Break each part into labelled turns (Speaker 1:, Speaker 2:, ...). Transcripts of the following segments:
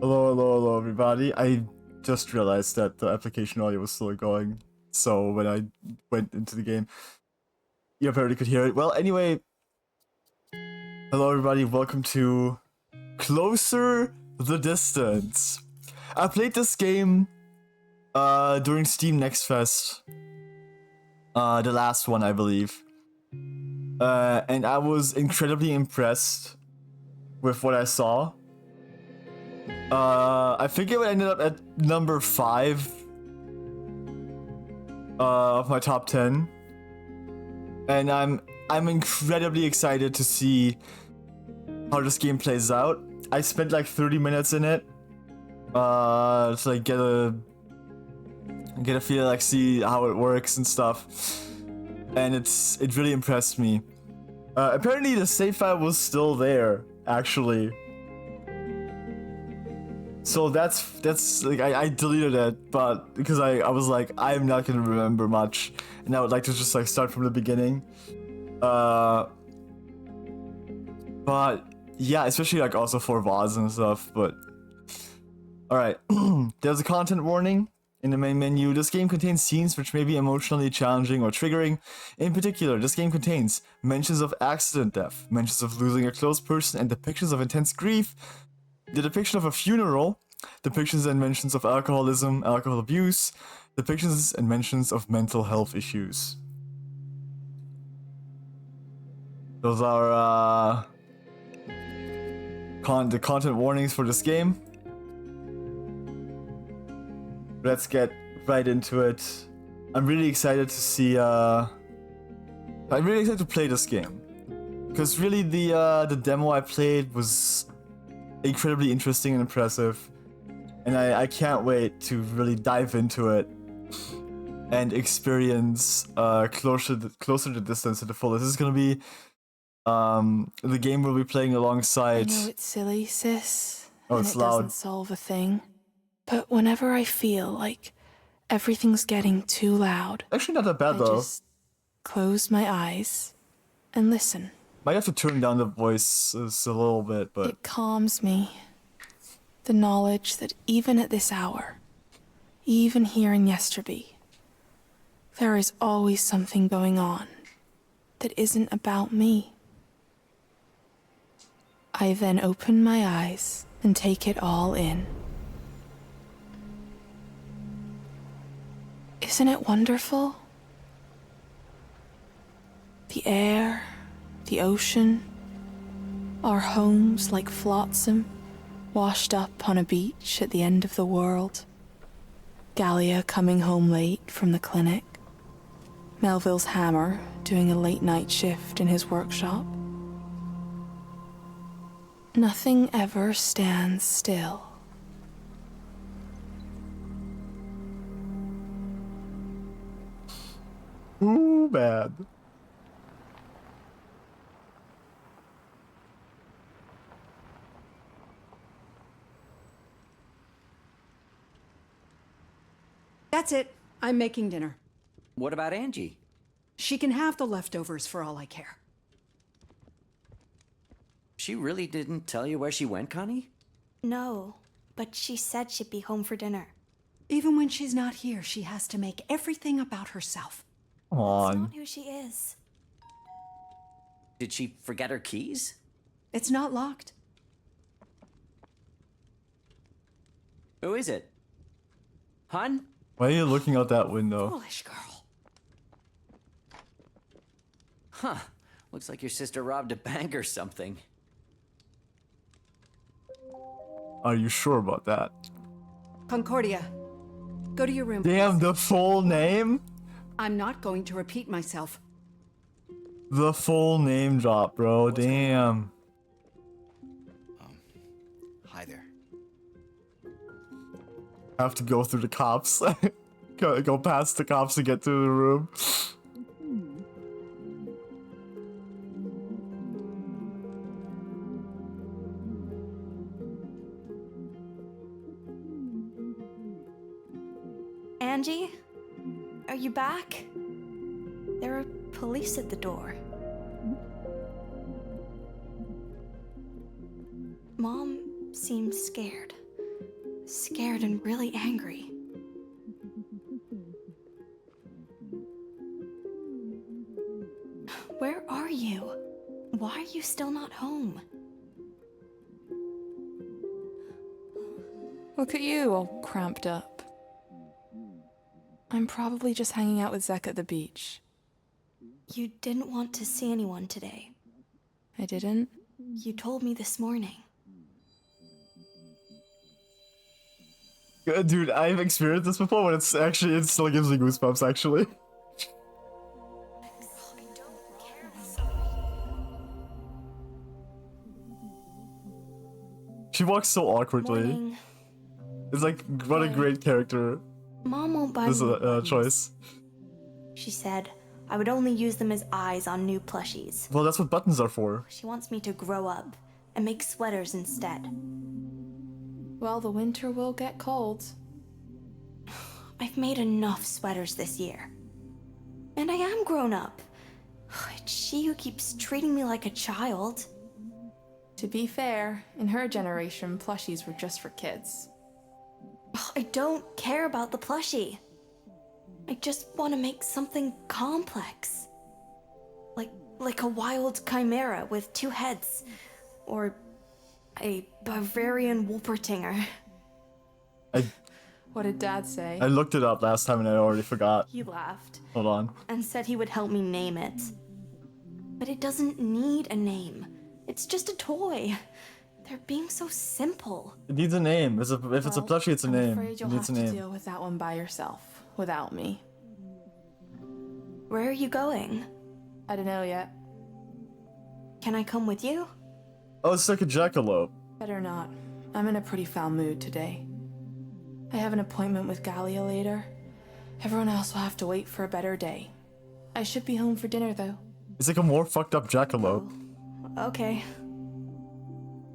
Speaker 1: Hello, everybody. I just realized that the application audio was still going, so when I went into the game, you apparently could hear it. Well, anyway, hello, everybody. Welcome to Closer the Distance. I played this game during Steam Next Fest The last one, I believe. And I was incredibly impressed with what I saw. I think it ended up at number 5 of my top 10. And I'm incredibly excited to see how this game plays out. I spent like 30 minutes in it. To like get a feel, like see how it works and stuff. And it really impressed me. Apparently the save file was still there, actually. So that's like I deleted it, but because I was like, I'm not gonna remember much, and I would like to just like start from the beginning. But yeah, especially like also for VODs and stuff. But all right, there's a content warning in the main menu. This game contains scenes which may be emotionally challenging or triggering. In particular, this game contains mentions of accident death, mentions of losing a close person, and depictions of intense grief. The depiction of a funeral, depictions and mentions of alcoholism, alcohol abuse, depictions and mentions of mental health issues. Those are the content warnings for this game. Let's get right into it. I'm really excited to see. I'm really excited to play this game, because really the demo I played was incredibly interesting and impressive, and I can't wait to really dive into it and experience closer the distance to the fullest. This is gonna be the game we'll be playing alongside.
Speaker 2: I know it's silly, sis.
Speaker 1: Oh,
Speaker 2: and
Speaker 1: it's
Speaker 2: it
Speaker 1: loud.
Speaker 2: doesn't solve a thing. But whenever I feel like everything's getting too loud,
Speaker 1: Actually, not that bad
Speaker 2: I
Speaker 1: though.
Speaker 2: just close my eyes and listen.
Speaker 1: Might have to turn down the voices a little bit, but
Speaker 2: It calms me. The knowledge that even at this hour, even here in Yesterby, there is always something going on that isn't about me. I then open my eyes and take it all in. Isn't it wonderful? The air, the ocean, our homes like flotsam, washed up on a beach at the end of the world. Gallia coming home late from the clinic. Melville's hammer doing a late night shift in his workshop. Nothing ever stands still.
Speaker 1: ooh, bad.
Speaker 3: That's it. I'm making dinner.
Speaker 4: What about Angie?
Speaker 3: She can have the leftovers for all I care.
Speaker 4: She really didn't tell you where she went, Connie?
Speaker 5: No, but she said she'd be home for dinner.
Speaker 3: Even when she's not here, she has to make everything about herself.
Speaker 1: Come
Speaker 5: That's
Speaker 1: on.
Speaker 5: not who she is.
Speaker 4: Did she forget her keys?
Speaker 3: It's not locked.
Speaker 4: Who is it? Hun?
Speaker 1: Why are you looking out that window?
Speaker 3: Foolish girl.
Speaker 4: Huh. Looks like your sister robbed a bank or something.
Speaker 1: Are you sure about that?
Speaker 3: Concordia, go to your room.
Speaker 1: Damn, the full name?
Speaker 3: I'm not going to repeat myself.
Speaker 1: The full name drop, bro. Damn.
Speaker 6: Hi there.
Speaker 1: I have to go through the cops. go past the cops to get to the room.
Speaker 5: Angie? Are you back? There are police at the door. Mom seemed scared. Scared and really angry. Where are you? Why are you still not home?
Speaker 2: Look at you, all cramped up. I'm probably just hanging out with Zek at the beach.
Speaker 5: You didn't want to see anyone today.
Speaker 2: I didn't?
Speaker 5: You told me this morning.
Speaker 1: Dude, I've experienced this before, but it still gives me goosebumps, actually. She walks so awkwardly.
Speaker 5: Morning.
Speaker 1: It's like, what a great character.
Speaker 5: Mom won't buy
Speaker 1: This
Speaker 5: me buttons.
Speaker 1: choice.
Speaker 5: She said I would only use them as eyes on new plushies.
Speaker 1: Well, that's what buttons are for.
Speaker 5: She wants me to grow up and make sweaters instead.
Speaker 2: Well, the winter will get cold.
Speaker 5: I've made enough sweaters this year. And I am grown up. It's she who keeps treating me like a child.
Speaker 2: To be fair, in her generation, plushies were just for kids.
Speaker 5: I don't care about the plushie. I just want to make something complex. Like a wild chimera with 2 heads. Or a Bavarian Wolpertinger.
Speaker 2: What did Dad say?
Speaker 1: I looked it up last time and I already forgot.
Speaker 5: He laughed
Speaker 1: Hold on.
Speaker 5: and said he would help me name it. But it doesn't need a name. It's just a toy. They're being so simple.
Speaker 1: It needs a name. If it's a plushie, it's a
Speaker 2: I'm
Speaker 1: name.
Speaker 2: afraid
Speaker 1: It
Speaker 2: you'll
Speaker 1: needs
Speaker 2: have
Speaker 1: a
Speaker 2: to
Speaker 1: name.
Speaker 2: deal with that one by yourself, without me.
Speaker 5: Where are you going?
Speaker 2: I don't know yet.
Speaker 5: Can I come with you?
Speaker 1: Oh, it's like a jackalope.
Speaker 2: Better not. I'm in a pretty foul mood today. I have an appointment with Gallia later. Everyone else will have to wait for a better day. I should be home for dinner, though.
Speaker 1: It's like a more fucked up jackalope.
Speaker 5: Okay.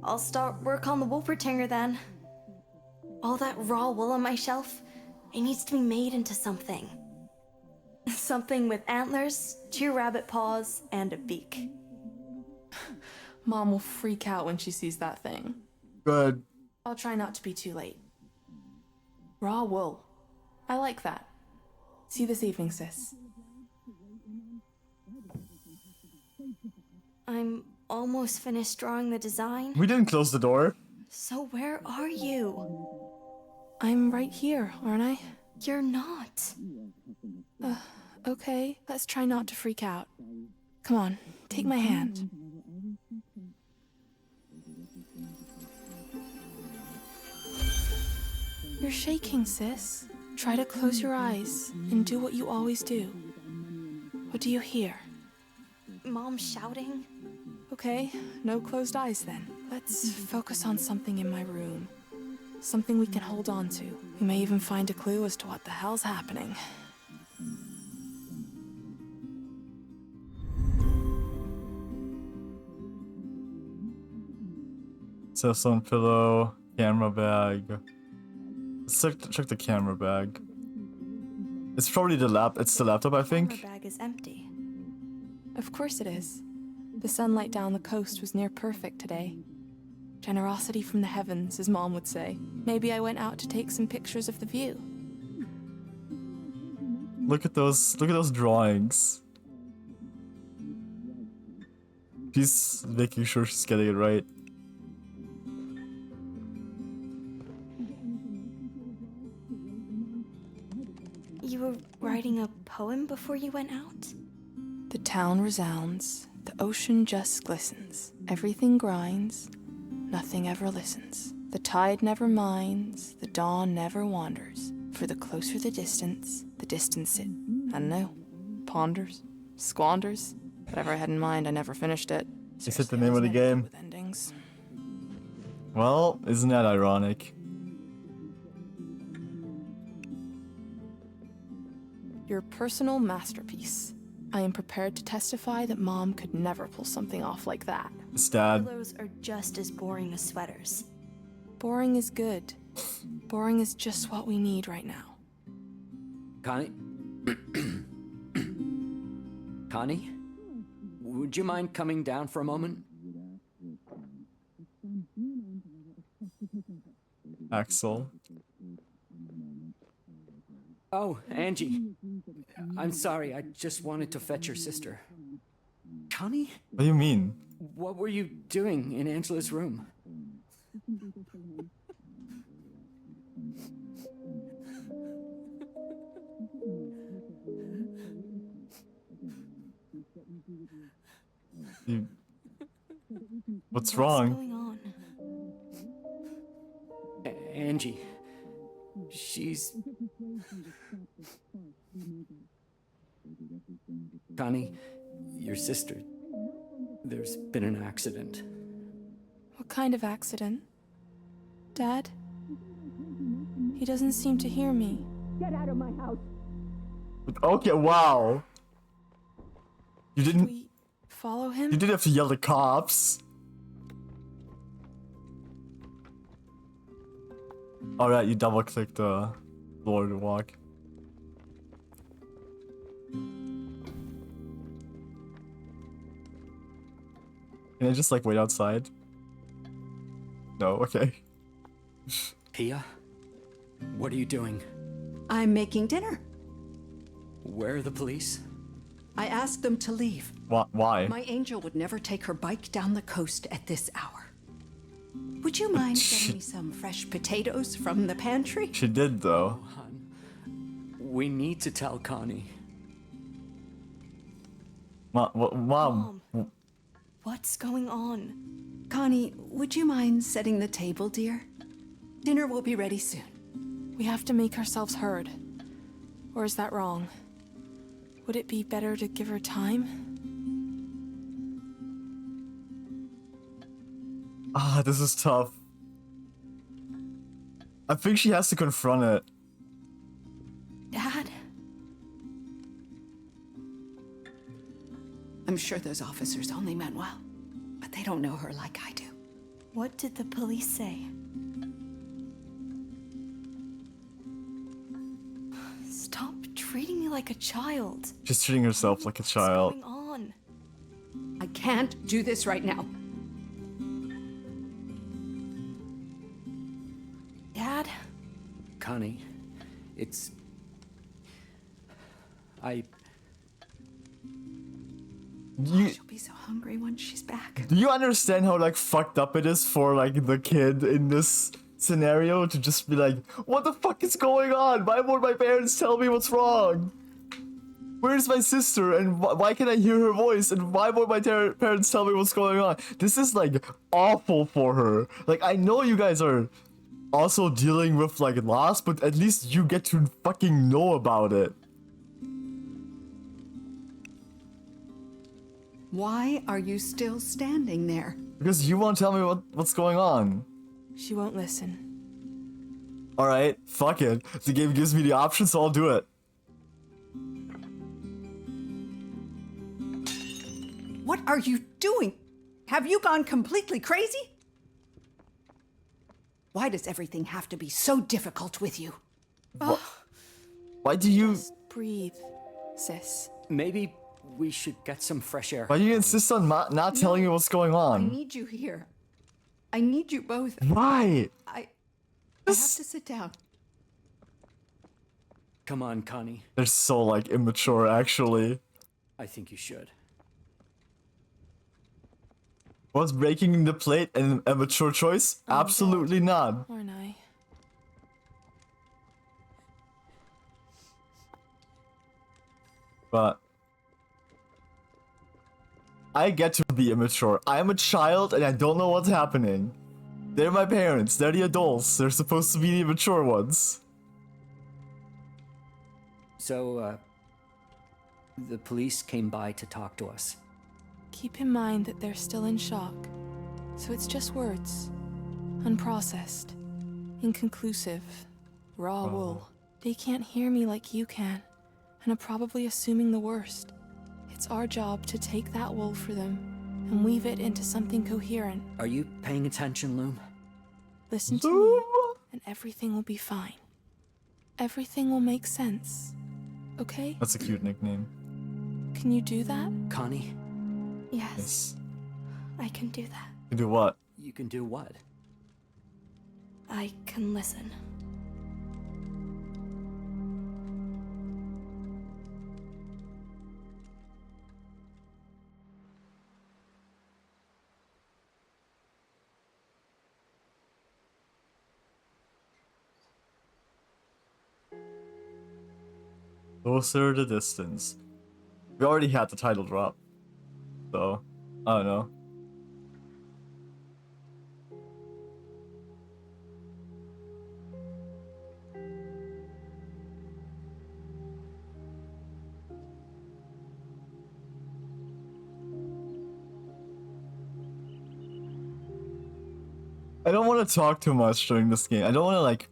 Speaker 5: I'll start work on the Wolpertinger then. All that raw wool on my shelf, it needs to be made into something. Something with antlers, 2 rabbit paws, and a beak.
Speaker 2: Mom will freak out when she sees that thing.
Speaker 1: Good.
Speaker 2: I'll try not to be too late. Raw wool. I like that. See you this evening, sis.
Speaker 5: I'm almost finished drawing the design.
Speaker 1: We didn't close the door.
Speaker 5: So where are you?
Speaker 2: I'm right here, aren't I?
Speaker 5: You're not.
Speaker 2: Okay, let's try not to freak out. Come on, take my hand. You're shaking, sis. Try to close your eyes and do what you always do. What do you hear?
Speaker 5: Mom shouting?
Speaker 2: Okay, no closed eyes then. Let's focus on something in my room. Something we can hold on to. We may even find a clue as to what the hell's happening.
Speaker 1: Cell phone pillow, camera bag. Let's check the camera bag. It's probably the laptop, I
Speaker 5: My
Speaker 1: think.
Speaker 5: bag is empty.
Speaker 2: Of course it is. The sunlight down the coast was near perfect today. Generosity from the heavens, as Mom would say. Maybe I went out to take some pictures of the view.
Speaker 1: Look at those drawings. She's making sure she's getting it right.
Speaker 5: You were writing a poem before you went out?
Speaker 2: The town resounds, the ocean just glistens. Everything grinds, nothing ever listens. The tide never minds, the dawn never wanders. For the closer the distance it, I don't know, ponders, squanders. Whatever I had in mind, I never finished it.
Speaker 1: Is it the
Speaker 2: Seriously, I
Speaker 1: name
Speaker 2: was
Speaker 1: of the
Speaker 2: never good
Speaker 1: game?
Speaker 2: with endings.
Speaker 1: Well, isn't that ironic?
Speaker 2: Your personal masterpiece. I am prepared to testify that Mom could never pull something off like that.
Speaker 1: It's Dad.
Speaker 5: Pillows are just as boring as sweaters.
Speaker 2: Boring is good. Boring is just what we need right now.
Speaker 4: Connie? Connie? Would you mind coming down for a moment?
Speaker 1: Axel.
Speaker 4: Oh, Angie. I'm sorry, I just wanted to fetch your sister. Connie?
Speaker 1: What do you mean?
Speaker 4: What were you doing in Angela's room?
Speaker 1: You... What's
Speaker 5: What's
Speaker 1: wrong?
Speaker 5: going on?
Speaker 4: Angie. She's... Connie, your sister. There's been an accident.
Speaker 2: What kind of accident? Dad? He doesn't seem to hear me.
Speaker 1: Okay, wow. You didn't.
Speaker 2: We follow him?
Speaker 1: You didn't have to yell at cops. Alright, you double click the floor to walk. Can I just like wait outside? No, okay.
Speaker 4: Pia? What are you doing?
Speaker 3: I'm making dinner.
Speaker 4: Where are the police?
Speaker 3: I asked them to leave.
Speaker 1: Why?
Speaker 3: My angel would never take her bike down the coast at this hour. Would you mind getting me some fresh potatoes from the pantry?
Speaker 1: She did though.
Speaker 4: Hon, we need to tell Connie.
Speaker 1: Mom.
Speaker 5: What's going on?
Speaker 3: Connie, would you mind setting the table, dear? Dinner will be ready soon.
Speaker 2: We have to make ourselves heard. Or is that wrong? Would it be better to give her time?
Speaker 1: Ah, this is tough. I think she has to confront it.
Speaker 5: Dad?
Speaker 3: I'm sure those officers only meant well, but they don't know her like I do.
Speaker 5: What did the police say? Stop treating me like a child.
Speaker 1: She's treating herself like a child.
Speaker 5: What's going on?
Speaker 3: I can't do this right now.
Speaker 5: Dad?
Speaker 4: Connie, it's...
Speaker 3: She'll be so hungry when she's back.
Speaker 1: Do you understand how like fucked up it is for like the kid in this scenario to just be like, what the fuck is going on? Why won't my parents tell me what's wrong? Where's my sister and why can I hear her voice and why won't my parents tell me what's going on? This is like awful for her. Like I know you guys are also dealing with like loss, but at least you get to fucking know about it.
Speaker 3: Why are you still standing there?
Speaker 1: Because you won't tell me what's going on.
Speaker 2: She won't listen.
Speaker 1: Alright, fuck it. The game gives me the option, so I'll do it.
Speaker 3: What are you doing? Have you gone completely crazy? Why does everything have to be so difficult with you?
Speaker 1: Why do you...
Speaker 2: Just breathe, sis.
Speaker 4: Maybe we should get some fresh air.
Speaker 1: Why do you insist on not telling me what's going
Speaker 3: I
Speaker 1: on?
Speaker 3: need you here. I need you both.
Speaker 1: Why?
Speaker 3: I have to sit down.
Speaker 4: Come on, Connie.
Speaker 1: They're so like immature actually.
Speaker 4: I think you should.
Speaker 1: Was breaking the plate an immature choice? Absolutely not.
Speaker 2: Aren't I?
Speaker 1: But I get to be immature. I'm a child and I don't know what's happening. They're my parents. They're the adults. They're supposed to be the mature ones.
Speaker 4: So, the police came by to talk to us.
Speaker 2: Keep in mind that they're still in shock. So it's just words. Unprocessed. Inconclusive. Raw wool. They can't hear me like you can, and are probably assuming the worst. It's our job to take that wool for them and weave it into something coherent.
Speaker 4: Are you paying attention, Loom?
Speaker 2: Listen to me, and everything will be fine. Everything will make sense. Okay?
Speaker 1: That's a cute nickname.
Speaker 2: Can you do that?
Speaker 4: Connie,
Speaker 5: Yes,
Speaker 1: Yes.
Speaker 5: I can do that.
Speaker 1: You do what?
Speaker 4: you can do what?
Speaker 5: I can listen.
Speaker 1: Closer the distance. We already had the title drop. So I don't know. I don't want to talk too much during this game. I don't want to like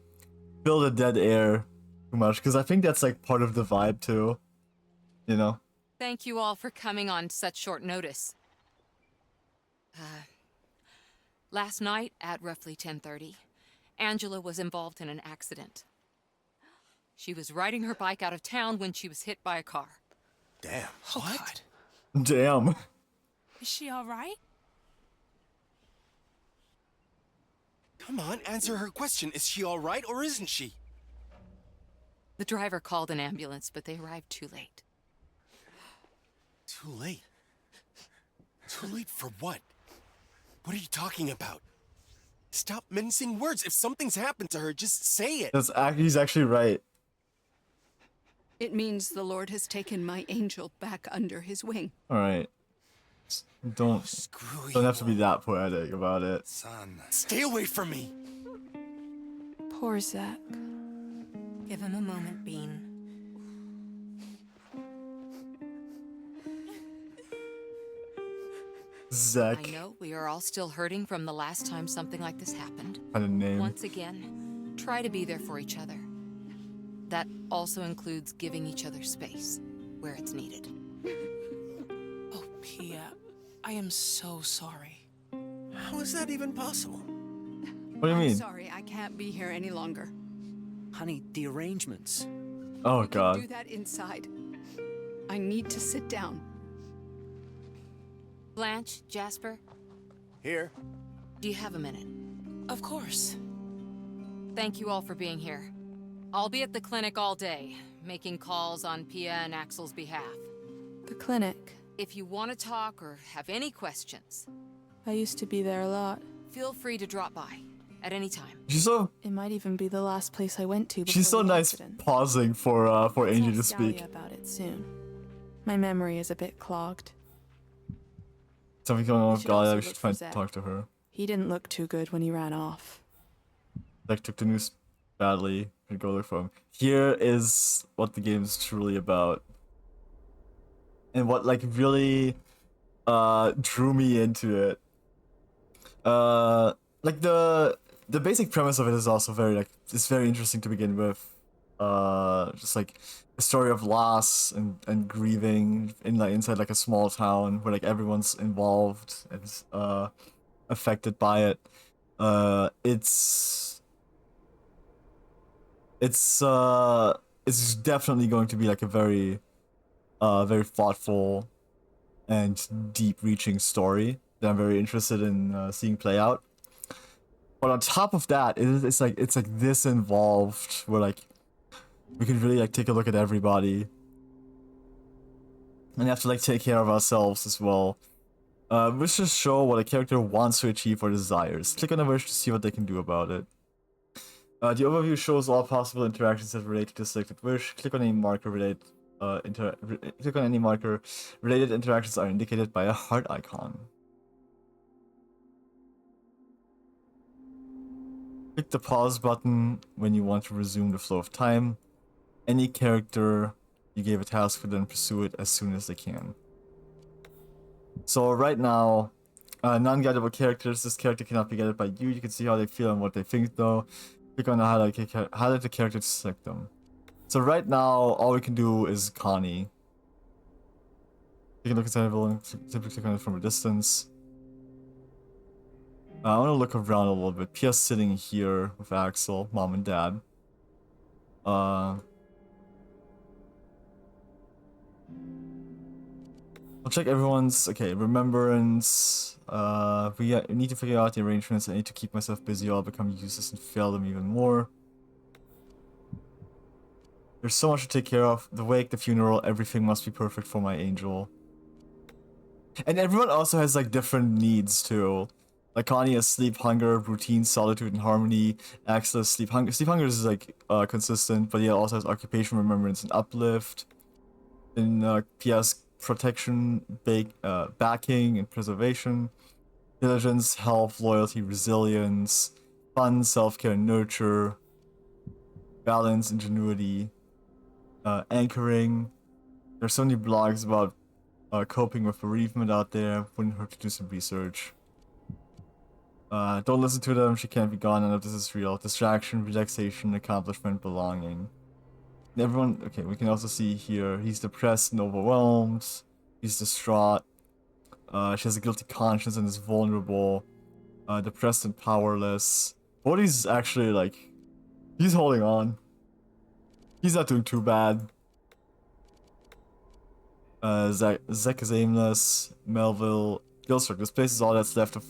Speaker 1: fill the dead air too much because I think that's like part of the vibe too. You know?
Speaker 6: Thank you all for coming on such short notice. Last night at roughly 10:30, Angela was involved in an accident. She was riding her bike out of town when she was hit by a car.
Speaker 7: Damn.
Speaker 8: Oh,
Speaker 7: What?
Speaker 8: God.
Speaker 1: Damn.
Speaker 8: Is she all right?
Speaker 7: Come on, answer her question. Is she all right or isn't she?
Speaker 6: The driver called an ambulance, but they arrived too late.
Speaker 7: Too late. Too late for what? What are you talking about? Stop mincing words. If something's happened to her, just say it.
Speaker 1: He's actually right.
Speaker 3: It means the Lord has taken my angel back under his wing.
Speaker 1: All right. Don't
Speaker 7: Screw
Speaker 1: don't
Speaker 7: you,
Speaker 1: have to be that poetic about it.
Speaker 7: son. Stay away from me.
Speaker 2: Poor Zach.
Speaker 6: Give him a moment, Bean.
Speaker 1: Zach
Speaker 6: I know we are all still hurting from the last time something like this happened.
Speaker 1: kind of name.
Speaker 6: Once again, try to be there for each other. That also includes giving each other space where it's needed.
Speaker 8: Oh, Pia, I am so sorry.
Speaker 7: How is that even possible?
Speaker 1: What do you
Speaker 3: I'm
Speaker 1: mean?
Speaker 3: sorry, I can't be here any longer.
Speaker 4: Honey, the arrangements.
Speaker 1: Oh
Speaker 3: Do
Speaker 1: god.
Speaker 3: that inside. I need to sit down.
Speaker 6: Blanche, Jasper,
Speaker 7: Here.
Speaker 6: do you have a minute?
Speaker 8: Of course.
Speaker 6: Thank you all for being here. I'll be at the clinic all day, making calls on Pia and Axel's behalf.
Speaker 2: The clinic.
Speaker 6: If you want to talk or have any questions,
Speaker 2: I used to be there a lot.
Speaker 6: feel free to drop by at any time.
Speaker 1: She's so
Speaker 2: It might even be the last place I went to before
Speaker 1: she's so
Speaker 2: the
Speaker 1: nice
Speaker 2: accident.
Speaker 1: pausing for Angie to
Speaker 2: I'll tell
Speaker 1: speak.
Speaker 2: Scalia about it soon. My memory is a bit clogged.
Speaker 1: Something going on
Speaker 2: I
Speaker 1: with
Speaker 2: should
Speaker 1: Galia,
Speaker 2: also
Speaker 1: we should
Speaker 2: look for
Speaker 1: try and
Speaker 2: Zach.
Speaker 1: talk to her.
Speaker 2: He didn't look too good when he ran off.
Speaker 1: Like took the news badly and go look for him. Here is what the game is truly about. And what like really drew me into it. Like the basic premise of it is also very like it's very interesting to begin with. Just like a story of loss and grieving in like inside like a small town where like everyone's involved and affected by it. It's definitely going to be like a very very thoughtful and deep reaching story that I'm very interested in seeing play out. But on top of that, it's like this involved where like we can really like take a look at everybody and have to like take care of ourselves as well. Which just show what a character wants to achieve or desires. Click on a wish to see what they can do about it. The overview shows all possible interactions that relate to the selected wish. Click on any marker related. Click on any marker. Related interactions are indicated by a heart icon. Click the pause button when you want to resume the flow of time. Any character you gave a task for then pursue it as soon as they can. So right now, non-guidable characters. This character cannot be guided by you. You can see how they feel and what they think though. Click on the highlight the character to select them. So right now, all we can do is Connie. Take a look inside of and simply click on it from a distance. I want to look around a little bit. Pia's sitting here with Axel, mom and dad. I'll check everyone's remembrance. We need to figure out the arrangements. I need to keep myself busy or I'll become useless and fail them even more. There's so much to take care of. The wake, the funeral, everything must be perfect for my angel. And everyone also has like different needs too. Like Connie has sleep, hunger, routine, solitude, and harmony. Axel has sleep, hunger. Sleep, hunger is like consistent, but he also has occupation, remembrance, and uplift. And Pia's protection, backing, and preservation. Diligence, health, loyalty, resilience. Fun, self-care, and nurture. Balance, ingenuity. Anchoring. There's so many blogs about coping with bereavement out there. Wouldn't hurt to do some research. Don't listen to them. She can't be gone. None of this is real. Distraction, relaxation, accomplishment, belonging. Everyone. Okay, we can also see here. He's depressed and overwhelmed. He's distraught. She has a guilty conscience and is vulnerable. Depressed and powerless. Bodhi's actually like, he's holding on. He's not doing too bad. Zek is aimless. Melville. Gilstruck. This place is all that's left of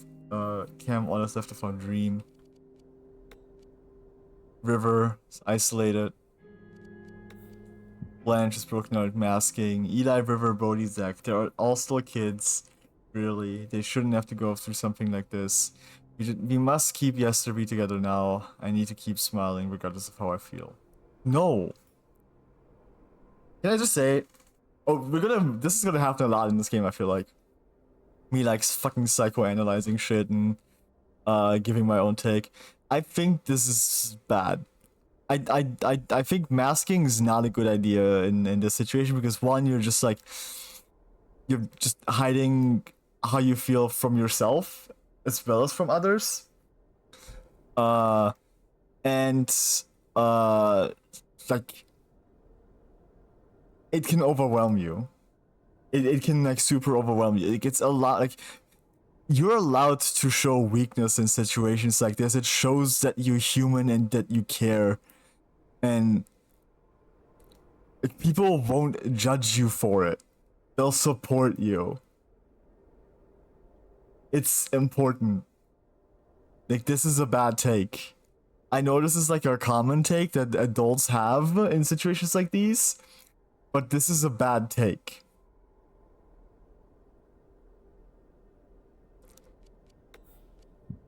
Speaker 1: Cam, all that's left of our dream. River is isolated. Blanche is broken out masking. Eli, River, Bodhi, Zach. They're all still kids. Really. They shouldn't have to go through something like this. We must keep Yesterby together now. I need to keep smiling regardless of how I feel. No. Can I just say, this is gonna happen a lot in this game, I feel like. Me like fucking psychoanalyzing shit and giving my own take. I think this is bad. I think masking is not a good idea in this situation because one, you're just hiding how you feel from yourself as well as from others. Like it can overwhelm you. It can like super overwhelm you. It gets a lot like you're allowed to show weakness in situations like this. It shows that you're human and that you care. And people won't judge you for it. They'll support you. It's important. Like, this is a bad take. I know this is like a common take that adults have in situations like these, but this is a bad take.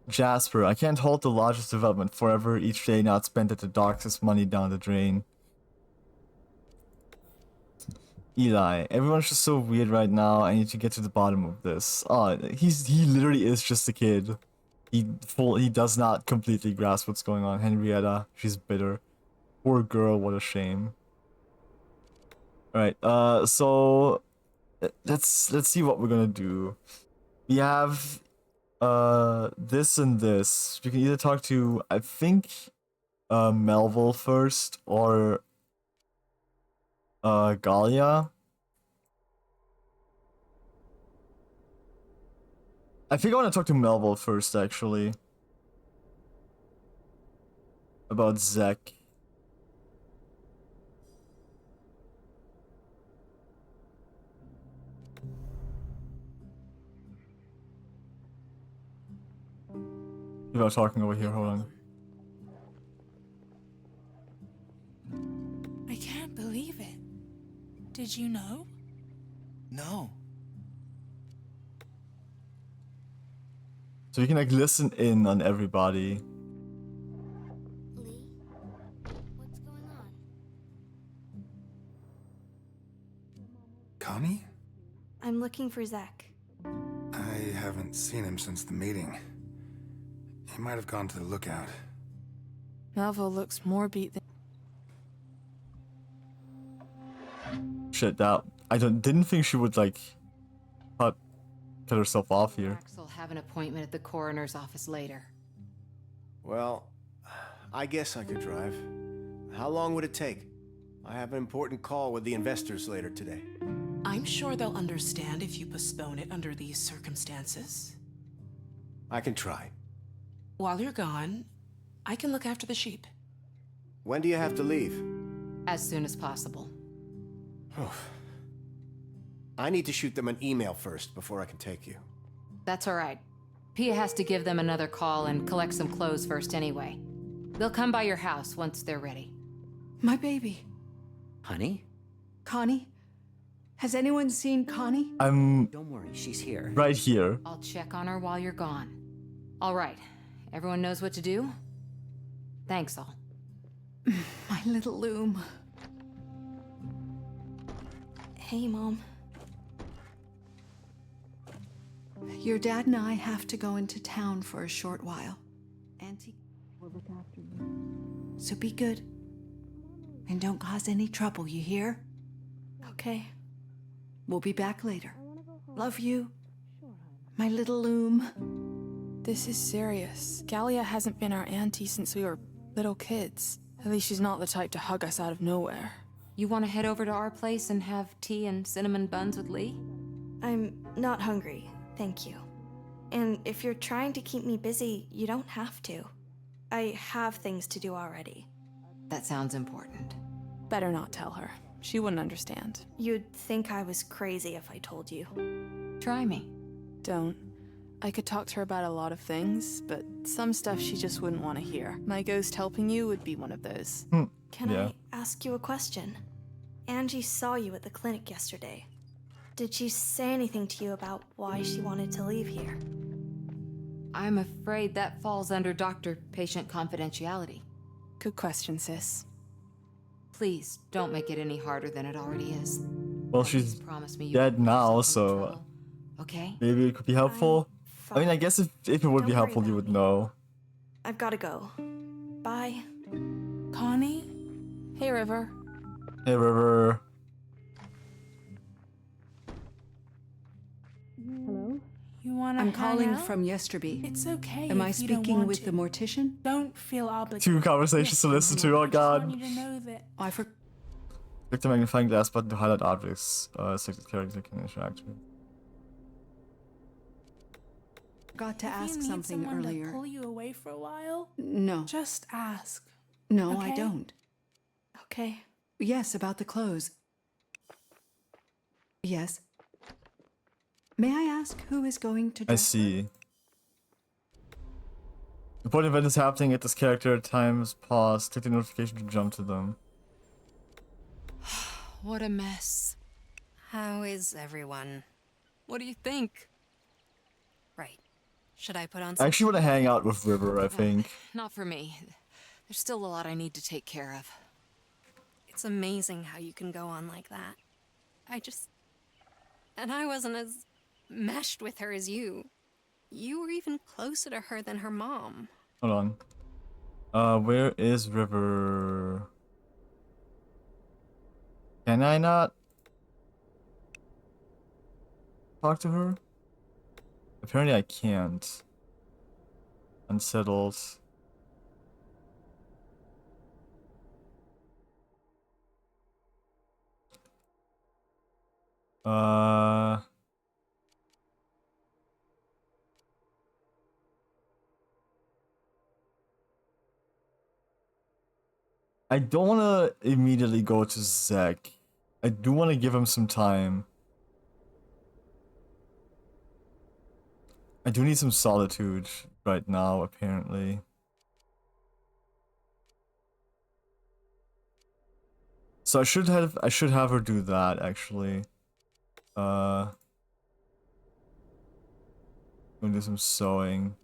Speaker 1: Jasper, I can't hold the largest development forever. Each day not spent at the docks is money down the drain. Eli, everyone's just so weird right now. I need to get to the bottom of this. Oh, he literally is just a kid. He does not completely grasp what's going on. Henrietta, she's bitter. Poor girl, what a shame. Alright, so let's see what we're gonna do. We have this and this. We can either talk to, I think, Melville first or Galia. I think I want to talk to Melville first, actually. About Zek. People are talking over here, hold on.
Speaker 8: I can't believe it. Did you know?
Speaker 9: No.
Speaker 1: So you can like listen in on everybody.
Speaker 5: Lee, what's going on?
Speaker 9: Connie?
Speaker 5: I'm looking for Zach.
Speaker 9: I haven't seen him since the meeting. He might have gone to the lookout.
Speaker 2: Melville looks more beat than...
Speaker 1: Shit, that I didn't think she would like cut herself off here.
Speaker 6: Axel have an appointment at the coroner's office later.
Speaker 10: Well, I guess I could drive. How long would it take? I have an important call with the investors later today.
Speaker 8: I'm sure they'll understand if you postpone it under these circumstances.
Speaker 10: I can try.
Speaker 8: While you're gone, I can look after the sheep.
Speaker 10: When do you have to leave?
Speaker 6: As soon as possible.
Speaker 10: I need to shoot them an email first before I can take you.
Speaker 6: That's all right. Pia has to give them another call and collect some clothes first anyway. They'll come by your house once they're ready.
Speaker 3: My baby.
Speaker 4: Honey?
Speaker 3: Connie? Has anyone seen Connie?
Speaker 1: I'm
Speaker 4: Don't worry, she's here.
Speaker 1: right here.
Speaker 6: I'll check on her while you're gone. All right. Everyone knows what to do? Thanks all.
Speaker 3: My little loom.
Speaker 5: Hey, Mom.
Speaker 3: Your dad and I have to go into town for a short while. Auntie will look after you. So be good. And don't cause any trouble, you hear?
Speaker 2: Okay.
Speaker 3: We'll be back later. Love you, my little loom.
Speaker 2: This is serious. Gallia hasn't been our auntie since we were little kids. At least she's not the type to hug us out of nowhere.
Speaker 6: You want to head over to our place and have tea and cinnamon buns with Lee?
Speaker 5: I'm not hungry, thank you. And if you're trying to keep me busy, you don't have to. I have things to do already.
Speaker 6: That sounds important.
Speaker 2: Better not tell her. She wouldn't understand.
Speaker 5: You'd think I was crazy if I told you.
Speaker 6: Try me.
Speaker 2: Don't. I could talk to her about a lot of things, but some stuff she just wouldn't want to hear. My ghost helping you would be one of those.
Speaker 5: Can I ask you a question? Angie saw you at the clinic yesterday. Did she say anything to you about why she wanted to leave here?
Speaker 6: I'm afraid that falls under doctor-patient confidentiality.
Speaker 2: Good question, sis.
Speaker 6: Please, don't make it any harder than it already is.
Speaker 1: Well, she's dead now, so
Speaker 6: okay?
Speaker 1: Maybe it could be helpful. I mean, I guess if it would be helpful, you would know.
Speaker 5: I've gotta go. Bye.
Speaker 2: Connie? Hey, River.
Speaker 1: Hey, River.
Speaker 2: Hello? You wanna
Speaker 3: I'm
Speaker 2: hang
Speaker 3: calling
Speaker 2: out?
Speaker 3: from Yesterby.
Speaker 2: It's okay.
Speaker 3: Am I
Speaker 2: if you don't
Speaker 3: speaking
Speaker 2: want
Speaker 3: with
Speaker 2: to.
Speaker 3: the mortician?
Speaker 2: Don't feel obligated.
Speaker 1: 2 conversations to listen to, oh god.
Speaker 2: I just want you to know that.
Speaker 3: I forgot.
Speaker 1: Click the magnifying glass button to highlight objects selected characters can interact with.
Speaker 3: Forgot to
Speaker 2: If
Speaker 3: ask
Speaker 2: you need
Speaker 3: something
Speaker 2: someone
Speaker 3: earlier.
Speaker 2: To pull you away for a while?
Speaker 3: No.
Speaker 2: Just ask.
Speaker 3: No, I
Speaker 2: Okay?
Speaker 3: don't.
Speaker 5: Okay.
Speaker 3: Yes, about the clothes. Yes. May I ask who is going to
Speaker 1: I
Speaker 3: dress
Speaker 1: see. Important event is happening at this character. Times pause. Click the notification to jump to them.
Speaker 6: What a mess.
Speaker 11: How is everyone?
Speaker 6: What do you think?
Speaker 11: Right. Should I put on
Speaker 1: I
Speaker 11: some...
Speaker 1: actually want to hang out with River, I think.
Speaker 6: Not for me. There's still a lot I need to take care of.
Speaker 11: It's amazing how you can go on like that. And I wasn't as meshed with her as you. You were even closer to her than her mom.
Speaker 1: Hold on. Where is River? Can I not talk to her? Apparently I can't. Unsettled. I don't want to immediately go to Zek. I do want to give him some time. I do need some solitude right now, apparently. So I should have her do that, actually. I'm gonna do some sewing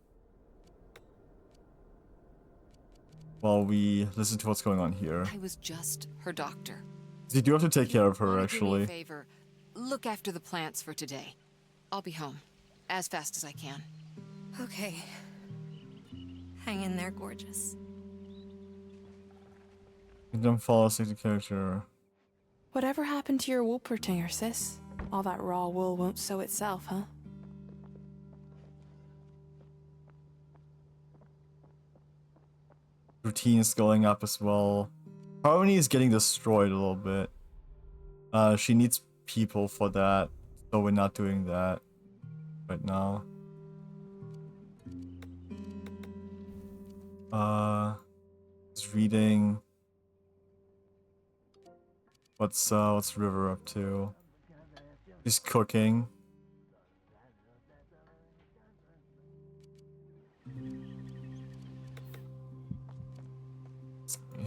Speaker 1: while we listen to what's going on here.
Speaker 6: I was just her doctor.
Speaker 1: You do have to take care of her,
Speaker 6: Do me a
Speaker 1: actually.
Speaker 6: favor. Look after the plants for today. I'll be home as fast as I can.
Speaker 11: Okay. Hang in there, gorgeous.
Speaker 1: You don't fall asleep to character.
Speaker 2: Whatever happened to your Wolpertinger, sis? All that raw wool won't sew itself, huh?
Speaker 1: Routine is going up as well. Harmony is getting destroyed a little bit. She needs people for that, so we're not doing that right now. Just reading. What's River up to? She's cooking.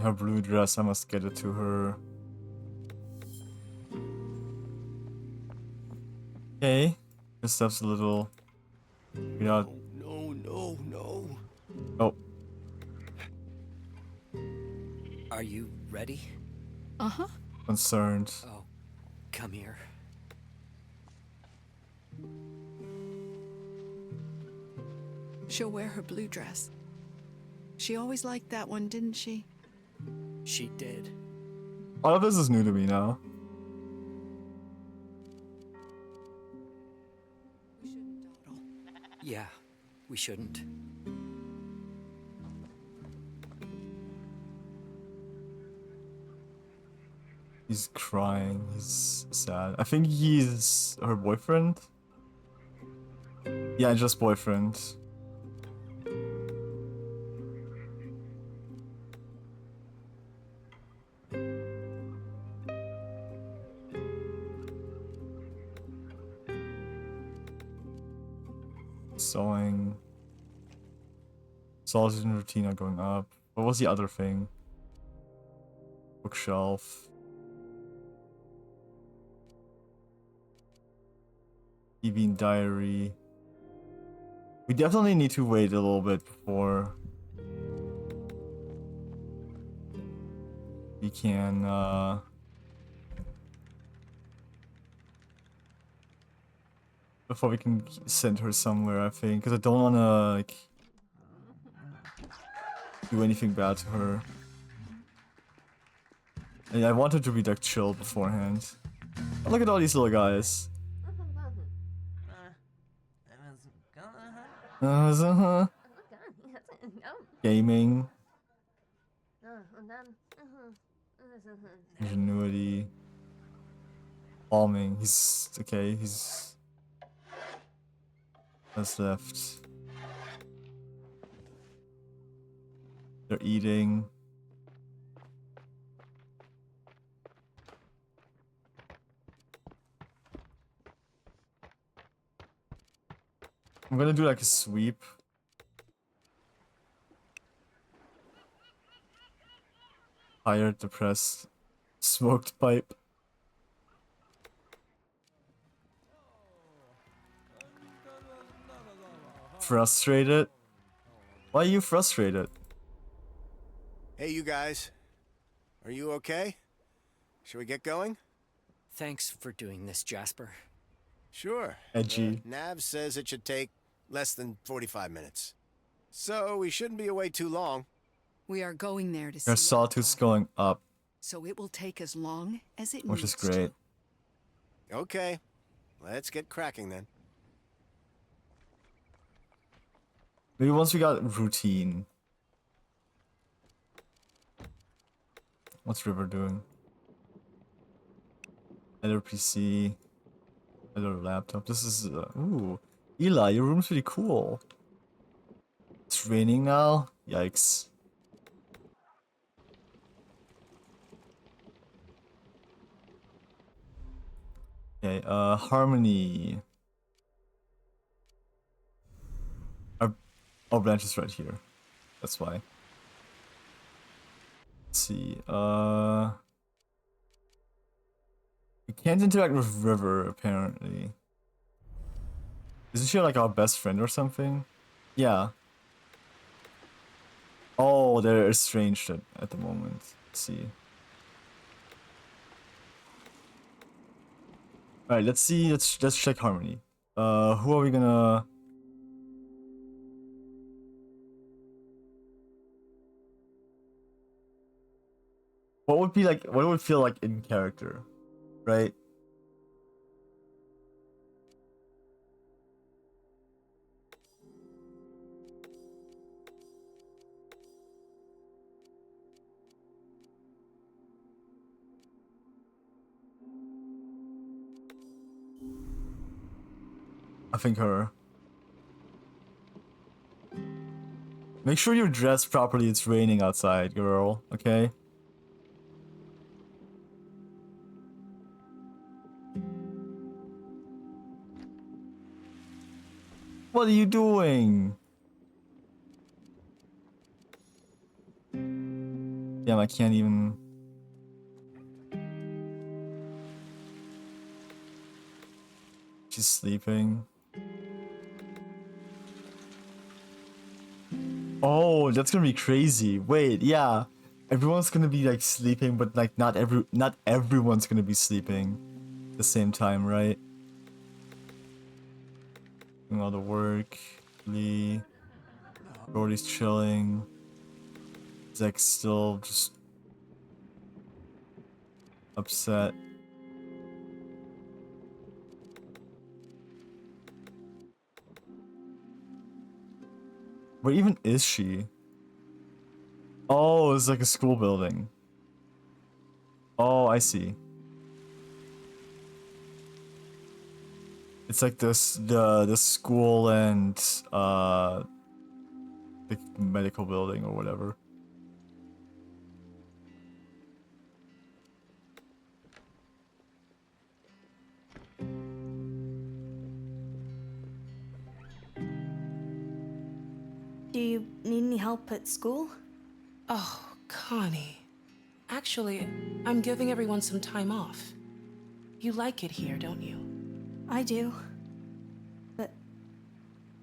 Speaker 1: Her blue dress, I must get it to her. Okay. This stuff's a little... Yeah.
Speaker 7: No.
Speaker 1: Oh.
Speaker 4: Are you ready?
Speaker 3: Uh-huh.
Speaker 1: Concerned.
Speaker 4: Oh, come here.
Speaker 3: She'll wear her blue dress. She always liked that one, didn't she?
Speaker 4: She did.
Speaker 1: All of this is new to me now.
Speaker 4: Yeah, we shouldn't.
Speaker 1: He's crying. He's sad. I think he's her boyfriend. Yeah, just boyfriend. Sewing. Sausage and routine are going up. What was the other thing? Bookshelf. TV and diary. We definitely need to wait a little bit before we can send her somewhere, I think, because I don't want to like do anything bad to her. And I want her to be like chill beforehand. Oh, look at all these little guys. Gaming. Ingenuity. Farming. He's okay. He's what's left. They're eating. I'm gonna do like a sweep. Tired, depressed, smoked pipe. Frustrated? Why are you frustrated?
Speaker 10: Hey, you guys. Are you okay? Shall we get going?
Speaker 4: Thanks for doing this, Jasper.
Speaker 10: Sure.
Speaker 1: Edgy.
Speaker 10: Nav says it should take less than 45 minutes. So we shouldn't be away too long.
Speaker 3: We are going there to see.
Speaker 1: Our sawtooth's going up,
Speaker 3: So it will take as long as it
Speaker 1: which
Speaker 3: needs
Speaker 1: is great.
Speaker 10: Okay. Let's get cracking then.
Speaker 1: Maybe once we got routine. What's River doing? Other PC. Other laptop. This is ooh. Eli, your room's pretty cool. It's raining now? Yikes. Okay, Harmony. Our branch is right here. That's why. Let's see. We can't interact with River, apparently. Isn't she like our best friend or something? Yeah. Oh, they're estranged at the moment. Let's see. Alright, let's see. Let's check Harmony. Who are we gonna... What would be like, what would feel like in character, right? I think her. Make sure you're dressed properly, it's raining outside, girl, okay? What are you doing? Damn, I can't even... She's sleeping. Oh, that's gonna be crazy. Wait, yeah. Everyone's gonna be like sleeping, but like not everyone's gonna be sleeping at the same time, right? Doing all the work. Lee. Jordy's chilling. Zek's still just upset. Where even is she? Oh, it's like a school building. Oh, I see. It's like this the school and the medical building or whatever.
Speaker 5: Do you need any help at school?
Speaker 8: Oh, Connie. Actually, I'm giving everyone some time off. You like it here, don't you?
Speaker 5: I do. But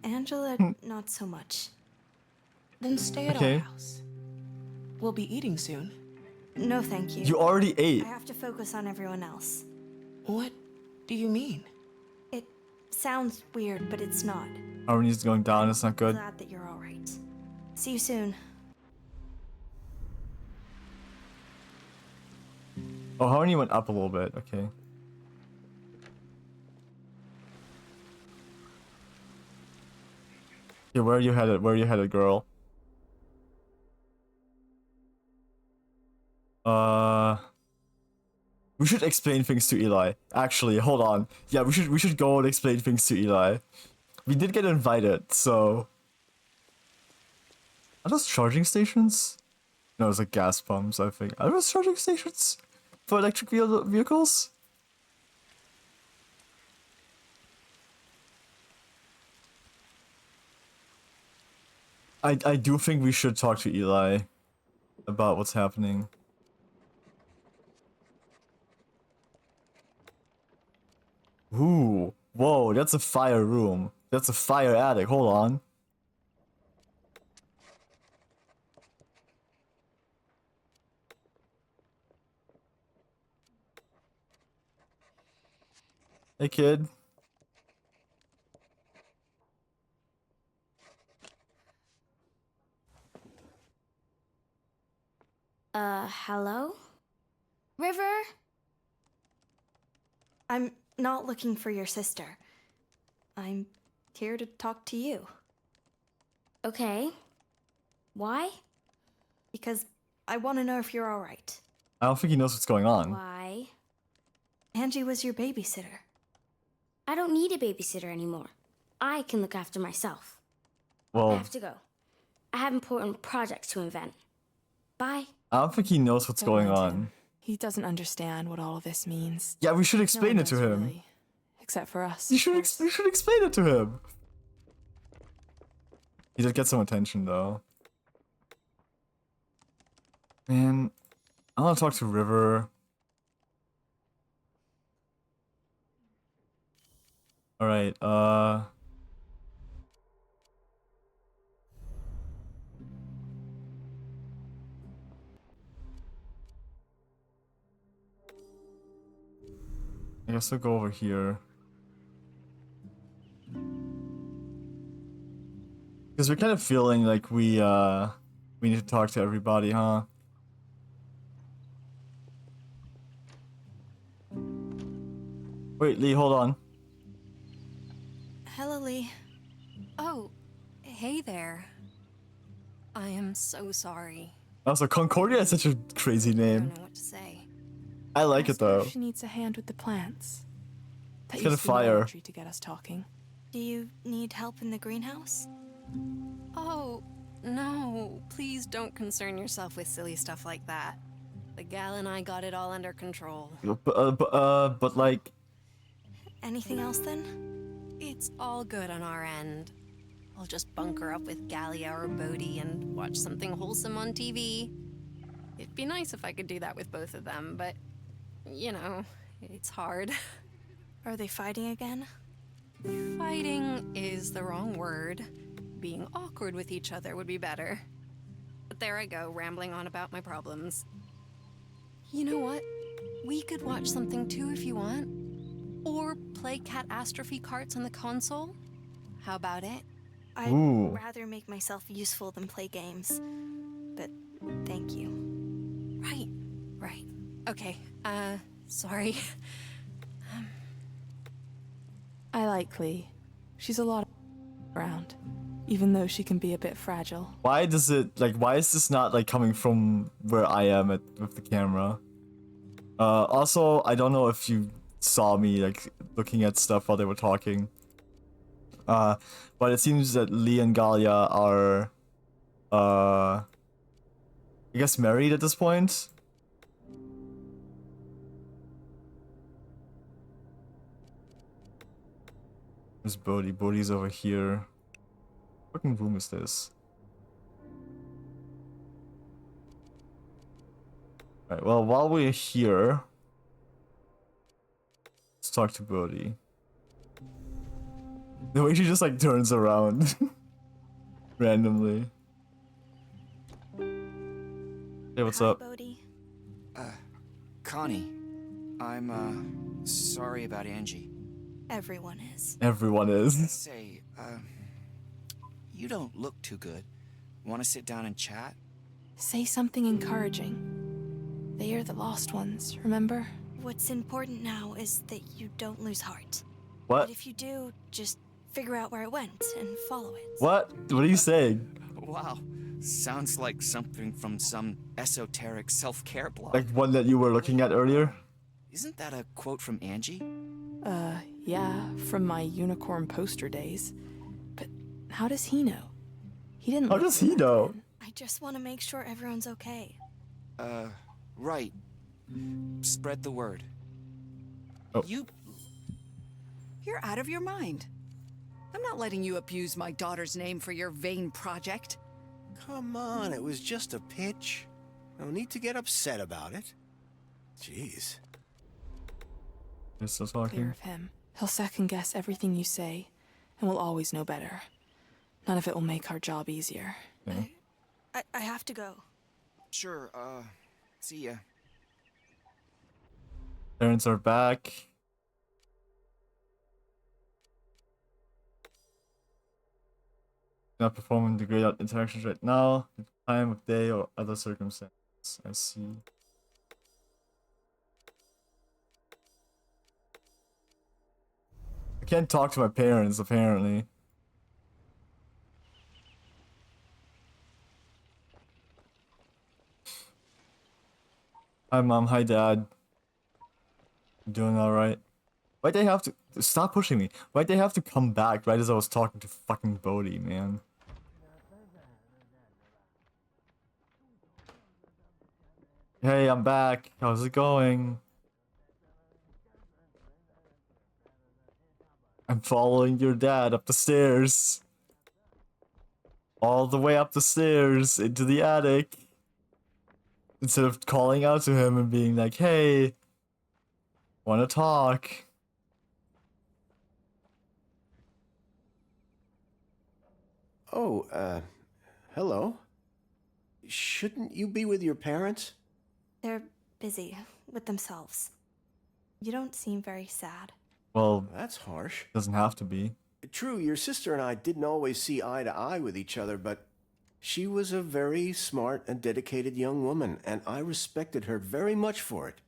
Speaker 5: Angela, not so much.
Speaker 8: Then stay at
Speaker 1: Okay.
Speaker 8: our house. We'll be eating soon.
Speaker 5: No, thank you.
Speaker 1: You already ate.
Speaker 5: I have to focus on everyone else.
Speaker 8: What do you mean?
Speaker 5: It sounds weird, but it's not.
Speaker 1: Harmony's going down, it's not good.
Speaker 5: Glad that you're all right. See you soon.
Speaker 1: Oh, Harmony went up a little bit, okay. Yeah, where are you headed? Where are you headed, girl? We should explain things to Eli. Actually, hold on. Yeah, we should go and explain things to Eli. We did get invited, so... Are those charging stations? No, it's like gas pumps, I think. Are those charging stations? For electric vehicles? I do think we should talk to Eli about what's happening. Ooh, whoa, that's a fire room. That's a fire attic, hold on. Hey kid.
Speaker 5: Hello? River? I'm not looking for your sister. I'm here to talk to you. Okay. Why? Because I want to know if you're all right.
Speaker 1: I don't think he knows what's going on.
Speaker 5: Why? Angie was your babysitter.
Speaker 12: I don't need a babysitter anymore. I can look after myself. I
Speaker 1: Well,
Speaker 12: have to go. I have important projects to invent. Bye.
Speaker 1: I don't think he knows what's
Speaker 2: Don't
Speaker 1: going
Speaker 2: mind
Speaker 1: on.
Speaker 2: him. He doesn't understand what all of this means.
Speaker 1: Yeah, we should explain
Speaker 2: No
Speaker 1: it to
Speaker 2: one does,
Speaker 1: him.
Speaker 2: really. Except for us.
Speaker 1: You
Speaker 2: of
Speaker 1: should
Speaker 2: course.
Speaker 1: we should explain it to him. He did get some attention though. Man, I want to talk to River. All right, I guess I'll go over here. Because we're kind of feeling like we need to talk to everybody, huh? Wait, Lee, hold on.
Speaker 5: Hello, Lee.
Speaker 11: Oh, hey there. I am so sorry.
Speaker 1: Also, Concordia is such a crazy
Speaker 11: I
Speaker 1: name.
Speaker 11: don't know what to say.
Speaker 1: I like it
Speaker 2: Ask her
Speaker 1: though.
Speaker 2: if she needs a hand with the plants. That
Speaker 1: It's gonna
Speaker 2: used to be my
Speaker 1: fire.
Speaker 2: entry to get us talking.
Speaker 5: Do you need help in the greenhouse?
Speaker 11: Oh, no. Please don't concern yourself with silly stuff like that. The gal and I got it all under control.
Speaker 1: But like,
Speaker 5: Anything else then?
Speaker 11: It's all good on our end. I'll just bunker up with Gallia or Bodhi and watch something wholesome on TV. It'd be nice if I could do that with both of them, but, you know, it's hard.
Speaker 5: Are they fighting again?
Speaker 11: Fighting is the wrong word. Being awkward with each other would be better. But there I go, rambling on about my problems. You know what? We could watch something too if you want. Or play catastrophe carts on the console. How about it?
Speaker 5: I'd
Speaker 1: Ooh.
Speaker 5: rather make myself useful than play games. But thank you.
Speaker 11: Right. Okay, sorry.
Speaker 2: I like Lee. She's a lot around, even though she can be a bit fragile.
Speaker 1: Why does it, like, why is this not, like, coming from where I am at with the camera? Also, I don't know if you saw me, like, looking at stuff while they were talking. But it seems that Lee and Galia are, I guess married at this point? There's Bodhi. Bodhi's over here. What fucking room is this? Alright, well, while we're here, let's talk to Bodhi. The way she just, like, turns around randomly. Hey, what's up?
Speaker 5: Bodhi.
Speaker 13: Connie, I'm, sorry about Angie.
Speaker 5: Everyone is.
Speaker 1: Everyone is.
Speaker 13: Say, you don't look too good. Want to sit down and chat?
Speaker 2: Say something encouraging. They are the lost ones, remember?
Speaker 5: What's important now is that you don't lose heart.
Speaker 1: What?
Speaker 5: But if you do, just figure out where it went and follow it.
Speaker 1: What? What are you saying?
Speaker 13: Wow, sounds like something from some esoteric self-care blog.
Speaker 1: Like one that you were looking at earlier?
Speaker 13: Isn't that a quote from Angie?
Speaker 2: Yeah, from my unicorn poster days. But how does he know? He didn't.
Speaker 1: How does he know?
Speaker 5: I just want to make sure everyone's okay.
Speaker 13: Right. Spread the word.
Speaker 1: Oh.
Speaker 14: You're out of your mind. I'm not letting you abuse my daughter's name for your vain project.
Speaker 10: Come on, it was just a pitch. No need to get upset about it. Jeez.
Speaker 1: You're still
Speaker 2: Clear
Speaker 1: talking?
Speaker 2: of him. He'll second guess everything you say, and we'll always know better. None of it will make our job easier.
Speaker 1: Yeah.
Speaker 5: I have to go.
Speaker 13: Sure, see ya.
Speaker 1: Parents are back. Not performing the grayed out interactions right now. Time of day or other circumstances. I see. I can't talk to my parents, apparently. Hi, Mom. Hi, Dad. You doing alright? Why'd they have to... Stop pushing me. Why'd they have to come back right as I was talking to fucking Bodhi, man? Hey, I'm back. How's it going? I'm following your dad up the stairs. All the way up the stairs into the attic. Instead of calling out to him and being like, hey, wanna talk?
Speaker 10: Oh, hello. Shouldn't you be with your parents?
Speaker 5: They're busy with themselves. You don't seem very sad.
Speaker 1: Well,
Speaker 10: that's harsh.
Speaker 1: Doesn't have to be.
Speaker 10: True, your sister and I didn't always see eye to eye with each other, but she was a very smart and dedicated young woman, and I respected her very much for it.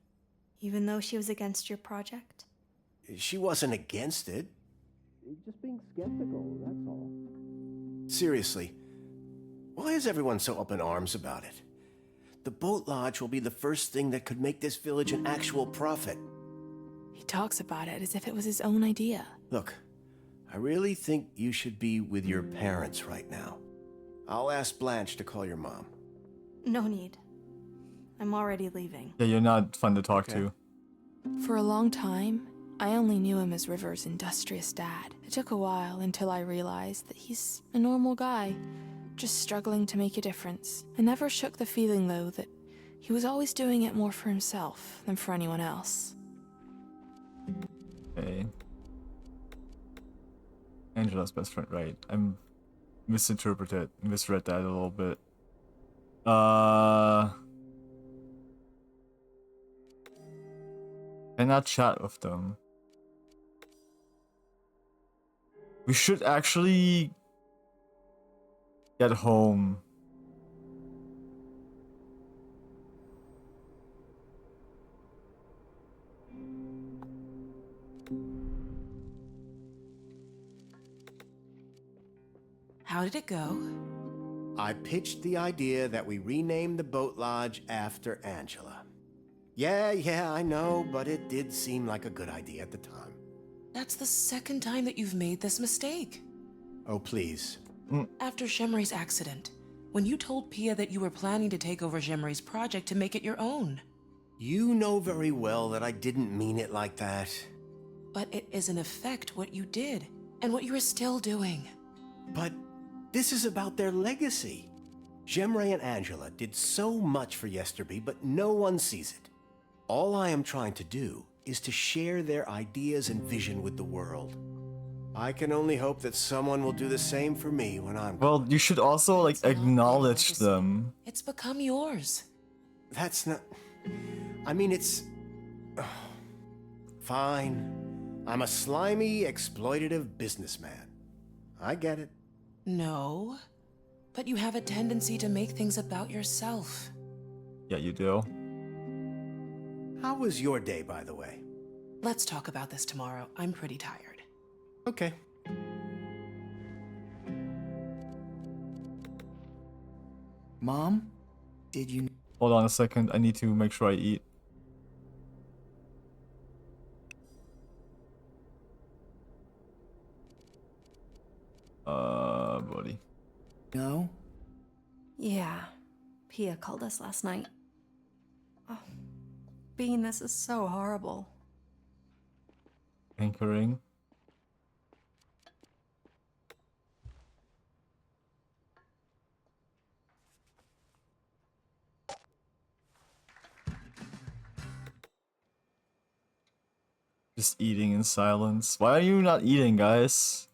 Speaker 5: Even though she was against your project?
Speaker 10: She wasn't against it. Just being skeptical, that's all. Seriously, why is everyone so up in arms about it? The boat lodge will be the first thing that could make this village an actual profit.
Speaker 2: He talks about it as if it was his own idea.
Speaker 10: Look, I really think you should be with your parents right now. I'll ask Blanche to call your mom.
Speaker 5: No need. I'm already leaving.
Speaker 1: Yeah, you're not fun to talk to.
Speaker 2: For a long time, I only knew him as River's industrious dad. It took a while until I realized that he's a normal guy, just struggling to make a difference. I never shook the feeling, though, that he was always doing it more for himself than for anyone else.
Speaker 1: Okay. Angela's best friend, right? I'm misread that a little bit. Cannot chat with them. We should actually Get home.
Speaker 8: How did it go?
Speaker 10: I pitched the idea that we rename the boat lodge after Angela. Yeah, I know, but it did seem like a good idea at the time.
Speaker 8: That's the second time that you've made this mistake.
Speaker 10: Oh, please.
Speaker 8: After Shemre's accident, when you told Pia that you were planning to take over Shemre's project to make it your own.
Speaker 10: You know very well that I didn't mean it like that.
Speaker 8: But it is in effect what you did, and what you are still doing.
Speaker 10: But this is about their legacy. Shemre and Angela did so much for Yesterby, but no one sees it. All I am trying to do is to share their ideas and vision with the world. I can only hope that someone will do the same for me when I'm...
Speaker 1: Well, you should also, like, acknowledge them.
Speaker 8: It's become yours.
Speaker 10: That's not... I mean, it's... Fine. I'm a slimy, exploitative businessman. I get it.
Speaker 8: No, but you have a tendency to make things about yourself.
Speaker 1: Yeah, you do.
Speaker 10: How was your day, by the way?
Speaker 8: Let's talk about this tomorrow. I'm pretty tired.
Speaker 10: Okay.
Speaker 13: Mom, did you...
Speaker 1: Hold on a second. I need to make sure I eat. Buddy.
Speaker 13: No?
Speaker 5: Yeah, Pia called us last night. Oh, Bean, this is so horrible.
Speaker 1: Anchoring. Just eating in silence. Why are you not eating, guys?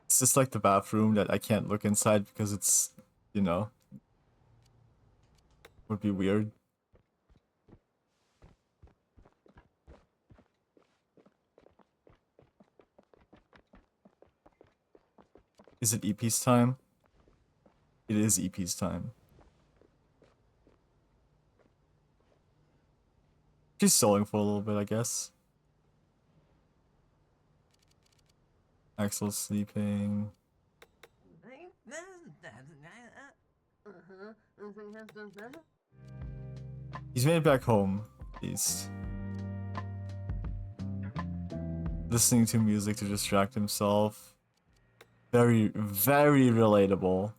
Speaker 1: It's just like the bathroom that I can't look inside because it's, you know, would be weird. Is it EP's time? It is EP's time. She's sewing for a little bit, I guess. Axel's sleeping. He's made it back home, at least. Listening to music to distract himself. Very, very relatable.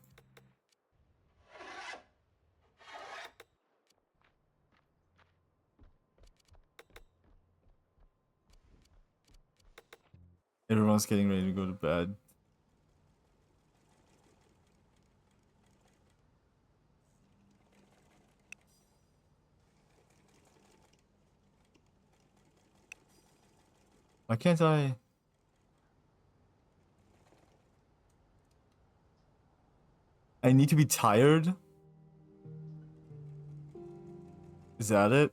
Speaker 1: Everyone's getting ready to go to bed. Why can't I? I need to be tired? Is that it?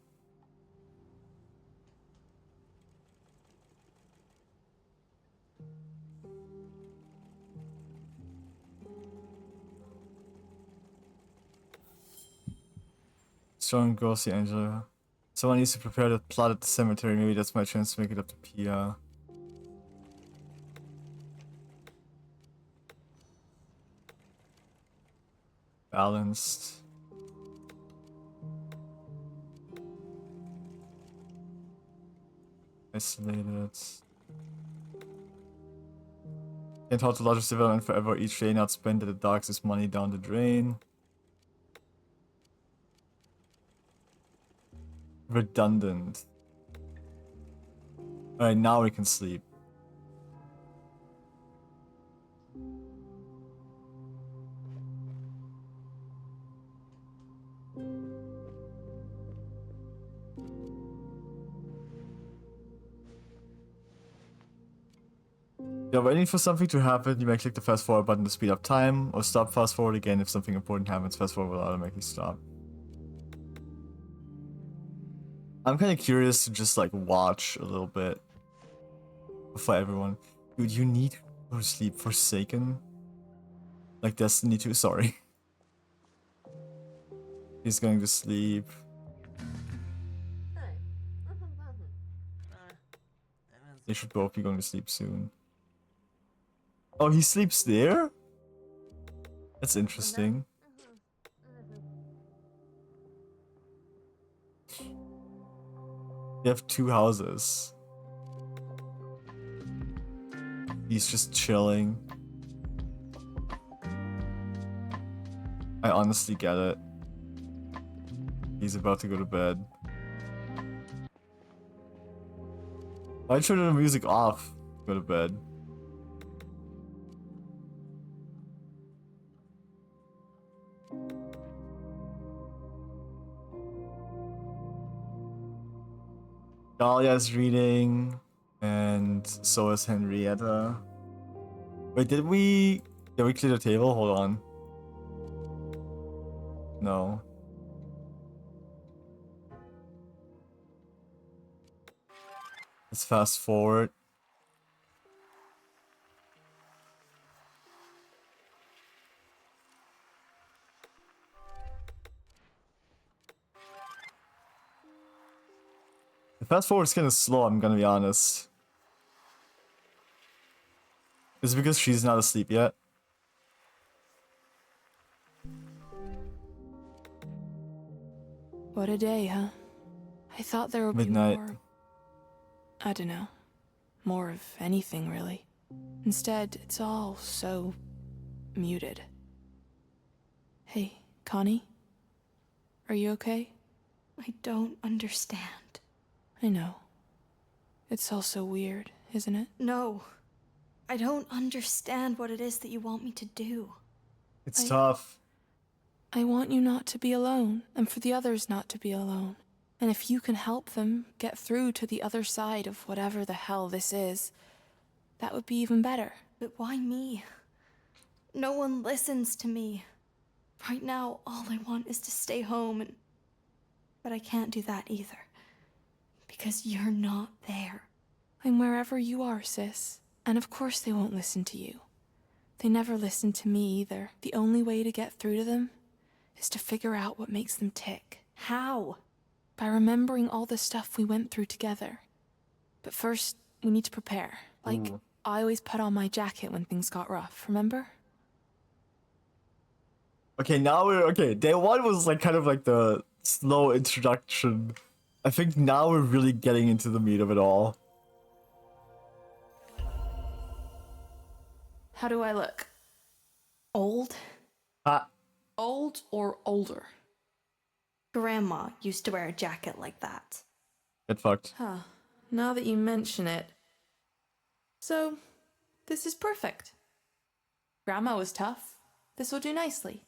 Speaker 1: Strong GoesTee, Angela. Someone needs to prepare the plot at the cemetery. Maybe that's my chance to make it up to Pia. Balanced. Isolated. Can't halt the largest development forever. Each day not spent at the docks is money down the drain. Redundant. Alright, now we can sleep. You're waiting for something to happen, you may click the fast forward button to speed up time, or stop fast forward again if something important happens. Fast forward will automatically stop. I'm kind of curious to just like watch a little bit for everyone. Dude, you need to go to sleep, Forsaken. Like Destiny 2, sorry. He's going to sleep. They should both be going to sleep soon. Oh, he sleeps there? That's interesting. They have 2 houses. He's just chilling. I honestly get it. He's about to go to bed. Why turn the music off? Go to bed. Dahlia's reading, and so is Henrietta. Wait, did we clear the table? Hold on. No. Let's fast forward. The fast forward is kind of slow, I'm gonna be honest. Is it because she's not asleep yet?
Speaker 2: What a day, huh? I thought there would
Speaker 1: Midnight.
Speaker 2: be more... I don't know. More of anything, really. Instead, it's all so... muted. Hey, Connie? Are you okay?
Speaker 5: I don't understand.
Speaker 2: I know. It's all so weird, isn't it?
Speaker 5: No. I don't understand what it is that you want me to do.
Speaker 1: It's tough.
Speaker 2: I want you not to be alone, and for the others not to be alone. And if you can help them get through to the other side of whatever the hell this is, that would be even better.
Speaker 5: But why me? No one listens to me. Right now, all I want is to stay home, but I can't do that either. Because you're not there.
Speaker 2: I'm wherever you are, sis. And of course they won't listen to you. They never listen to me either. The only way to get through to them is to figure out what makes them tick.
Speaker 5: How?
Speaker 2: By remembering all the stuff we went through together. But first, we need to prepare. Like, I always put on my jacket when things got rough, remember?
Speaker 1: Okay, now we're... Okay, day 1 was like kind of like the slow introduction. I think now we're really getting into the meat of it all.
Speaker 2: How do I look?
Speaker 5: Old?
Speaker 2: Old or older?
Speaker 5: Grandma used to wear a jacket like that.
Speaker 1: Get fucked.
Speaker 2: Huh. Now that you mention it. So, this is perfect. Grandma was tough. This will do nicely.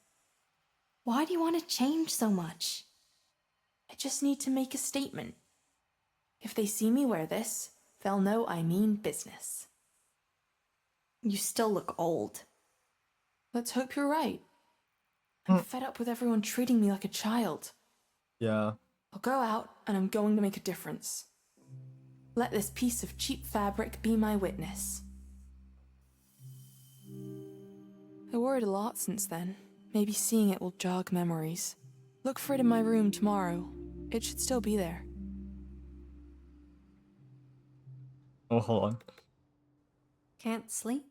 Speaker 5: Why do you want to change so much?
Speaker 2: I just need to make a statement. If they see me wear this, they'll know I mean business.
Speaker 5: You still look old.
Speaker 2: Let's hope you're right. I'm fed up with everyone treating me like a child.
Speaker 1: Yeah.
Speaker 2: I'll go out and I'm going to make a difference. Let this piece of cheap fabric be my witness. I worried a lot since then. Maybe seeing it will jog memories. Look for it in my room tomorrow. It should still be there.
Speaker 1: Oh, hold on.
Speaker 5: Can't sleep?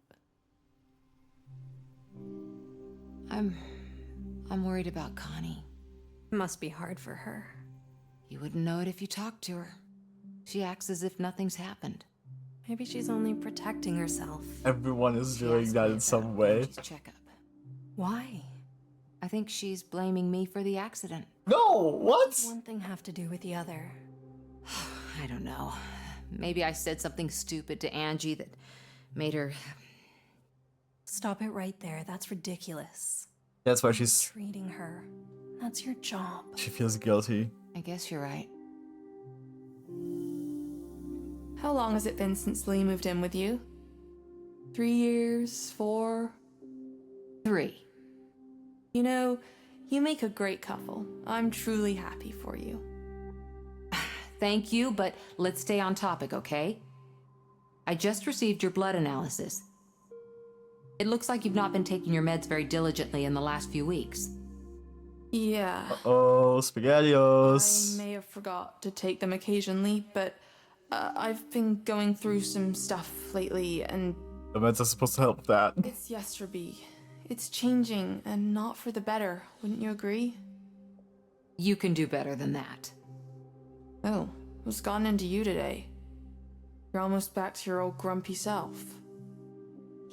Speaker 6: I'm worried about Connie.
Speaker 11: Must be hard for her.
Speaker 6: You wouldn't know it if you talked to her. She acts as if nothing's happened.
Speaker 11: Maybe she's only protecting herself.
Speaker 1: Everyone is doing that in some way.
Speaker 6: Checkup.
Speaker 11: Why?
Speaker 6: I think she's blaming me for the accident.
Speaker 1: No, what?
Speaker 11: Does one thing have to do with the other?
Speaker 6: I don't know. Maybe I said something stupid to Angie that made her...
Speaker 11: Stop it right there. That's ridiculous.
Speaker 1: That's why she's...
Speaker 11: Treating her. That's your job.
Speaker 1: She feels guilty.
Speaker 6: I guess you're right.
Speaker 2: How long has it been since Lee moved in with you? 3 years, 4?
Speaker 6: 3.
Speaker 2: You know, you make a great couple. I'm truly happy for you.
Speaker 6: Thank you, but let's stay on topic, okay? I just received your blood analysis. It looks like you've not been taking your meds very diligently in the last few weeks.
Speaker 2: Yeah.
Speaker 1: Uh-oh,
Speaker 2: I
Speaker 1: SpaghettiOs.
Speaker 2: may have forgot to take them occasionally, but I've been going through some stuff lately, and
Speaker 1: The meds are supposed to help with that.
Speaker 2: it's yesterday. It's changing, and not for the better. Wouldn't you agree?
Speaker 6: You can do better than that.
Speaker 2: Oh, what's gotten into you today? You're almost back to your old grumpy self.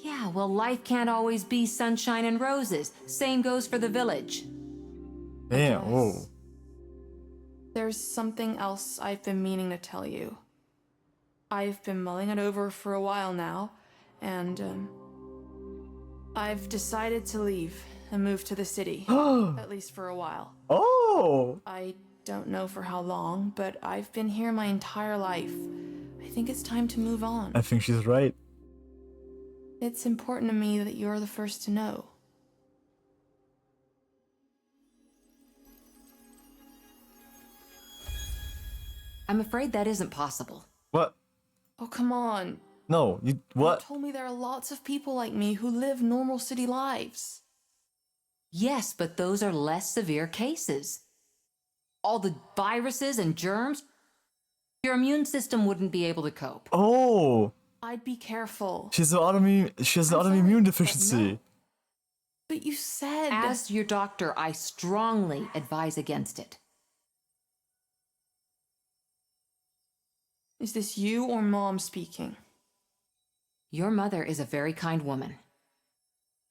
Speaker 6: Yeah, well, life can't always be sunshine and roses. Same goes for the village.
Speaker 1: Damn, whoa.
Speaker 2: There's something else I've been meaning to tell you. I've been mulling it over for a while now, and I've decided to leave and move to the city. At least for a while.
Speaker 1: Oh!
Speaker 2: I don't know for how long, but I've been here my entire life. I think it's time to move on.
Speaker 1: I think she's right.
Speaker 2: It's important to me that you're the first to know.
Speaker 6: I'm afraid that isn't possible.
Speaker 1: What?
Speaker 2: Oh, come on.
Speaker 1: No, you what?
Speaker 2: You told me there are lots of people like me who live normal city lives.
Speaker 6: Yes, but those are less severe cases. All the viruses and germs, your immune system wouldn't be able to cope.
Speaker 1: Oh!
Speaker 2: I'd be careful.
Speaker 1: She has an autoimmune deficiency.
Speaker 2: But you said...
Speaker 6: As your doctor, I strongly advise against it.
Speaker 2: Is this you or Mom speaking?
Speaker 6: Your mother is a very kind woman.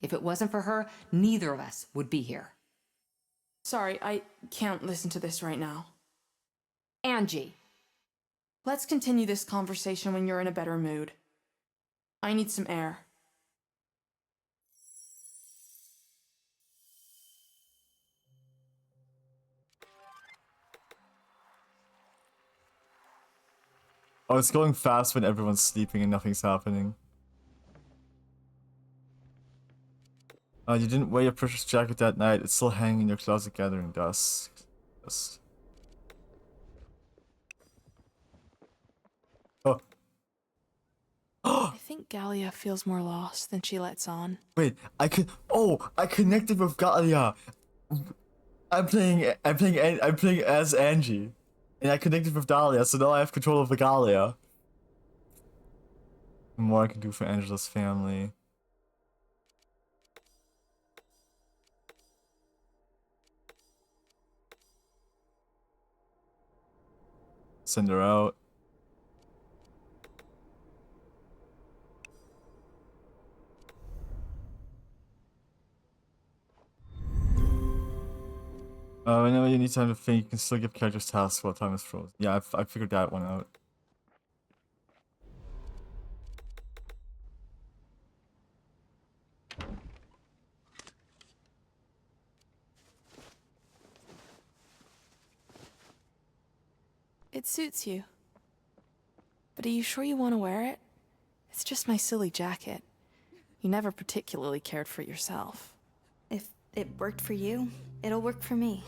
Speaker 6: If it wasn't for her, neither of us would be here.
Speaker 2: Sorry, I can't listen to this right now.
Speaker 6: Angie.
Speaker 2: Let's continue this conversation when you're in a better mood. I need some air.
Speaker 1: Oh, it's going fast when everyone's sleeping and nothing's happening. You didn't wear your precious jacket that night. It's still hanging in your closet gathering dust. Oh.
Speaker 2: I think Galia feels more lost than she lets on.
Speaker 1: Wait, I connected with Galia. I'm playing as Angie. And I connected with Dahlia, so now I have control of the Galia. The more I can do for Angela's family. Send her out. I know you need time to think. You can still give characters tasks while time is frozen. Yeah, I figured that one out.
Speaker 2: It suits you. But are you sure you want to wear it? It's just my silly jacket. You never particularly cared for yourself.
Speaker 3: If it worked for you, it'll work for me.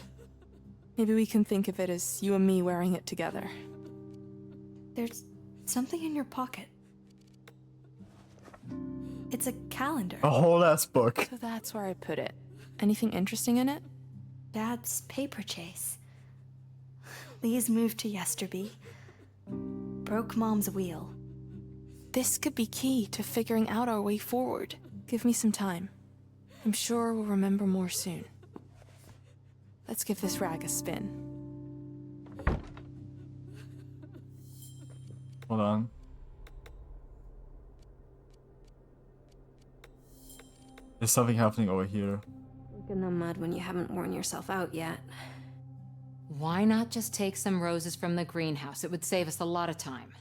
Speaker 2: Maybe we can think of it as you and me wearing it together.
Speaker 3: There's something in your pocket. It's a calendar.
Speaker 1: A whole ass book.
Speaker 2: So that's where I put it. Anything interesting in it?
Speaker 3: Dad's paper chase. Lee's moved to Yesterby. Broke Mom's wheel.
Speaker 2: This could be key to figuring out our way forward. Give me some time. I'm sure we'll remember more soon. Let's give this rag a spin.
Speaker 1: Hold on. There's something happening over here.
Speaker 11: Look in the mud when you haven't worn yourself out yet.
Speaker 6: Why not just take some roses from the greenhouse? It would save us a lot of time.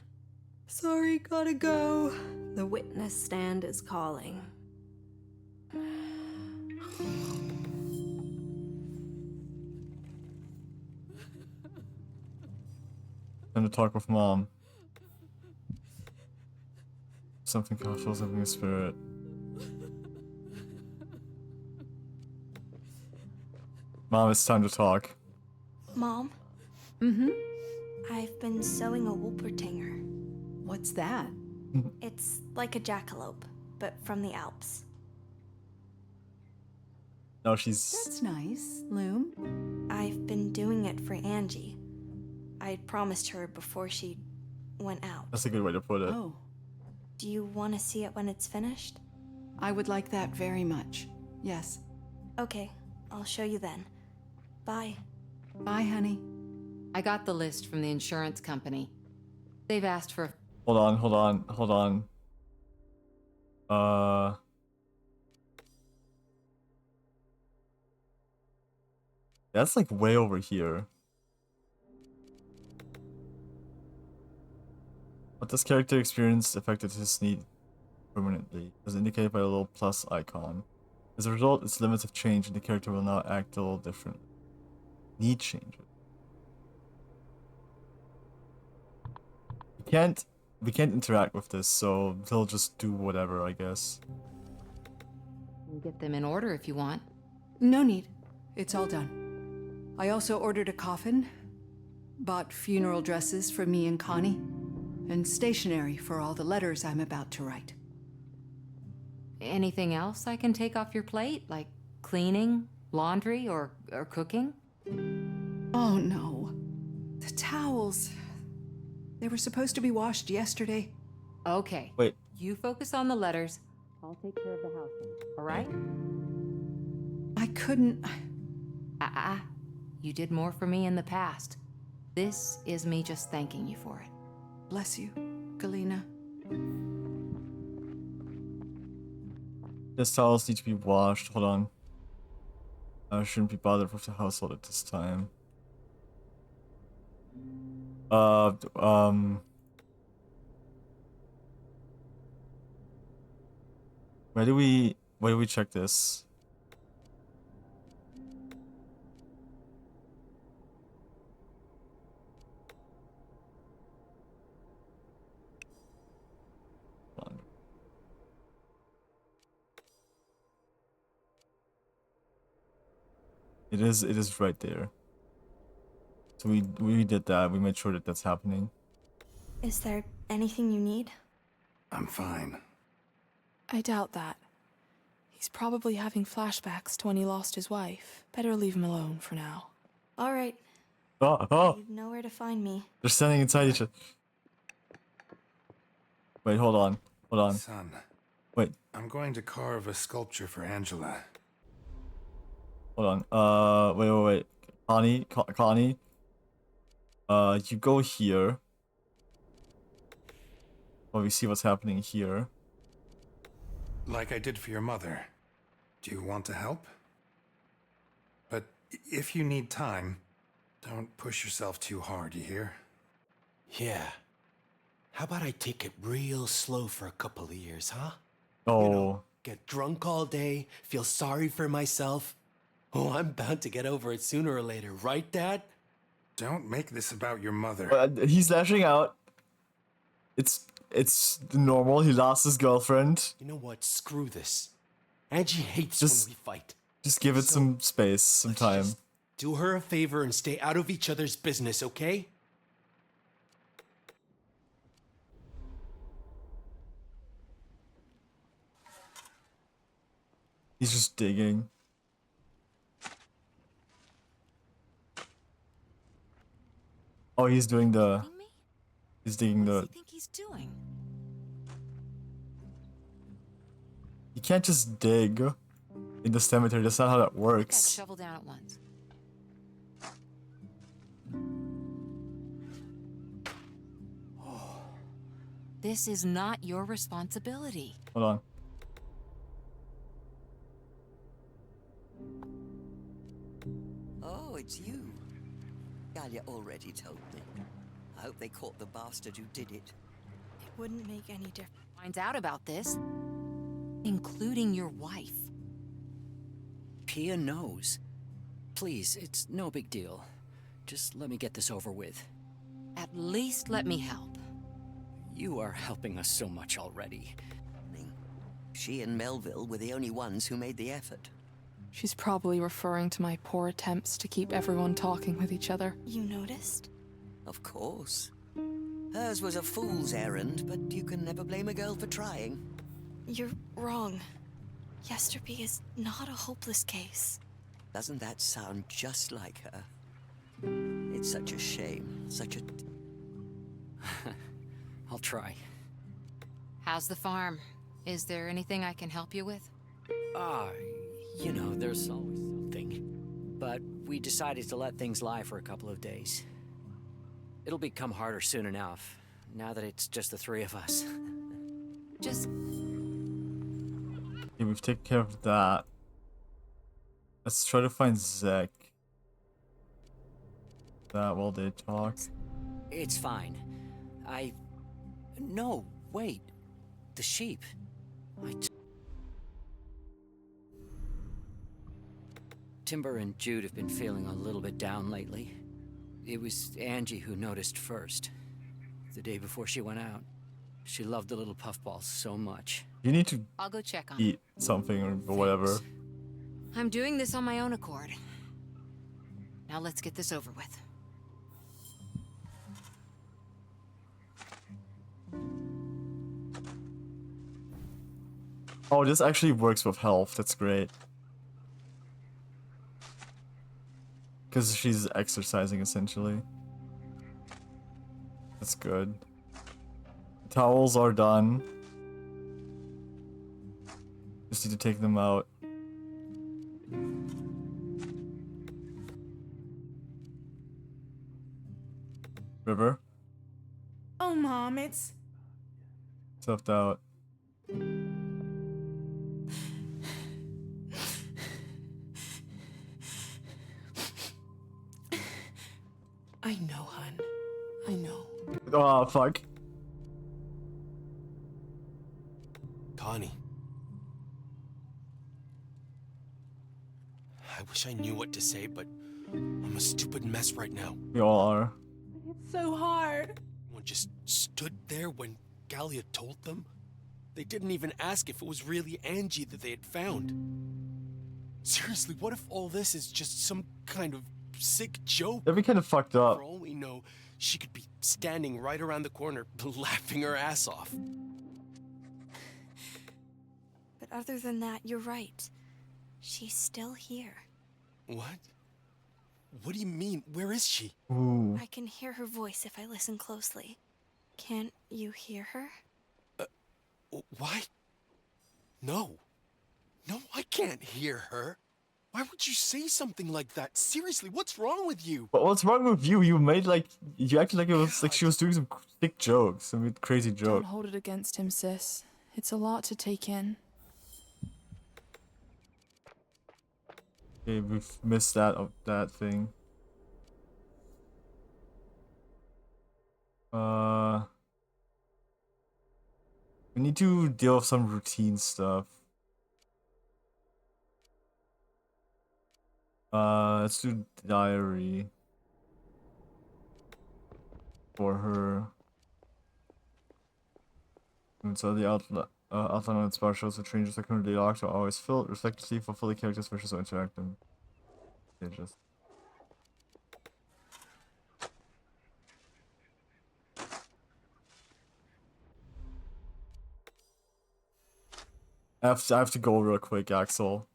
Speaker 11: Sorry, gotta go. The witness stand is calling.
Speaker 1: Time to talk with Mom. something cultural, something spirit. Mom, it's time to talk.
Speaker 3: Mom?
Speaker 14: Mm-hmm.
Speaker 3: I've been sewing a Wolpertinger.
Speaker 14: What's that?
Speaker 3: It's like a jackalope, but from the Alps.
Speaker 1: No, she's...
Speaker 14: That's nice, Loom.
Speaker 3: I've been doing it for Angie. I promised her before she went out.
Speaker 1: That's a good way to put it.
Speaker 14: Oh.
Speaker 3: Do you want to see it when it's finished?
Speaker 14: I would like that very much. Yes.
Speaker 3: Okay, I'll show you then. Bye.
Speaker 14: Bye, honey.
Speaker 6: I got the list from the insurance company. They've asked for...
Speaker 1: Hold on. That's like way over here. What this character experienced affected his need permanently, as indicated by a little plus icon. As a result, its limits have changed and the character will now act a little differently. Need changes. We can't interact with this, so they'll just do whatever, I guess.
Speaker 6: You can get them in order if you want.
Speaker 14: No need. It's all done. I also ordered a coffin, bought funeral dresses for me and Connie, and stationery for all the letters I'm about to write.
Speaker 6: Anything else I can take off your plate? Like cleaning, laundry, or cooking?
Speaker 14: Oh no. The towels. They were supposed to be washed yesterday.
Speaker 6: Okay.
Speaker 1: Wait.
Speaker 6: You focus on the letters. I'll take care of the house, all right?
Speaker 14: I couldn't...
Speaker 6: You did more for me in the past. This is me just thanking you for it.
Speaker 14: Bless you, Galena.
Speaker 1: These towels need to be washed. Hold on. I shouldn't be bothered with the household at this time. Where do we check this? It is right there. So we did that. We made sure that that's happening.
Speaker 3: Is there anything you need?
Speaker 9: I'm fine.
Speaker 2: I doubt that. He's probably having flashbacks to when he lost his wife. Better leave him alone for now.
Speaker 3: All right.
Speaker 1: Oh!
Speaker 3: You know where to find me.
Speaker 1: They're standing inside each other. Wait, hold on.
Speaker 9: Son.
Speaker 1: Wait.
Speaker 9: I'm going to carve a sculpture for Angela.
Speaker 1: Hold on. Wait. Connie. You go here. Well, we see what's happening here.
Speaker 9: Like I did for your mother. Do you want to help? But if you need time, don't push yourself too hard, you hear?
Speaker 10: Yeah. How about I take it real slow for a couple of years, huh?
Speaker 1: Oh.
Speaker 10: You know, get drunk all day, feel sorry for myself. Oh, I'm bound to get over it sooner or later, right, Dad?
Speaker 9: Don't make this about your mother.
Speaker 1: He's lashing out. It's normal. He lost his girlfriend.
Speaker 10: You know what? Screw this. Angie hates when we fight.
Speaker 1: Just give it some space, some time.
Speaker 10: Just do her a favor and stay out of each other's business, okay?
Speaker 1: He's just digging. Oh, he's doing the... He's digging the...
Speaker 11: What does he think he's doing?
Speaker 1: You can't just dig in the cemetery. That's not how that works.
Speaker 6: Shovel down at once. This is not your responsibility.
Speaker 1: Hold on.
Speaker 15: Oh, it's you. Galia already told me. I hope they caught the bastard who did it.
Speaker 2: It wouldn't make any difference.
Speaker 6: Finds out about this, including your wife.
Speaker 4: Pia knows. Please, it's no big deal. Just let me get this over with.
Speaker 6: At least let me help.
Speaker 4: You are helping us so much already.
Speaker 15: She and Melville were the only ones who made the effort.
Speaker 2: She's probably referring to my poor attempts to keep everyone talking with each other.
Speaker 5: You noticed?
Speaker 15: Of course. Hers was a fool's errand, but you can never blame a girl for trying.
Speaker 5: You're wrong. Yesterby is not a hopeless case.
Speaker 15: Doesn't that sound just like her? It's such a shame, such a...
Speaker 4: I'll try.
Speaker 6: How's the farm? Is there anything I can help you with?
Speaker 4: You know, there's always something. But we decided to let things lie for a couple of days. It'll become harder soon enough, now that it's just the three of us.
Speaker 6: Just...
Speaker 1: Okay, we've taken care of that. Let's try to find Zek. That while they talk.
Speaker 4: It's fine. No, wait. The sheep. Timber and Jude have been feeling a little bit down lately. It was Angie who noticed first. The day before she went out. She loved the little puffballs so much.
Speaker 1: You need to
Speaker 6: I'll go check on
Speaker 1: eat something or whatever.
Speaker 6: I'm doing this on my own accord. Now let's get this over with.
Speaker 1: Oh, this actually works with health. That's great. Because she's exercising, essentially. That's good. Towels are done. Just need to take them out. River?
Speaker 16: Oh, Mom, it's...
Speaker 1: Stuffed out.
Speaker 8: I know, hun. I know.
Speaker 1: Oh, fuck.
Speaker 7: Connie. I wish I knew what to say, but I'm a stupid mess right now.
Speaker 1: We all are.
Speaker 16: It's so hard.
Speaker 7: Everyone just stood there when Galia told them. They didn't even ask if it was really Angie that they had found. Seriously, what if all this is just some kind of sick joke?
Speaker 1: That'd be kind of fucked up.
Speaker 7: For all we know, she could be standing right around the corner, laughing her ass off.
Speaker 5: But other than that, you're right. She's still here.
Speaker 7: What? What do you mean? Where is she?
Speaker 1: Ooh.
Speaker 5: I can hear her voice if I listen closely. Can't you hear her?
Speaker 7: Why? No. No, I can't hear her. Why would you say something like that? Seriously, what's wrong with you?
Speaker 1: But what's wrong with you? You made like you acted like it was like she was doing some sick jokes, some crazy
Speaker 2: Don't
Speaker 1: joke.
Speaker 2: hold it against him, sis. It's a lot to take in.
Speaker 1: Okay, we've missed that thing. We need to deal with some routine stuff. Let's do diary for her. And so the outline on its bar shows the changes that currently locked are always filled, respectively fulfill the character's wishes or interact them. Just I have to go real quick, Axel.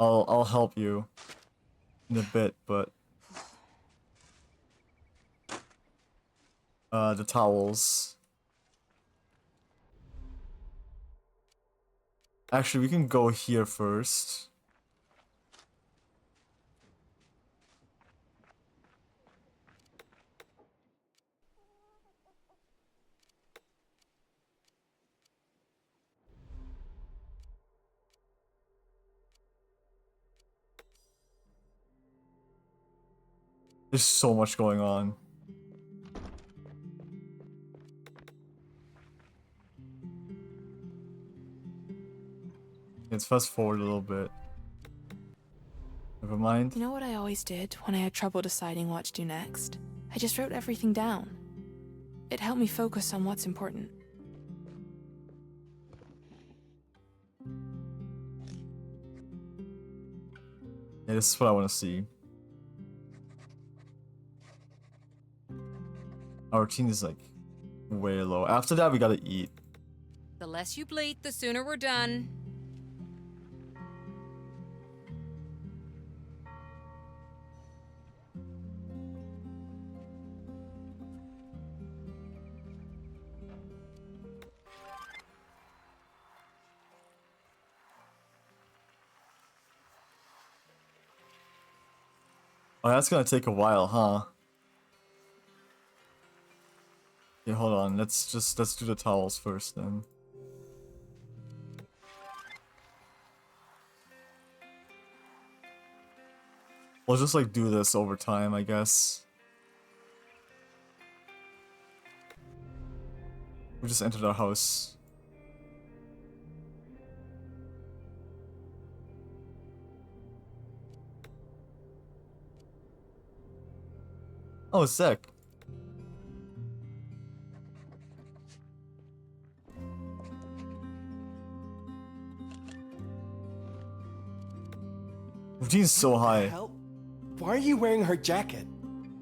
Speaker 1: I'll help you in a bit, but the towels. Actually, we can go here first. There's so much going on. Let's fast forward a little bit. Never mind.
Speaker 2: You know what I always did when I had trouble deciding what to do next? I just wrote everything down. It helped me focus on what's important.
Speaker 1: Yeah, this is what I want to see. Our routine is like way low. After that, we gotta eat.
Speaker 6: The less you bleat, the sooner we're done.
Speaker 1: Oh, that's gonna take a while, huh? Yeah, hold on. Let's do the towels first then. We'll just like do this over time, I guess. We just entered our house. Oh, sick. Routine's so high.
Speaker 10: Hell? Why are you wearing her jacket?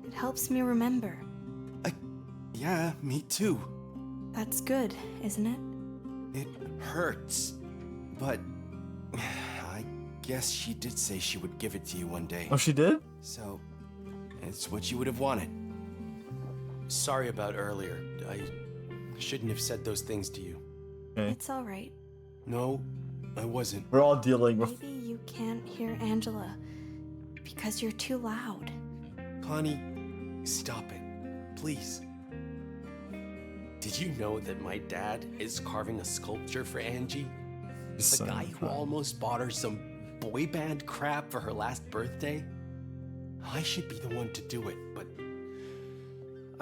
Speaker 5: It helps me remember.
Speaker 10: Yeah, me too.
Speaker 5: That's good, isn't it?
Speaker 10: It hurts. But I guess she did say she would give it to you one day.
Speaker 1: Oh, she did?
Speaker 10: So, it's what you would have wanted.
Speaker 7: Sorry about earlier. I shouldn't have said those things to you.
Speaker 1: Okay.
Speaker 5: It's all right.
Speaker 7: No, I wasn't.
Speaker 1: We're all dealing with.
Speaker 5: Maybe you can't hear Angela because you're too loud.
Speaker 7: Connie, stop it. Please. Did you know that my dad is carving a sculpture for Angie? The guy who almost bought her some boy band crap for her last birthday? I should be the one to do it, but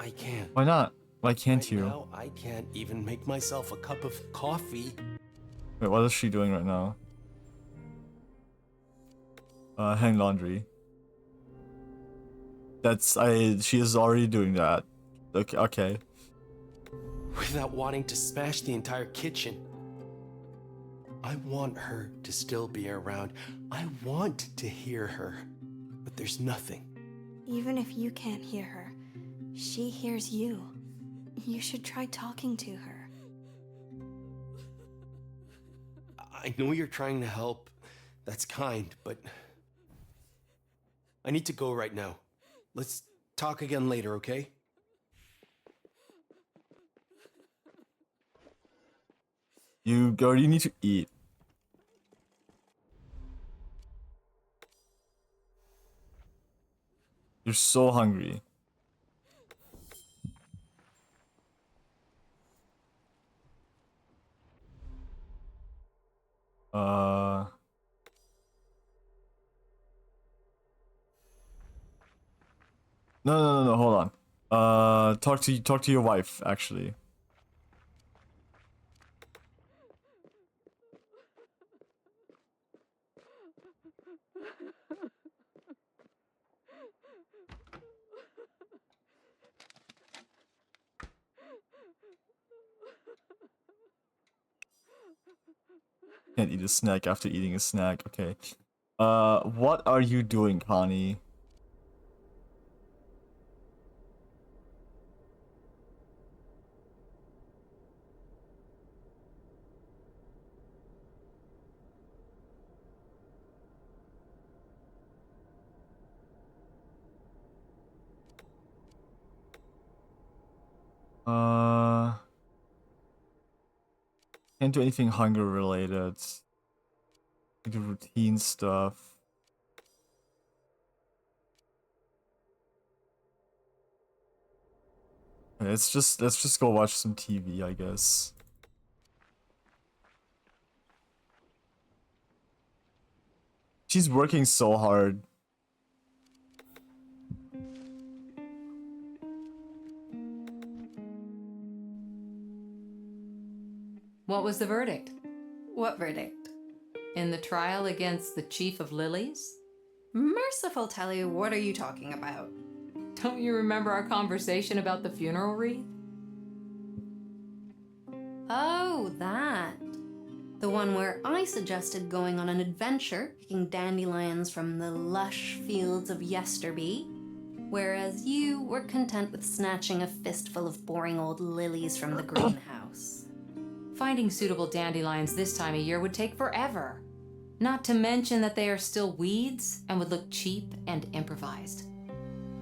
Speaker 7: I can't.
Speaker 1: Why not? Why can't you?
Speaker 7: Now, I can't even make myself a cup of coffee.
Speaker 1: Wait, what is she doing right now? Hang laundry. She is already doing that. Okay.
Speaker 7: Without wanting to smash the entire kitchen. I want her to still be around. I want to hear her. But there's nothing.
Speaker 5: Even if you can't hear her, she hears you. You should try talking to her.
Speaker 7: I know you're trying to help. That's kind, but I need to go right now. Let's talk again later, okay?
Speaker 1: You already need to eat. You're so hungry. No, hold on. Talk to your wife, actually. Can't eat a snack after eating a snack. Okay. What are you doing, Connie? Can't do anything hunger related. Do routine stuff. Okay, let's just go watch some TV, I guess. She's working so hard.
Speaker 6: What was the verdict?
Speaker 11: What verdict?
Speaker 6: In the trial against the Chief of Lilies?
Speaker 11: Merciful Telly, what are you talking about?
Speaker 6: Don't you remember our conversation about the funeral wreath?
Speaker 11: Oh, that.
Speaker 5: The one where I suggested going on an adventure, picking dandelions from the lush fields of Yesterby, whereas you were content with snatching a fistful of boring old lilies from the greenhouse.
Speaker 6: Finding suitable dandelions this time of year would take forever. Not to mention that they are still weeds and would look cheap and improvised.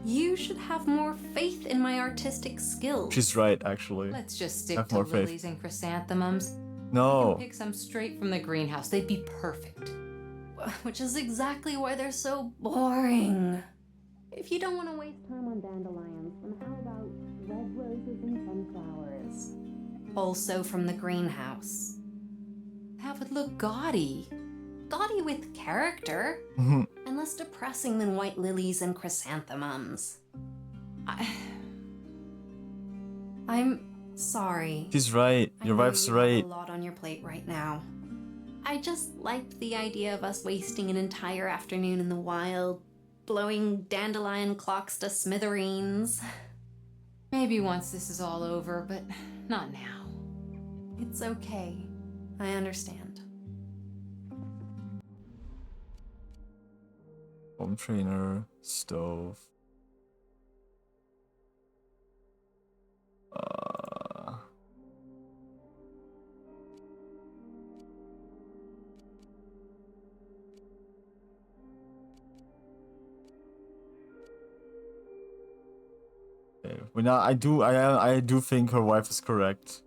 Speaker 5: You should have more faith in my artistic skills.
Speaker 1: She's right, actually.
Speaker 6: Let's just stick
Speaker 1: Have
Speaker 6: to
Speaker 1: more faith.
Speaker 6: lilies and chrysanthemums.
Speaker 1: No.
Speaker 6: We can pick some straight from the greenhouse. They'd be perfect.
Speaker 5: Which is exactly why they're so boring. If you don't want to waste time on dandelions, then how about red roses and sunflowers? Also from the greenhouse.
Speaker 6: That would look gaudy.
Speaker 5: Gaudy with character. And less depressing than white lilies and chrysanthemums. I'm sorry.
Speaker 1: She's right. Your wife's
Speaker 5: You
Speaker 1: right.
Speaker 5: have a lot on your plate right now. I just liked the idea of us wasting an entire afternoon in the wild, blowing dandelion clocks to smithereens.
Speaker 6: Maybe once this is all over, but not now.
Speaker 5: It's okay. I understand.
Speaker 1: Home trainer, stove. Okay. Well, now I do think her wife is correct.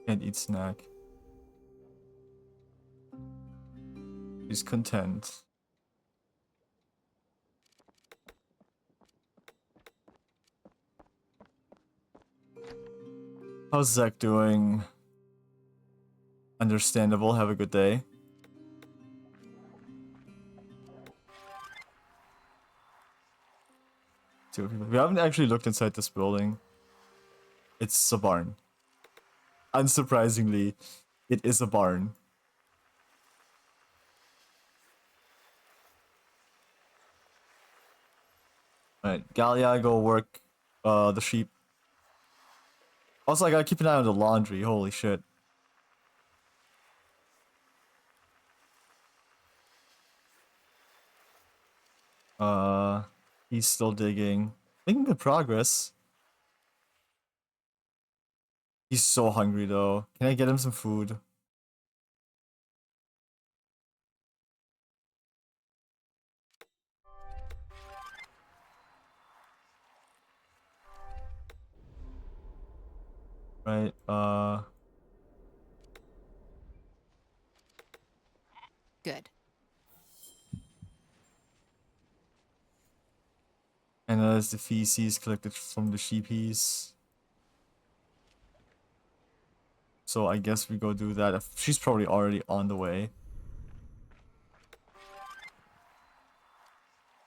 Speaker 1: Can't eat snack. She's content. How's Zach doing? Understandable. Have a good day. Two people. We haven't actually looked inside this building. It's a barn. Unsurprisingly, it is a barn. Alright, Galia, go work the sheep. Also, I gotta keep an eye on the laundry. Holy shit. He's still digging. Making good progress. He's so hungry though. Can I get him some food? Right,
Speaker 6: Good.
Speaker 1: and as the feces collected from the sheepies. So I guess we go do that. She's probably already on the way.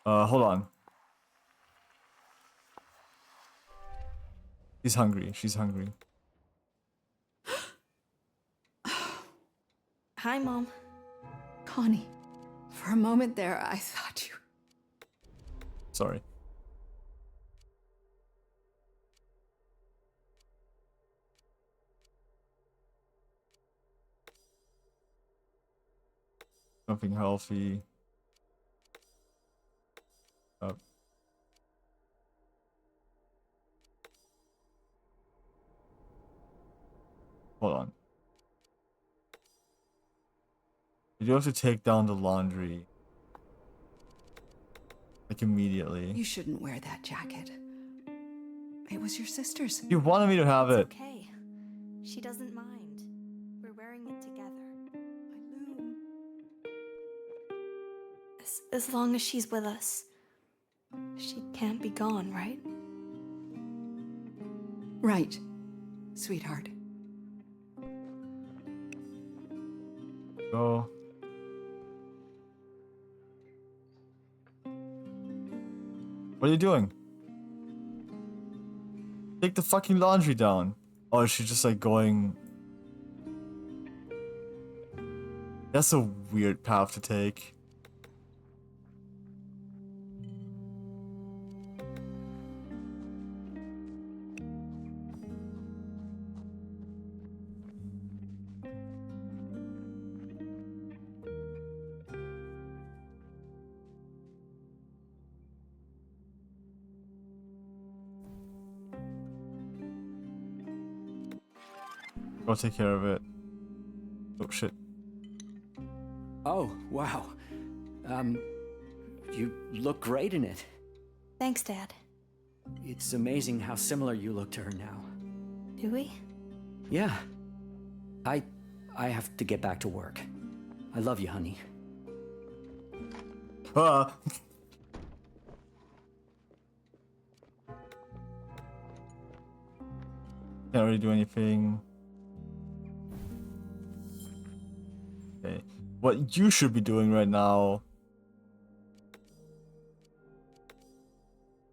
Speaker 1: Hold on. She's hungry. She's hungry.
Speaker 5: Hi, Mom.
Speaker 14: Connie, for a moment there, I thought you...
Speaker 1: Sorry. Something healthy. Up. Hold on. You do have to take down the laundry. Like immediately.
Speaker 14: You shouldn't wear that jacket. It was your sister's.
Speaker 1: You wanted me to have it.
Speaker 5: Okay. She doesn't mind. We're wearing it together. As long as she's with us. She can't be gone, right?
Speaker 14: Right, sweetheart.
Speaker 1: Go. What are you doing? Take the fucking laundry down. Oh, is she just like going... That's a weird path to take. I'll take care of it. Oh shit.
Speaker 4: Oh, wow. You look great in it.
Speaker 5: Thanks, Dad.
Speaker 4: It's amazing how similar you look to her now.
Speaker 5: Do we?
Speaker 4: Yeah. I have to get back to work. I love you, honey.
Speaker 1: Ah. Can't really do anything. Okay. What you should be doing right now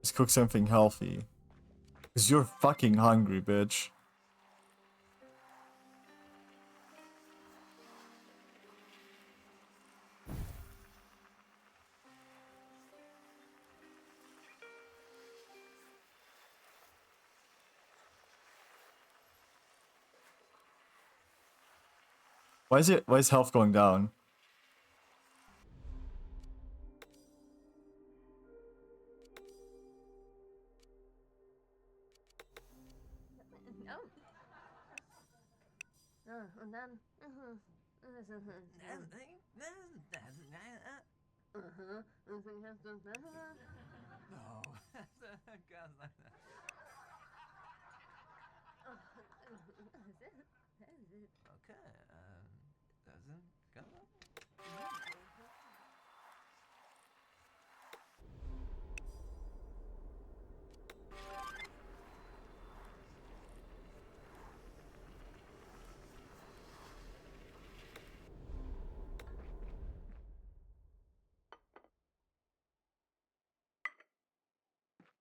Speaker 1: is cook something healthy. Because you're fucking hungry, bitch. Why is health going down?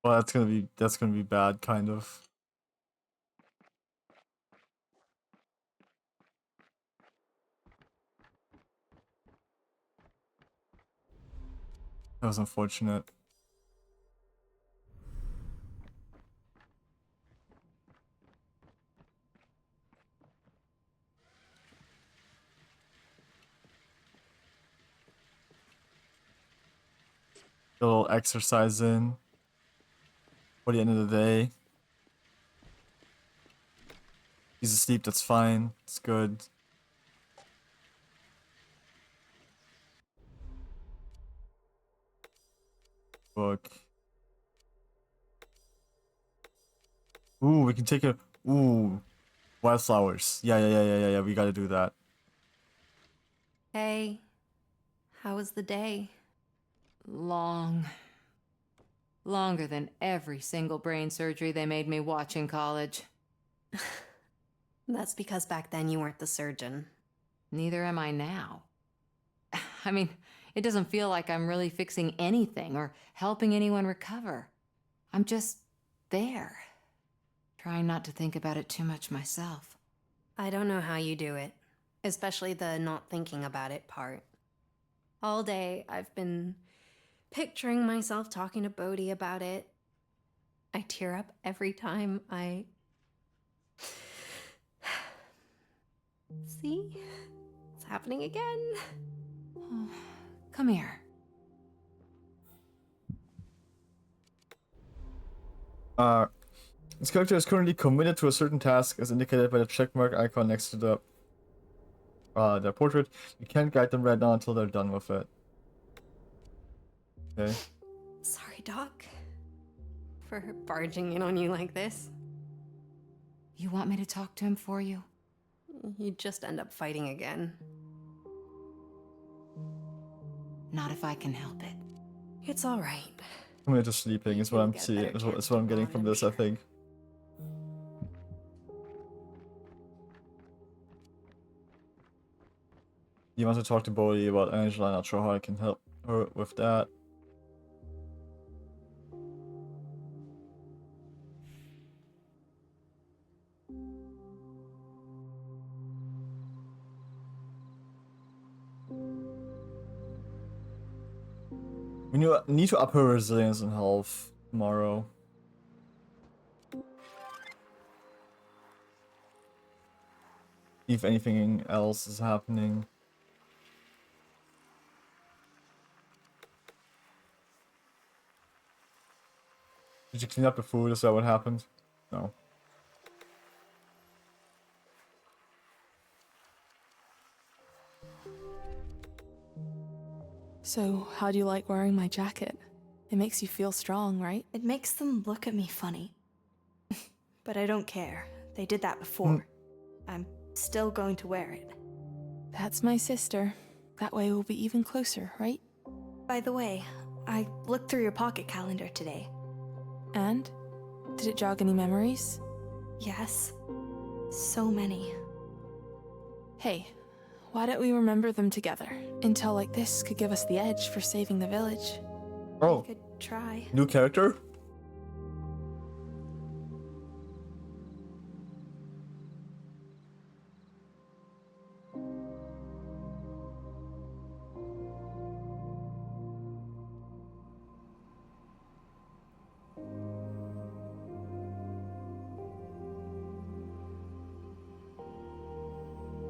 Speaker 1: Well, that's gonna be bad, kind of. That was unfortunate. A little exercise in for the end of the day. He's asleep, that's fine. It's good. Book. Ooh, we can take a wildflowers. Yeah. We gotta do that.
Speaker 11: Hey, how was the day?
Speaker 6: Long. Longer than every single brain surgery they made me watch in college.
Speaker 11: That's because back then you weren't the surgeon.
Speaker 6: Neither am I now. I mean, it doesn't feel like I'm really fixing anything or helping anyone recover. I'm just there, trying not to think about it too much myself.
Speaker 11: I don't know how you do it, especially the not thinking about it part. All day, I've been picturing myself talking to Bodhi about it. I tear up every time I... See? It's happening again.
Speaker 6: Oh, come here.
Speaker 1: This character is currently committed to a certain task as indicated by the checkmark icon next to their portrait. You can't guide them right now until they're done with it. Okay.
Speaker 11: Sorry, Doc, for barging in on you like this.
Speaker 6: You want me to talk to him for you?
Speaker 11: You'd just end up fighting again.
Speaker 6: Not if I can help it.
Speaker 11: It's all right.
Speaker 1: I'm just sleeping is what I'm seeing. Is what I'm getting from this, I think. You want to talk to Bodhi about Angela? I'm not sure how I can help her with that. We need to up her resilience and health tomorrow. If anything else is happening. Did you clean up the food? Is that what happened? No.
Speaker 2: So, how do you like wearing my jacket? It makes you feel strong, right?
Speaker 5: It makes them look at me funny. But I don't care. They did that before. I'm still going to wear it.
Speaker 2: That's my sister. That way we'll be even closer, right?
Speaker 5: By the way, I looked through your pocket calendar today.
Speaker 2: And? Did it jog any memories?
Speaker 5: Yes. So many.
Speaker 2: Hey, why don't we remember them together? Intel like this could give us the edge for saving the village.
Speaker 1: Oh.
Speaker 5: We could try.
Speaker 1: New character?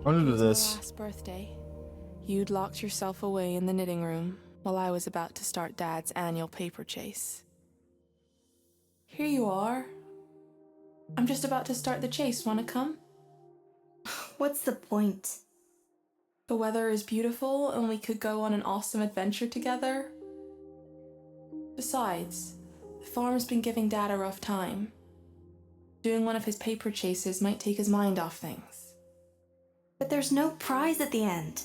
Speaker 1: I'll do this.
Speaker 2: Last birthday, you'd locked yourself away in the knitting room while I was about to start Dad's annual paper chase. Here you are. I'm just about to start the chase. Wanna come?
Speaker 5: What's the point?
Speaker 2: The weather is beautiful and we could go on an awesome adventure together. Besides, the farm's been giving Dad a rough time. Doing one of his paper chases might take his mind off things.
Speaker 5: But there's no prize at the end.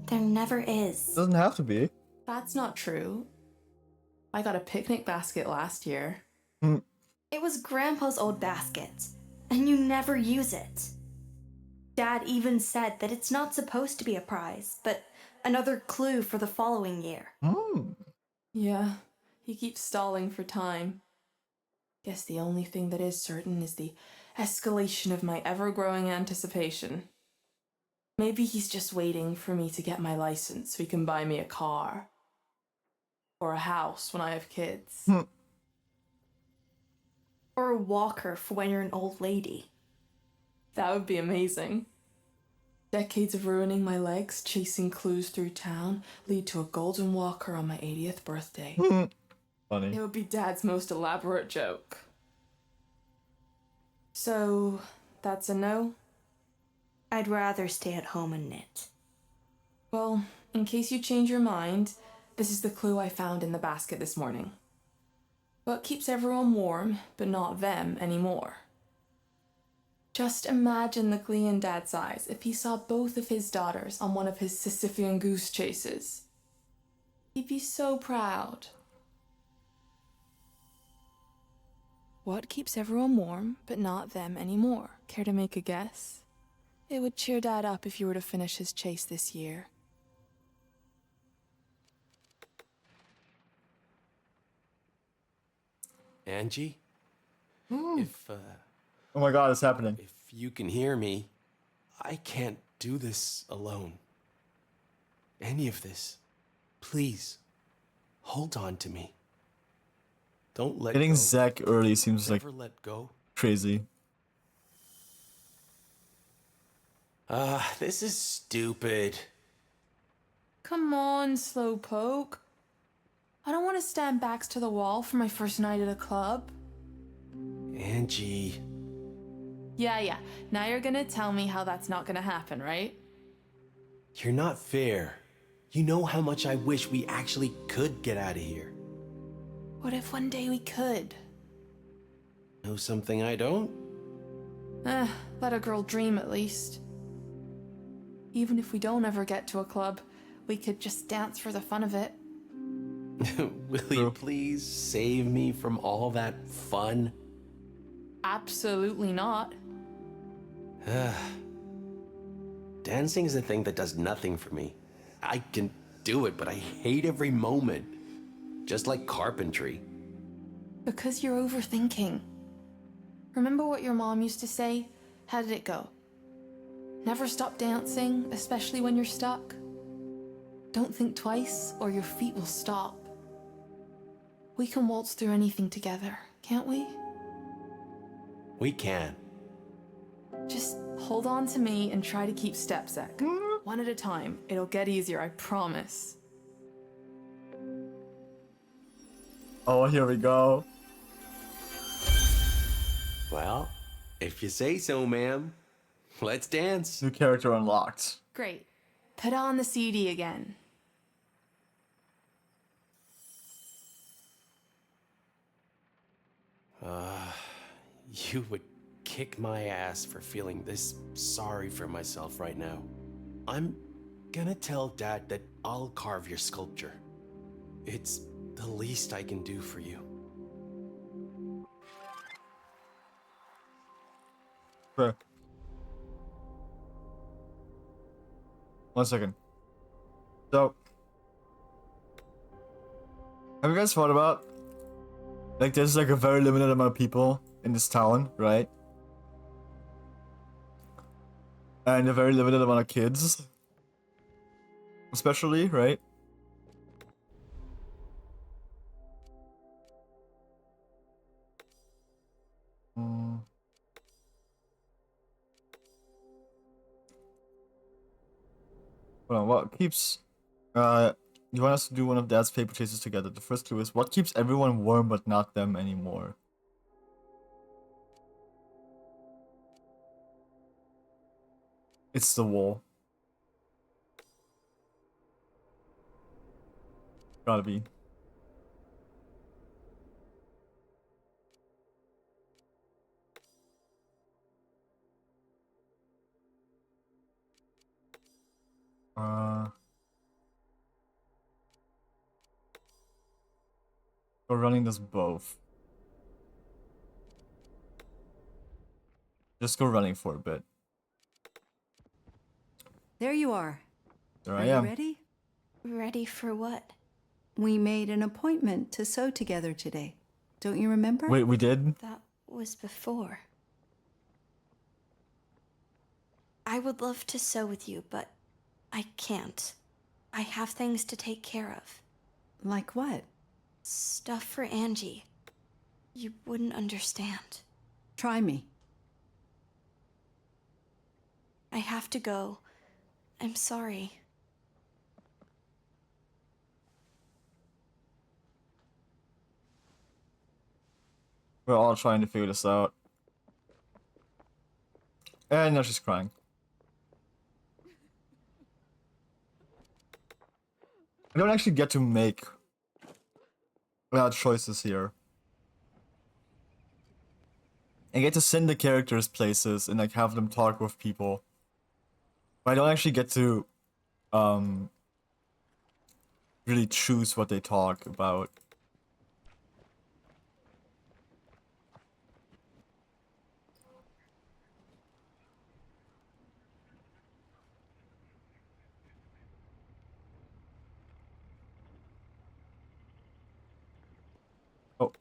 Speaker 5: There never is.
Speaker 1: Doesn't have to be.
Speaker 2: That's not true. I got a picnic basket last year.
Speaker 5: It was Grandpa's old basket, and you never use it. Dad even said that it's not supposed to be a prize, but another clue for the following year.
Speaker 2: Yeah, he keeps stalling for time. Guess the only thing that is certain is the escalation of my ever-growing anticipation. Maybe he's just waiting for me to get my license so he can buy me a car. Or a house when I have kids.
Speaker 5: Or a walker for when you're an old lady.
Speaker 2: That would be amazing. Decades of ruining my legs, chasing clues through town, lead to a golden walker on my 80th birthday.
Speaker 1: Funny.
Speaker 2: It would be Dad's most elaborate joke. So, that's a no?
Speaker 5: I'd rather stay at home and knit.
Speaker 2: Well, in case you change your mind, this is the clue I found in the basket this morning. What keeps everyone warm, but not them anymore? Just imagine the glee in Dad's eyes if he saw both of his daughters on one of his Sisyphean goose chases. He'd be so proud. What keeps everyone warm, but not them anymore? Care to make a guess? It would cheer Dad up if you were to finish his chase this year.
Speaker 7: Angie?
Speaker 1: Oh my god, it's happening.
Speaker 7: If you can hear me, I can't do this alone. Any of this. Please, hold on to me. Don't let
Speaker 1: Getting
Speaker 7: go.
Speaker 1: Zach early seems
Speaker 7: Never
Speaker 1: like
Speaker 7: let go.
Speaker 1: crazy.
Speaker 7: This is stupid.
Speaker 2: Come on, Slowpoke. I don't want to stand backs to the wall for my first night at a club.
Speaker 7: Angie.
Speaker 2: Yeah. Now you're gonna tell me how that's not gonna happen, right?
Speaker 7: You're not fair. You know how much I wish we actually could get out of here.
Speaker 2: What if one day we could?
Speaker 7: Know something I don't?
Speaker 2: Let a girl dream at least. Even if we don't ever get to a club, we could just dance for the fun of it.
Speaker 7: Will you please save me from all that fun?
Speaker 2: Absolutely not.
Speaker 7: Dancing's a thing that does nothing for me. I can do it, but I hate every moment. Just like carpentry.
Speaker 2: Because you're overthinking. Remember what your mom used to say? How did it go? Never stop dancing, especially when you're stuck. Don't think twice, or your feet will stop. We can waltz through anything together, can't we?
Speaker 7: We can.
Speaker 2: Just hold on to me and try to keep step, Zach. One at a time. It'll get easier, I promise.
Speaker 1: Oh, here we go.
Speaker 7: Well, if you say so, ma'am. Let's dance.
Speaker 1: New character unlocked.
Speaker 2: Great. Put on the CD again.
Speaker 17: You would kick my ass for feeling this sorry for myself right now. I'm gonna tell Dad that I'll carve your sculpture. It's the least I can do for you.
Speaker 1: Okay. 1 second. So, have you guys thought about, like, there's like a very limited amount of people in this town, right? And a very limited amount of kids, especially, right? Hold on, what keeps... you want us to do one of Dad's paper chases together. The first clue is, what keeps everyone warm but not them anymore? It's the wall. Gotta be. We're running this both. Just go running for a bit.
Speaker 14: There you are.
Speaker 1: There
Speaker 14: Are
Speaker 1: I
Speaker 14: you
Speaker 1: am.
Speaker 14: ready?
Speaker 3: Ready for what?
Speaker 14: We made an appointment to sew together today. Don't you remember?
Speaker 1: Wait, we did?
Speaker 3: That was before. I would love to sew with you, but I can't. I have things to take care of.
Speaker 14: Like what?
Speaker 3: Stuff for Angie. You wouldn't understand.
Speaker 14: Try me.
Speaker 3: I have to go. I'm sorry.
Speaker 1: We're all trying to figure this out. And now she's crying. I don't actually get to make choices here. I get to send the characters places and like have them talk with people. But I don't actually get to really choose what they talk about. Oh.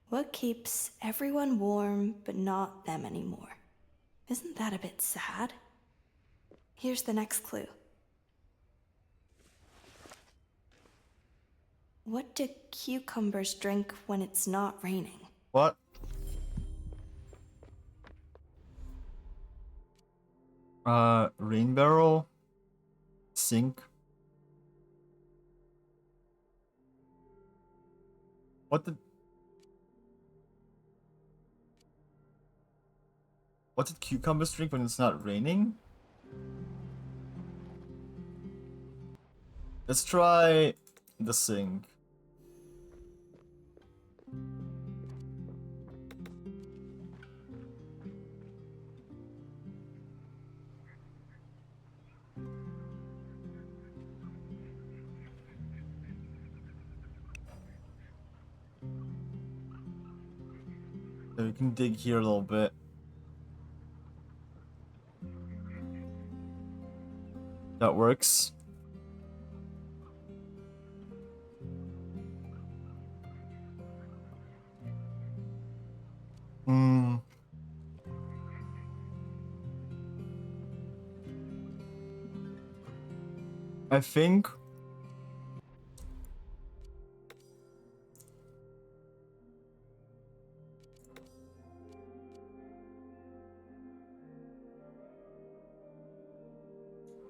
Speaker 3: What keeps everyone warm but not them anymore? Isn't that a bit sad? Here's the next clue. What do cucumbers drink when it's not raining?
Speaker 1: What? Rain barrel? Sink? What did cucumbers drink when it's not raining? Let's try the sink. So we can dig here a little bit. That works. I think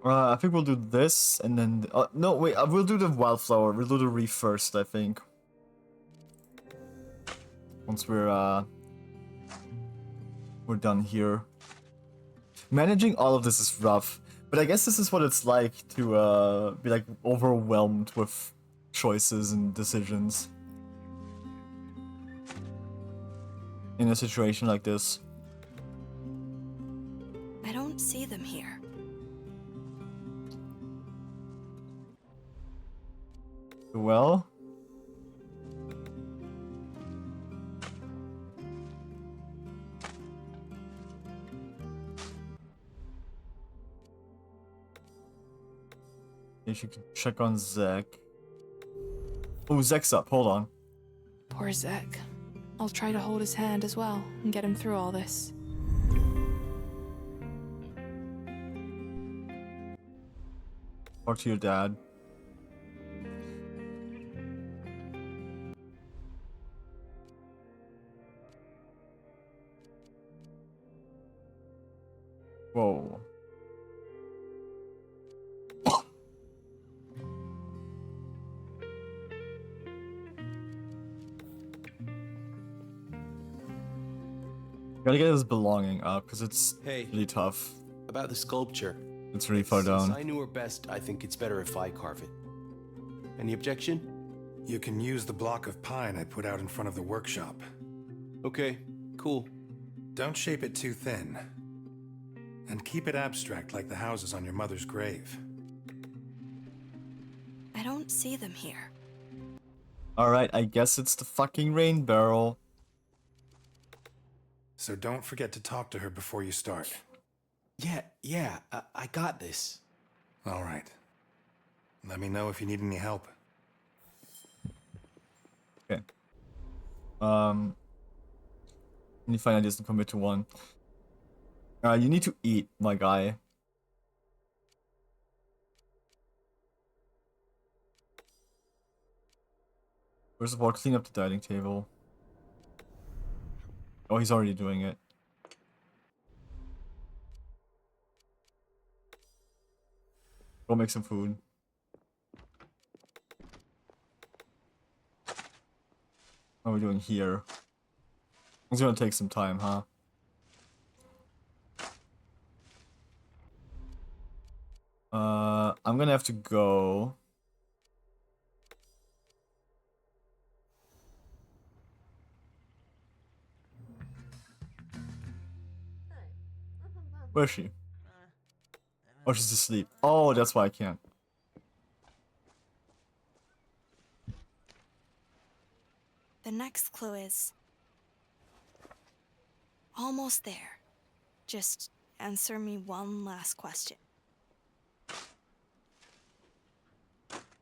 Speaker 1: I think we'll do this and then no wait, we'll do the wildflower. We'll do the reef first, I think. Once we're done here. Managing all of this is rough, But I guess this is what it's like to be like overwhelmed with choices and decisions in a situation like this.
Speaker 11: I don't see them here.
Speaker 1: Well, you should check on Zek. Oh, Zek's up. Hold on.
Speaker 2: Poor Zek. I'll try to hold his hand as well and get him through all this.
Speaker 1: Talk to your dad. Whoa. Gotta get his belonging up because it's
Speaker 17: Hey.
Speaker 1: really tough.
Speaker 17: About the sculpture.
Speaker 1: It's really far down.
Speaker 17: Since I knew her best, I think it's better if I carve it. Any objection?
Speaker 9: You can use the block of pine I put out in front of the workshop.
Speaker 17: Okay, cool.
Speaker 9: Don't shape it too thin. And keep it abstract like the houses on your mother's grave.
Speaker 11: I don't see them here.
Speaker 1: Alright, I guess it's the fucking rain barrel.
Speaker 9: So don't forget to talk to her before you start.
Speaker 17: Yeah, I got this.
Speaker 9: All right. Let me know if you need any help.
Speaker 1: Okay. Any fine ideas to commit to one. You need to eat, my guy. First of all, clean up the dining table. Oh, he's already doing it. Go make some food. What are we doing here? It's gonna take some time, huh? I'm gonna have to go. Where is she? Oh, she's asleep. Oh, that's why I can't.
Speaker 11: The next clue is almost there. Just answer me one last question.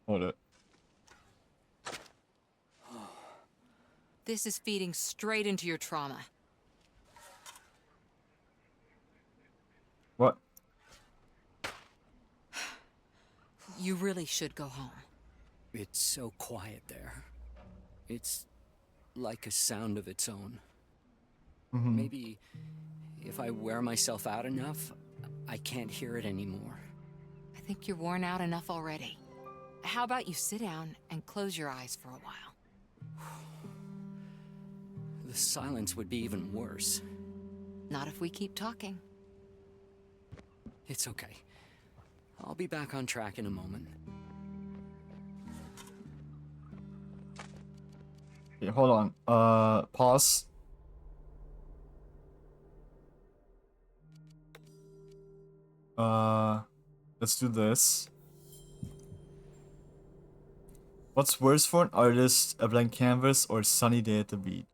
Speaker 1: Hold it.
Speaker 6: This is feeding straight into your trauma.
Speaker 1: What?
Speaker 6: You really should go home.
Speaker 4: It's so quiet there. It's like a sound of its own. Maybe if I wear myself out enough, I can't hear it anymore.
Speaker 6: I think you're worn out enough already. How about you sit down and close your eyes for a while?
Speaker 4: The silence would be even worse.
Speaker 6: Not if we keep talking.
Speaker 4: It's okay. I'll be back on track in a moment.
Speaker 1: Okay, hold on. Pause. Let's do this. What's worse for an artist, a blank canvas or a sunny day at the beach?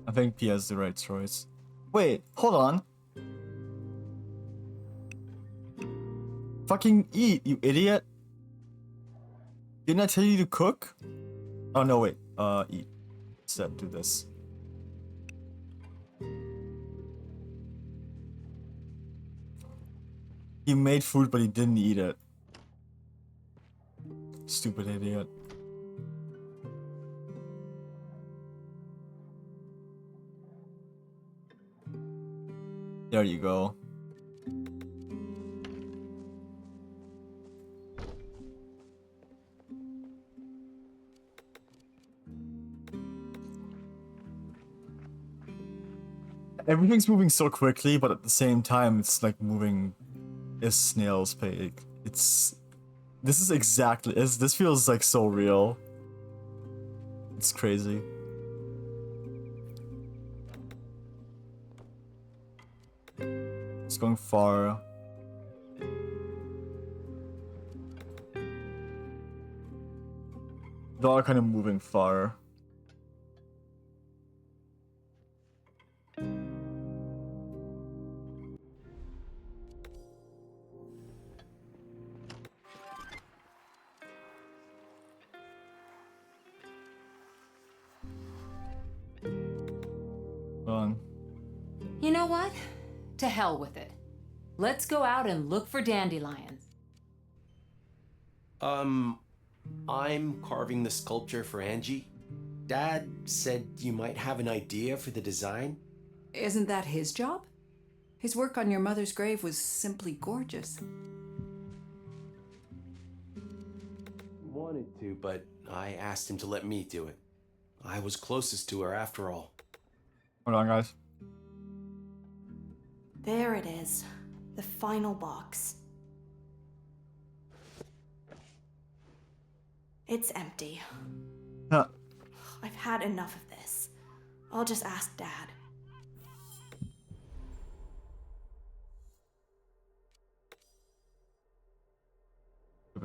Speaker 1: I think P has the right choice. Wait, hold on. Fucking eat, you idiot. Didn't I tell you to cook? Oh no, wait. Eat. Instead, do this. He made food, but he didn't eat it. Stupid idiot. There you go. Everything's moving so quickly, but at the same time, it's like moving a snail's pace. This is exactly, this feels like so real. It's crazy. It's going far. They're all kind of moving far.
Speaker 6: You know what? To hell with it. Let's go out and look for dandelions.
Speaker 17: I'm carving the sculpture for Angie. Dad said you might have an idea for the design.
Speaker 14: Isn't that his job? His work on your mother's grave was simply gorgeous.
Speaker 17: Wanted to, but I asked him to let me do it. I was closest to her after all.
Speaker 1: Hold on, guys.
Speaker 5: There it is. The final box. It's empty.
Speaker 1: Huh.
Speaker 5: I've had enough of this. I'll just ask Dad.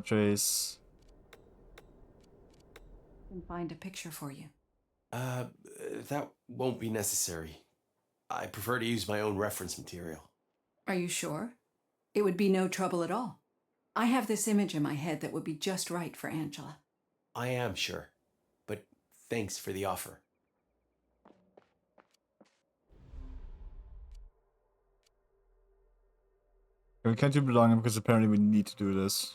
Speaker 1: Chase.
Speaker 14: I can find a picture for you.
Speaker 17: That won't be necessary. I prefer to use my own reference material.
Speaker 14: Are you sure? It would be no trouble at all. I have this image in my head that would be just right for Angela.
Speaker 17: I am sure, but thanks for the offer.
Speaker 1: We can't do belonging because apparently we need to do this.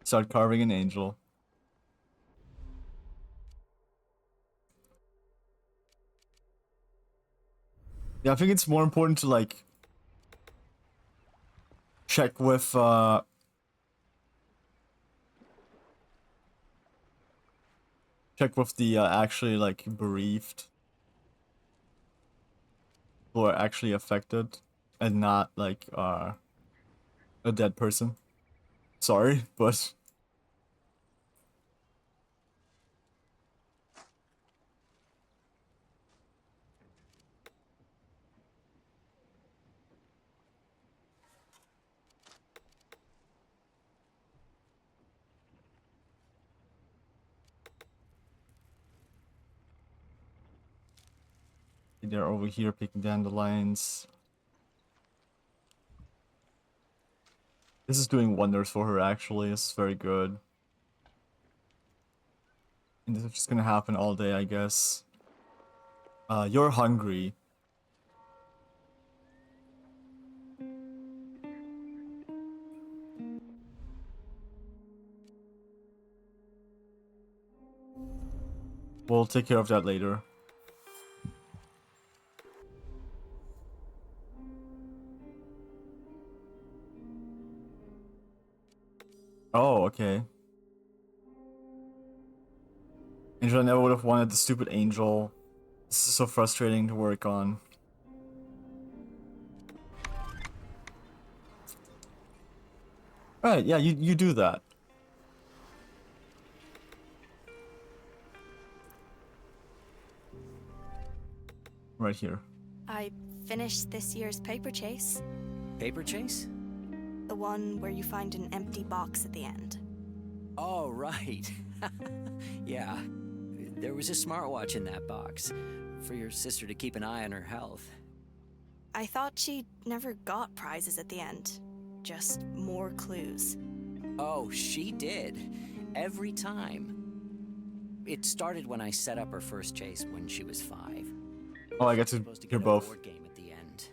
Speaker 1: Start carving an angel. Yeah, I think it's more important to like check with the actually like bereaved who are actually affected and not like a dead person. Sorry, but they're over here picking dandelions. This is doing wonders for her, actually. This is very good. And this is just gonna happen all day, I guess. You're hungry. We'll take care of that later. Oh, okay. Angel, I never would have wanted the stupid angel. This is so frustrating to work on. Right, yeah, you do that. Right here.
Speaker 5: I finished this year's paper chase.
Speaker 4: Paper chase?
Speaker 5: The one where you find an empty box at the end.
Speaker 4: Oh, right. Yeah. There was a smartwatch in that box for your sister to keep an eye on her health.
Speaker 5: I thought she never got prizes at the end. Just more clues.
Speaker 4: Oh, she did. Every time. It started when I set up her first chase when she was 5.
Speaker 1: Oh, I get to hear both.
Speaker 4: Board game at the end.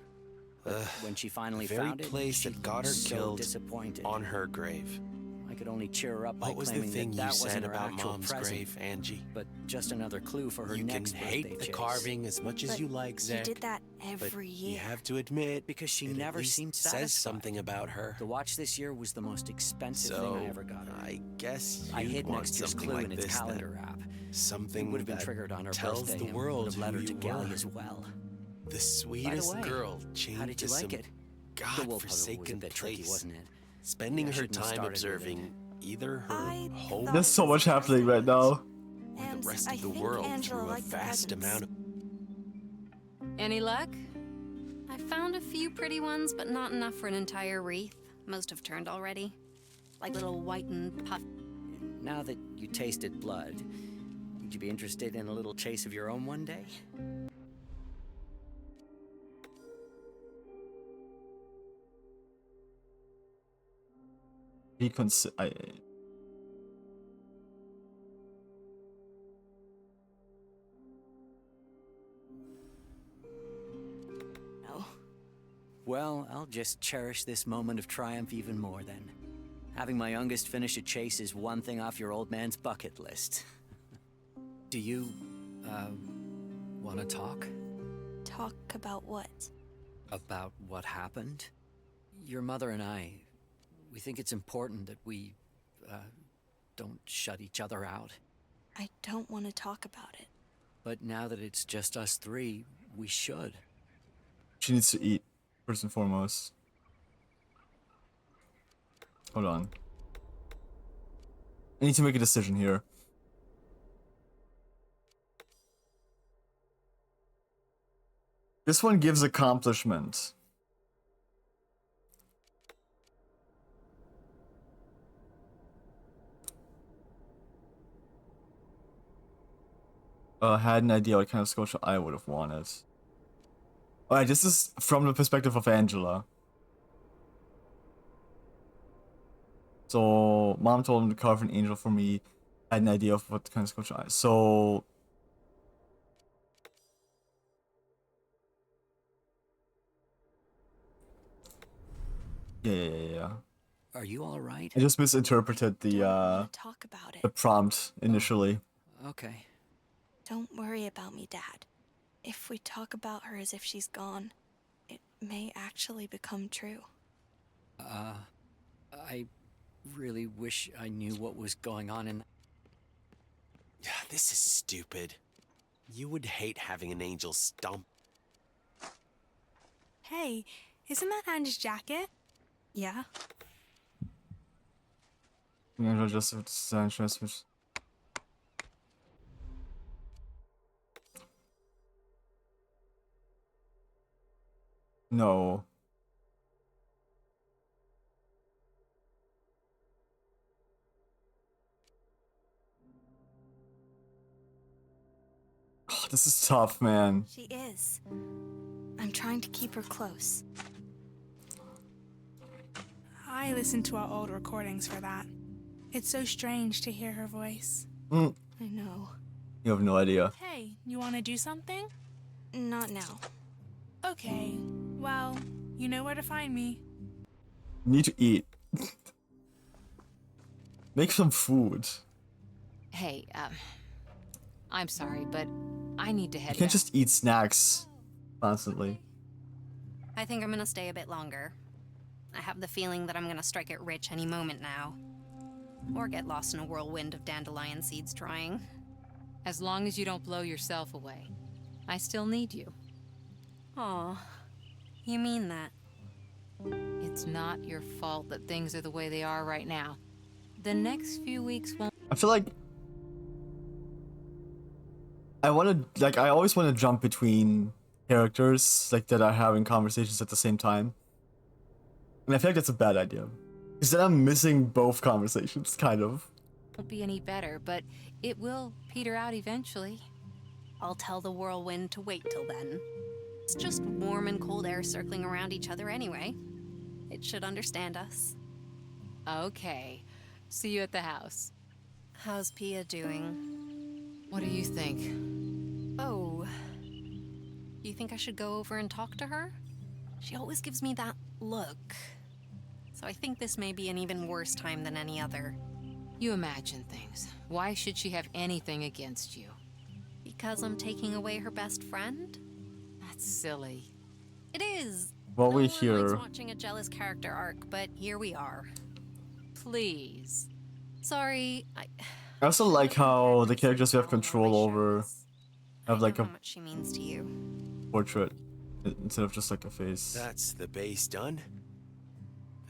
Speaker 4: When she finally
Speaker 17: The very
Speaker 4: found it,
Speaker 17: place
Speaker 4: she
Speaker 17: that got her
Speaker 4: was so
Speaker 17: killed
Speaker 4: disappointed.
Speaker 17: on her grave.
Speaker 4: I could only cheer her up by
Speaker 7: What was the
Speaker 4: claiming
Speaker 7: thing
Speaker 4: that
Speaker 7: you
Speaker 4: that
Speaker 7: said
Speaker 4: wasn't her
Speaker 7: about
Speaker 4: actual
Speaker 7: Mom's
Speaker 4: present,
Speaker 7: grave, Angie?
Speaker 4: but just another clue for her
Speaker 7: You can
Speaker 4: next birthday
Speaker 7: hate the
Speaker 4: chase.
Speaker 7: carving as much as
Speaker 5: But
Speaker 7: you like, Zek.
Speaker 5: You did that
Speaker 7: but
Speaker 5: every
Speaker 7: you
Speaker 5: year.
Speaker 7: have to admit,
Speaker 4: Because she
Speaker 7: it at
Speaker 4: never
Speaker 7: least
Speaker 4: seemed
Speaker 7: says
Speaker 4: satisfied.
Speaker 7: something about her.
Speaker 4: The watch this year was the most expensive
Speaker 7: So,
Speaker 4: thing I ever got her.
Speaker 7: I guess
Speaker 4: I
Speaker 7: you'd
Speaker 4: hid
Speaker 7: want
Speaker 4: next year's
Speaker 7: something
Speaker 4: clue
Speaker 7: like
Speaker 4: in its
Speaker 7: this
Speaker 4: calendar
Speaker 7: then.
Speaker 4: app.
Speaker 7: Something
Speaker 4: It would have been
Speaker 7: that
Speaker 4: triggered on her
Speaker 7: tells
Speaker 4: birthday
Speaker 7: the
Speaker 4: and
Speaker 7: world
Speaker 4: would have led
Speaker 7: who
Speaker 4: her to
Speaker 7: you
Speaker 4: Galley
Speaker 7: were.
Speaker 4: as well.
Speaker 7: The sweetest
Speaker 4: way,
Speaker 7: girl
Speaker 4: how
Speaker 7: chained
Speaker 4: did
Speaker 7: to
Speaker 4: you like
Speaker 7: some
Speaker 4: it? The wool puzzle was a
Speaker 7: God-forsaken
Speaker 4: bit tricky,
Speaker 7: place,
Speaker 4: wasn't it?
Speaker 7: spending
Speaker 4: I
Speaker 7: her
Speaker 4: shouldn't have
Speaker 7: time
Speaker 4: started with
Speaker 7: observing either her
Speaker 5: I
Speaker 7: home
Speaker 5: thought
Speaker 1: There's so much happening right now.
Speaker 7: or
Speaker 5: And
Speaker 7: the rest
Speaker 5: I
Speaker 7: of the
Speaker 5: think
Speaker 7: world
Speaker 5: Angela
Speaker 7: through a
Speaker 5: liked the
Speaker 7: vast
Speaker 5: presents.
Speaker 7: amount of...
Speaker 6: Any luck?
Speaker 11: I found a few pretty ones, but not enough for an entire wreath. Most have turned already. Like little white and puff.
Speaker 4: Now that you tasted blood, would you be interested in a little chase of your own one day?
Speaker 5: No.
Speaker 4: Well, I'll just cherish this moment of triumph even more then. Having my youngest finish a chase is one thing off your old man's bucket list. Do you, want to talk?
Speaker 5: Talk about what?
Speaker 4: About what happened? Your mother and I, we think it's important that we, don't shut each other out.
Speaker 5: I don't want to talk about it.
Speaker 4: But now that it's just us three, we should.
Speaker 1: She needs to eat, first and foremost. Hold on. I need to make a decision here. This one gives accomplishment. Had an idea what kind of sculpture I would have wanted. Alright, this is from the perspective of Angela. So, mom told him to carve an angel for me. Had an idea of what kind of sculpture I... So... Yeah.
Speaker 4: Are you alright?
Speaker 1: I just misinterpreted the
Speaker 5: Talk about it.
Speaker 1: the prompt initially.
Speaker 4: Okay.
Speaker 5: Don't worry about me, Dad. If we talk about her as if she's gone, it may actually become true.
Speaker 4: I really wish I knew what was going on in...
Speaker 7: This is stupid. You would hate having an angel stomp.
Speaker 16: Hey, isn't that Angie's jacket?
Speaker 5: Yeah?
Speaker 1: Angela just design transfers. No. Oh, this is tough, man.
Speaker 5: She is. I'm trying to keep her close.
Speaker 16: I listened to our old recordings for that. It's so strange to hear her voice.
Speaker 5: I know.
Speaker 1: You have no idea.
Speaker 16: Hey, you want to do something?
Speaker 5: Not now.
Speaker 16: Okay, well, you know where to find me.
Speaker 1: You need to eat. Make some food.
Speaker 6: Hey, I'm sorry, but I need to head
Speaker 1: You can't
Speaker 6: back.
Speaker 1: just eat snacks constantly.
Speaker 11: I think I'm gonna stay a bit longer. I have the feeling that I'm gonna strike it rich any moment now. Or get lost in a whirlwind of dandelion seeds trying.
Speaker 6: As long as you don't blow yourself away. I still need you.
Speaker 11: Aw, you mean that?
Speaker 6: It's not your fault that things are the way they are right now. The next few weeks won't...
Speaker 1: I feel like I always want to jump between characters like that are having conversations at the same time. And I feel like that's a bad idea. Because then I'm missing both conversations, kind of.
Speaker 6: won't be any better, but it will peter out eventually.
Speaker 11: I'll tell the whirlwind to wait till then. It's just warm and cold air circling around each other anyway. It should understand us.
Speaker 6: Okay. See you at the house.
Speaker 11: How's Pia doing?
Speaker 6: What do you think?
Speaker 11: Oh. You think I should go over and talk to her? She always gives me that look. so I think this may be an even worse time than any other.
Speaker 6: You imagine things. Why should she have anything against you?
Speaker 11: Because I'm taking away her best friend?
Speaker 6: That's silly.
Speaker 11: It is.
Speaker 1: Well,
Speaker 11: No
Speaker 1: we
Speaker 11: one likes
Speaker 1: hear.
Speaker 11: watching a jealous character arc, but here we are.
Speaker 6: Please.
Speaker 11: Sorry,
Speaker 1: I also like how the characters you have control over have like
Speaker 11: how
Speaker 1: a
Speaker 11: much she means to you.
Speaker 1: portrait instead of just like a face.
Speaker 17: That's the base done.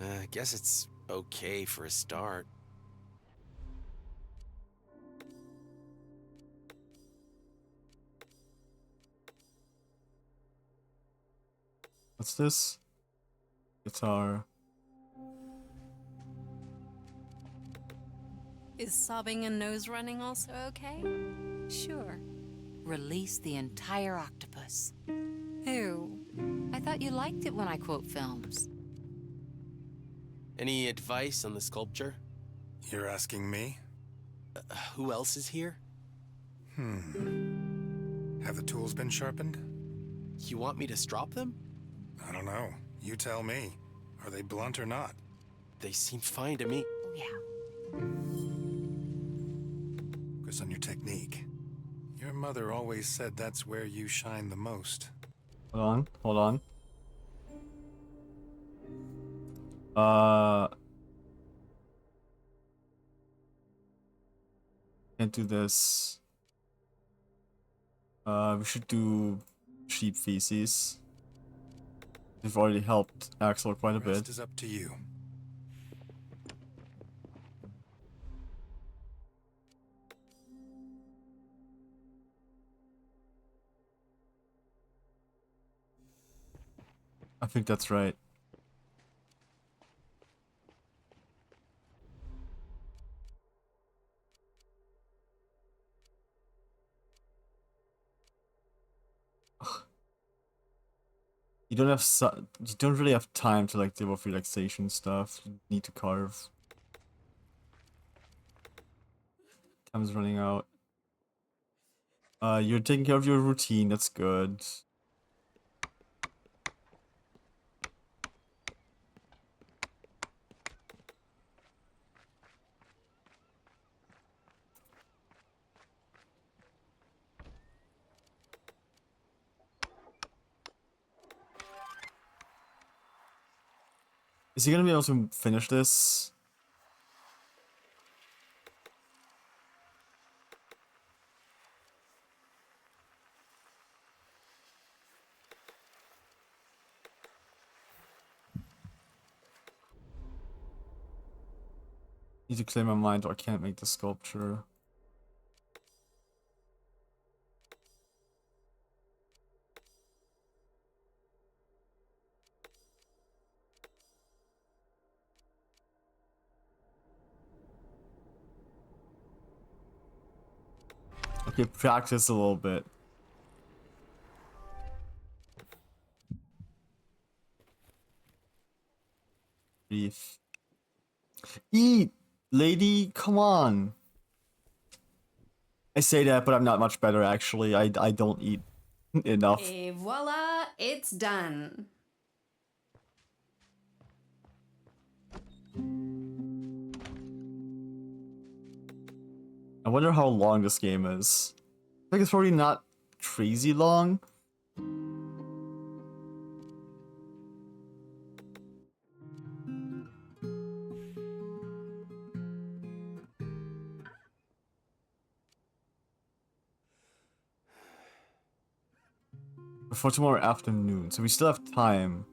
Speaker 17: I guess it's okay for a start.
Speaker 1: What's this? Guitar.
Speaker 11: Is sobbing and nose running also okay?
Speaker 6: Sure. Release the entire octopus.
Speaker 11: Who?
Speaker 6: I thought you liked it when I quote films.
Speaker 17: Any advice on the sculpture?
Speaker 9: You're asking me?
Speaker 17: Who else is here?
Speaker 9: Have the tools been sharpened?
Speaker 17: You want me to strop them?
Speaker 9: I don't know. You tell me. Are they blunt or not?
Speaker 17: They seem fine to me.
Speaker 6: Yeah.
Speaker 9: Focus on your technique. Your mother always said that's where you shine the most.
Speaker 1: Hold on, hold on. Can't do this. We should do sheep feces. We've already helped Axel quite a bit.
Speaker 9: Rest is up to you.
Speaker 1: I think that's right. You don't have you don't really have time to like deal with relaxation stuff. You need to carve. Time's running out. You're taking care of your routine. That's good. Is he gonna be able to finish this? Need to clear my mind or I can't make the sculpture. Okay, practice a little bit. Beef. Eat, lady, come on. I say that, but I'm not much better actually. I don't eat enough.
Speaker 8: Et voila, it's done.
Speaker 1: I wonder how long this game is. I think it's probably not crazy long. Before tomorrow afternoon, so we still have time.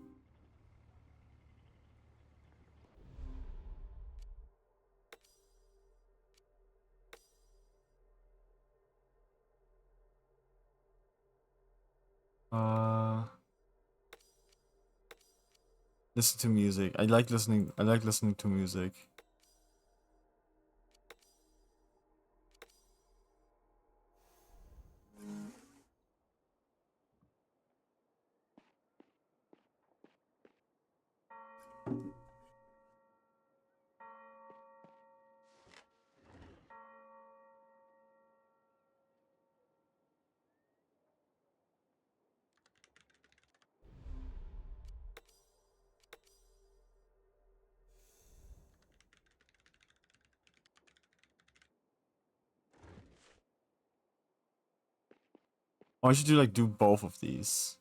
Speaker 1: Listen to music. I like listening to music. Why should you like do both of these?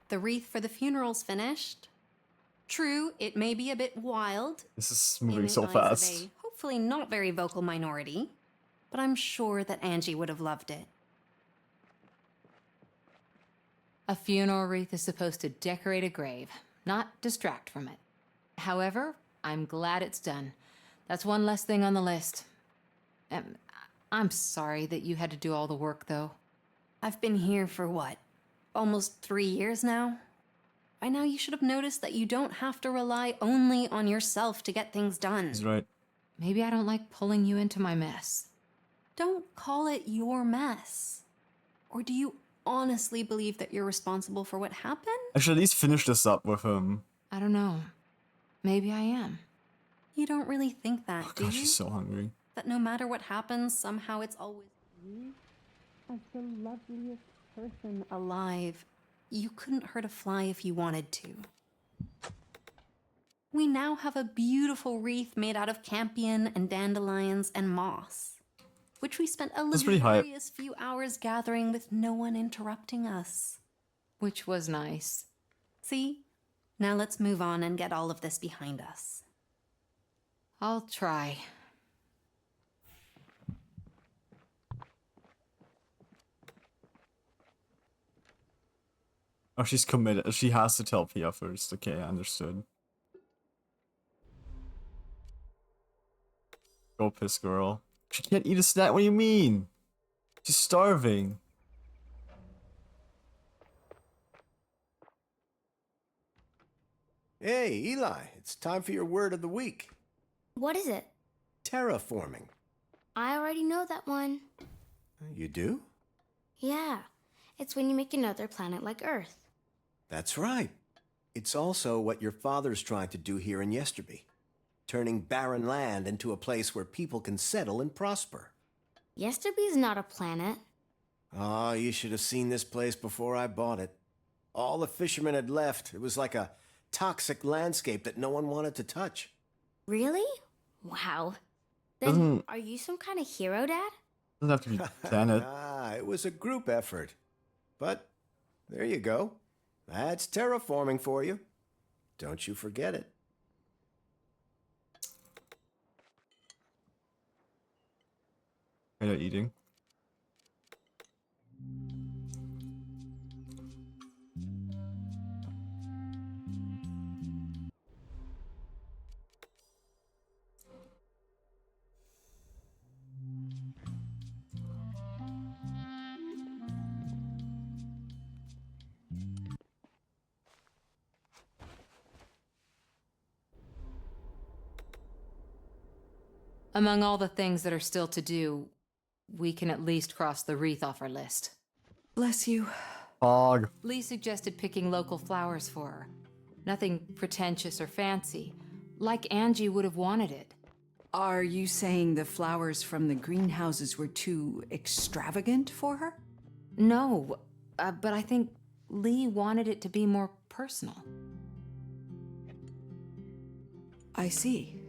Speaker 11: The wreath for the funeral's finished. True, it may be a bit wild.
Speaker 1: This is
Speaker 11: in
Speaker 1: moving
Speaker 11: the
Speaker 1: so
Speaker 11: eyes
Speaker 1: fast.
Speaker 11: Of a hopefully not very vocal minority, but I'm sure that Angie would have loved it.
Speaker 6: A funeral wreath is supposed to decorate a grave, not distract from it. However, I'm glad it's done. That's one less thing on the list. I'm sorry that you had to do all the work, though.
Speaker 11: I've been here for what? Almost 3 years now? By now you should have noticed that you don't have to rely only on yourself to get things done.
Speaker 1: He's right.
Speaker 6: Maybe I don't like pulling you into my mess.
Speaker 11: Don't call it your mess. Or do you honestly believe that you're responsible for what happened?
Speaker 1: I should at least finish this up with him.
Speaker 6: I don't know. Maybe I am.
Speaker 11: You don't really think that, do
Speaker 1: Gosh,
Speaker 11: you?
Speaker 1: she's so hungry.
Speaker 11: That no matter what happens, somehow it's always you as the loveliest person alive. You couldn't hurt a fly if you wanted to. We now have a beautiful wreath made out of campion and dandelions and moss, which we spent a
Speaker 1: That's pretty hype.
Speaker 11: luxurious few hours gathering with no one interrupting us.
Speaker 6: Which was nice.
Speaker 11: See? Now let's move on and get all of this behind us.
Speaker 6: I'll try.
Speaker 1: Oh, she's committed. She has to tell Pia first. Okay, understood. Go piss girl. She can't eat a snack. What do you mean? She's starving.
Speaker 10: Hey, Eli, it's time for your word of the week.
Speaker 12: What is it?
Speaker 10: Terraforming.
Speaker 12: I already know that one.
Speaker 10: You do?
Speaker 12: Yeah, it's when you make another planet like Earth.
Speaker 10: That's right. It's also what your father's trying to do here in Yesterby. Turning barren land into a place where people can settle and prosper.
Speaker 12: Yesterby's not a planet.
Speaker 10: Oh, you should have seen this place before I bought it. All the fishermen had left. It was like a toxic landscape that no one wanted to touch.
Speaker 12: Really? Wow. Then
Speaker 1: Doesn't-
Speaker 12: are you some kind of hero, Dad?
Speaker 1: Doesn't have to be planet.
Speaker 10: It was a group effort. But there you go. That's terraforming for you. Don't you forget it.
Speaker 1: Are you eating?
Speaker 6: Among all the things that are still to do, we can at least cross the wreath off our list.
Speaker 14: Bless you.
Speaker 1: Fog.
Speaker 6: Lee suggested picking local flowers for her. Nothing pretentious or fancy, like Angie would have wanted it.
Speaker 14: Are you saying the flowers from the greenhouses were too extravagant for her?
Speaker 6: No, but I think Lee wanted it to be more personal.
Speaker 14: I see.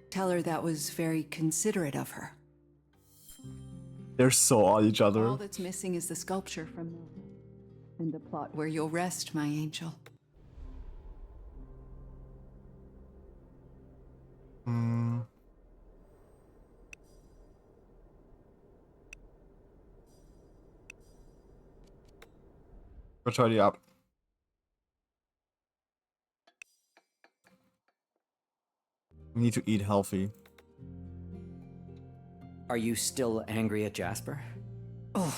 Speaker 14: Tell her that was very considerate of her.
Speaker 1: They're so on each other.
Speaker 14: All that's missing is the sculpture from and the plot where you'll rest, my angel.
Speaker 1: Go try the app. We need to eat healthy.
Speaker 4: Are you still angry at Jasper?
Speaker 14: Oh,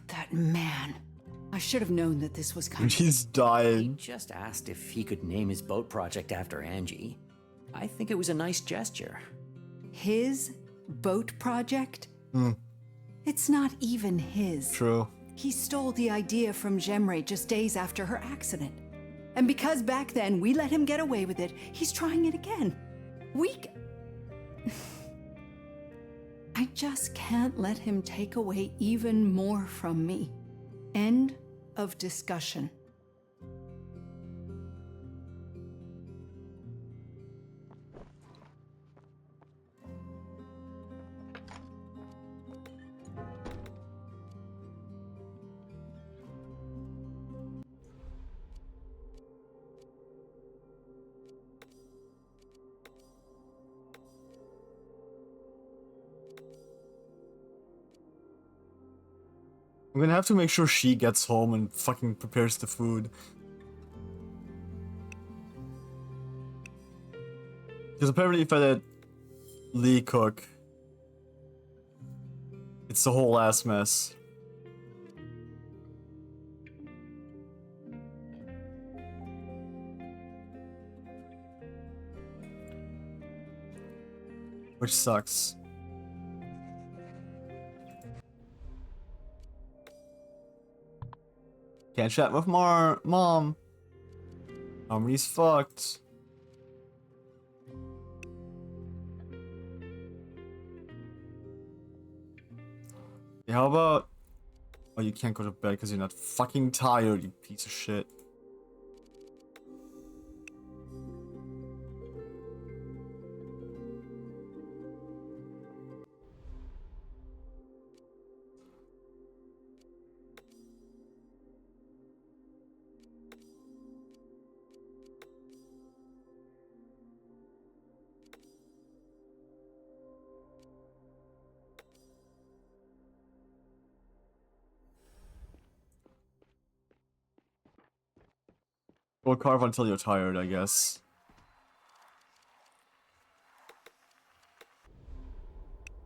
Speaker 14: that man. I should have known that this was coming.
Speaker 1: He's dying.
Speaker 4: He just asked if he could name his boat project after Angie. I think it was a nice gesture.
Speaker 14: His boat project? It's not even his.
Speaker 1: True.
Speaker 14: He stole the idea from Jemre just days after her accident. And because back then we let him get away with it, he's trying it again. I just can't let him take away even more from me. End of discussion.
Speaker 1: I'm gonna have to make sure she gets home and fucking prepares the food. Because apparently if I let Lee cook, it's a whole ass mess. Which sucks. Can't chat with Mom. Harmony's fucked. Yeah, how about... Oh, you can't go to bed because you're not fucking tired, you piece of shit. Go carve until you're tired, I guess.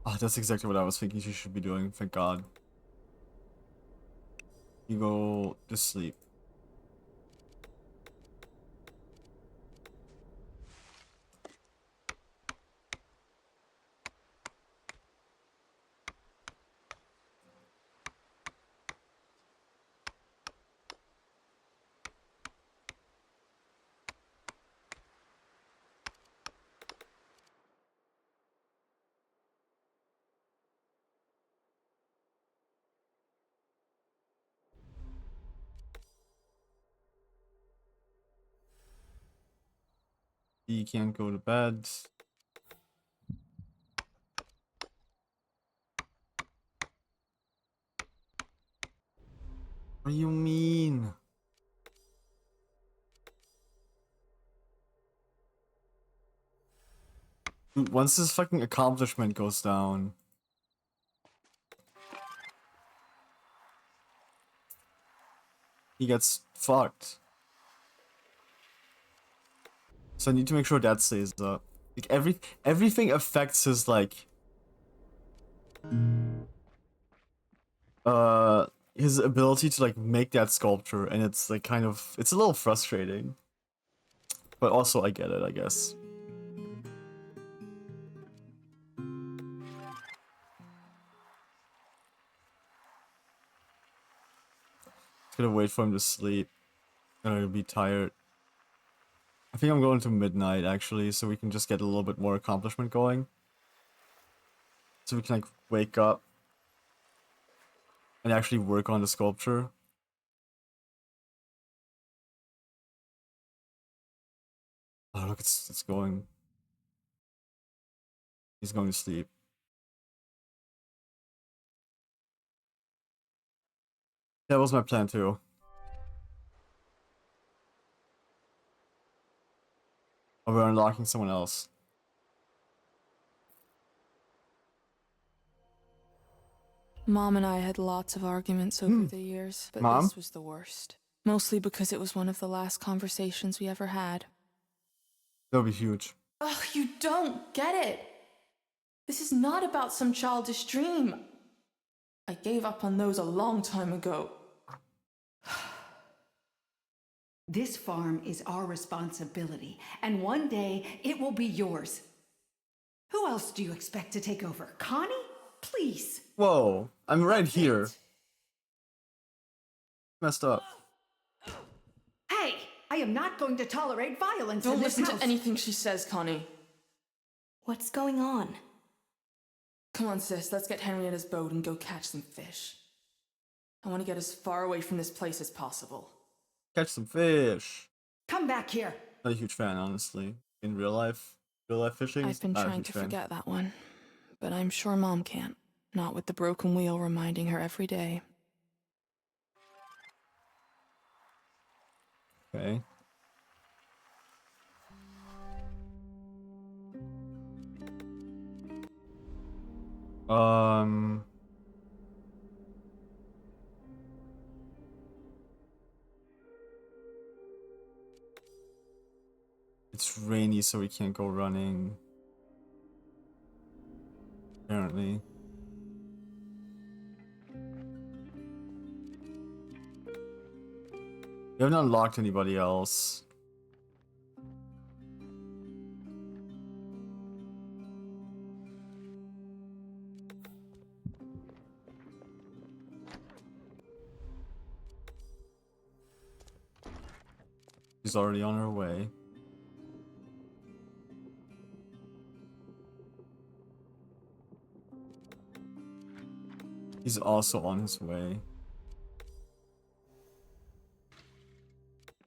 Speaker 1: Oh, that's exactly what I was thinking she should be doing, thank God. You go to sleep. You can't go to bed. What do you mean? Dude, once this fucking accomplishment goes down... he gets fucked. So I need to make sure that stays up. Like everything affects his like his ability to like make that sculpture, and it's like kind of it's a little frustrating. But also I get it, I guess. Just gonna wait for him to sleep. I'm gonna be tired. I think I'm going to midnight actually, so we can just get a little bit more accomplishment going. So we can like wake up and actually work on the sculpture. Oh look, it's going. He's going to sleep. That was my plan too. Oh, we're unlocking someone else.
Speaker 2: Mom and I had lots of arguments over the years, but
Speaker 1: Mom?
Speaker 2: this was the worst. Mostly because it was one of the last conversations we ever had.
Speaker 1: That'll be huge.
Speaker 2: Ugh, you don't get it! This is not about some childish dream. I gave up on those a long time ago.
Speaker 14: This farm is our responsibility, and one day it will be yours. Who else do you expect to take over? Connie? Please.
Speaker 1: Whoa, I'm right here. Messed up.
Speaker 14: Hey, I am not going to tolerate violence
Speaker 2: Don't
Speaker 14: in this
Speaker 2: listen
Speaker 14: house.
Speaker 2: to anything she says, Connie.
Speaker 5: What's going on?
Speaker 2: Come on, sis, let's get Henrietta's boat and go catch some fish. I want to get as far away from this place as possible.
Speaker 1: Catch some fish.
Speaker 14: Come back here.
Speaker 1: Not a huge fan, honestly. In real life fishing.
Speaker 2: I've been
Speaker 1: not a
Speaker 2: trying
Speaker 1: huge
Speaker 2: to
Speaker 1: fan.
Speaker 2: forget that one, but I'm sure Mom can't. Not with the broken wheel reminding her every day.
Speaker 1: Okay. It's rainy, so we can't go running. Apparently. We haven't unlocked anybody else. She's already on her way. He's also on his way.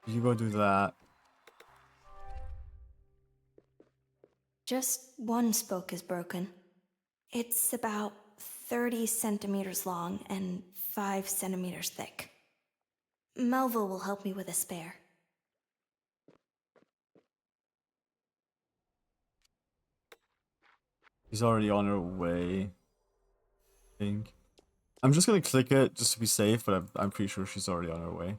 Speaker 1: You go do that.
Speaker 5: Just one spoke is broken. It's about 30 centimeters long and 5 centimeters thick. Melville will help me with a spare.
Speaker 1: She's already on her way. I think. I'm just gonna click it just to be safe, but I'm pretty sure she's already on her way.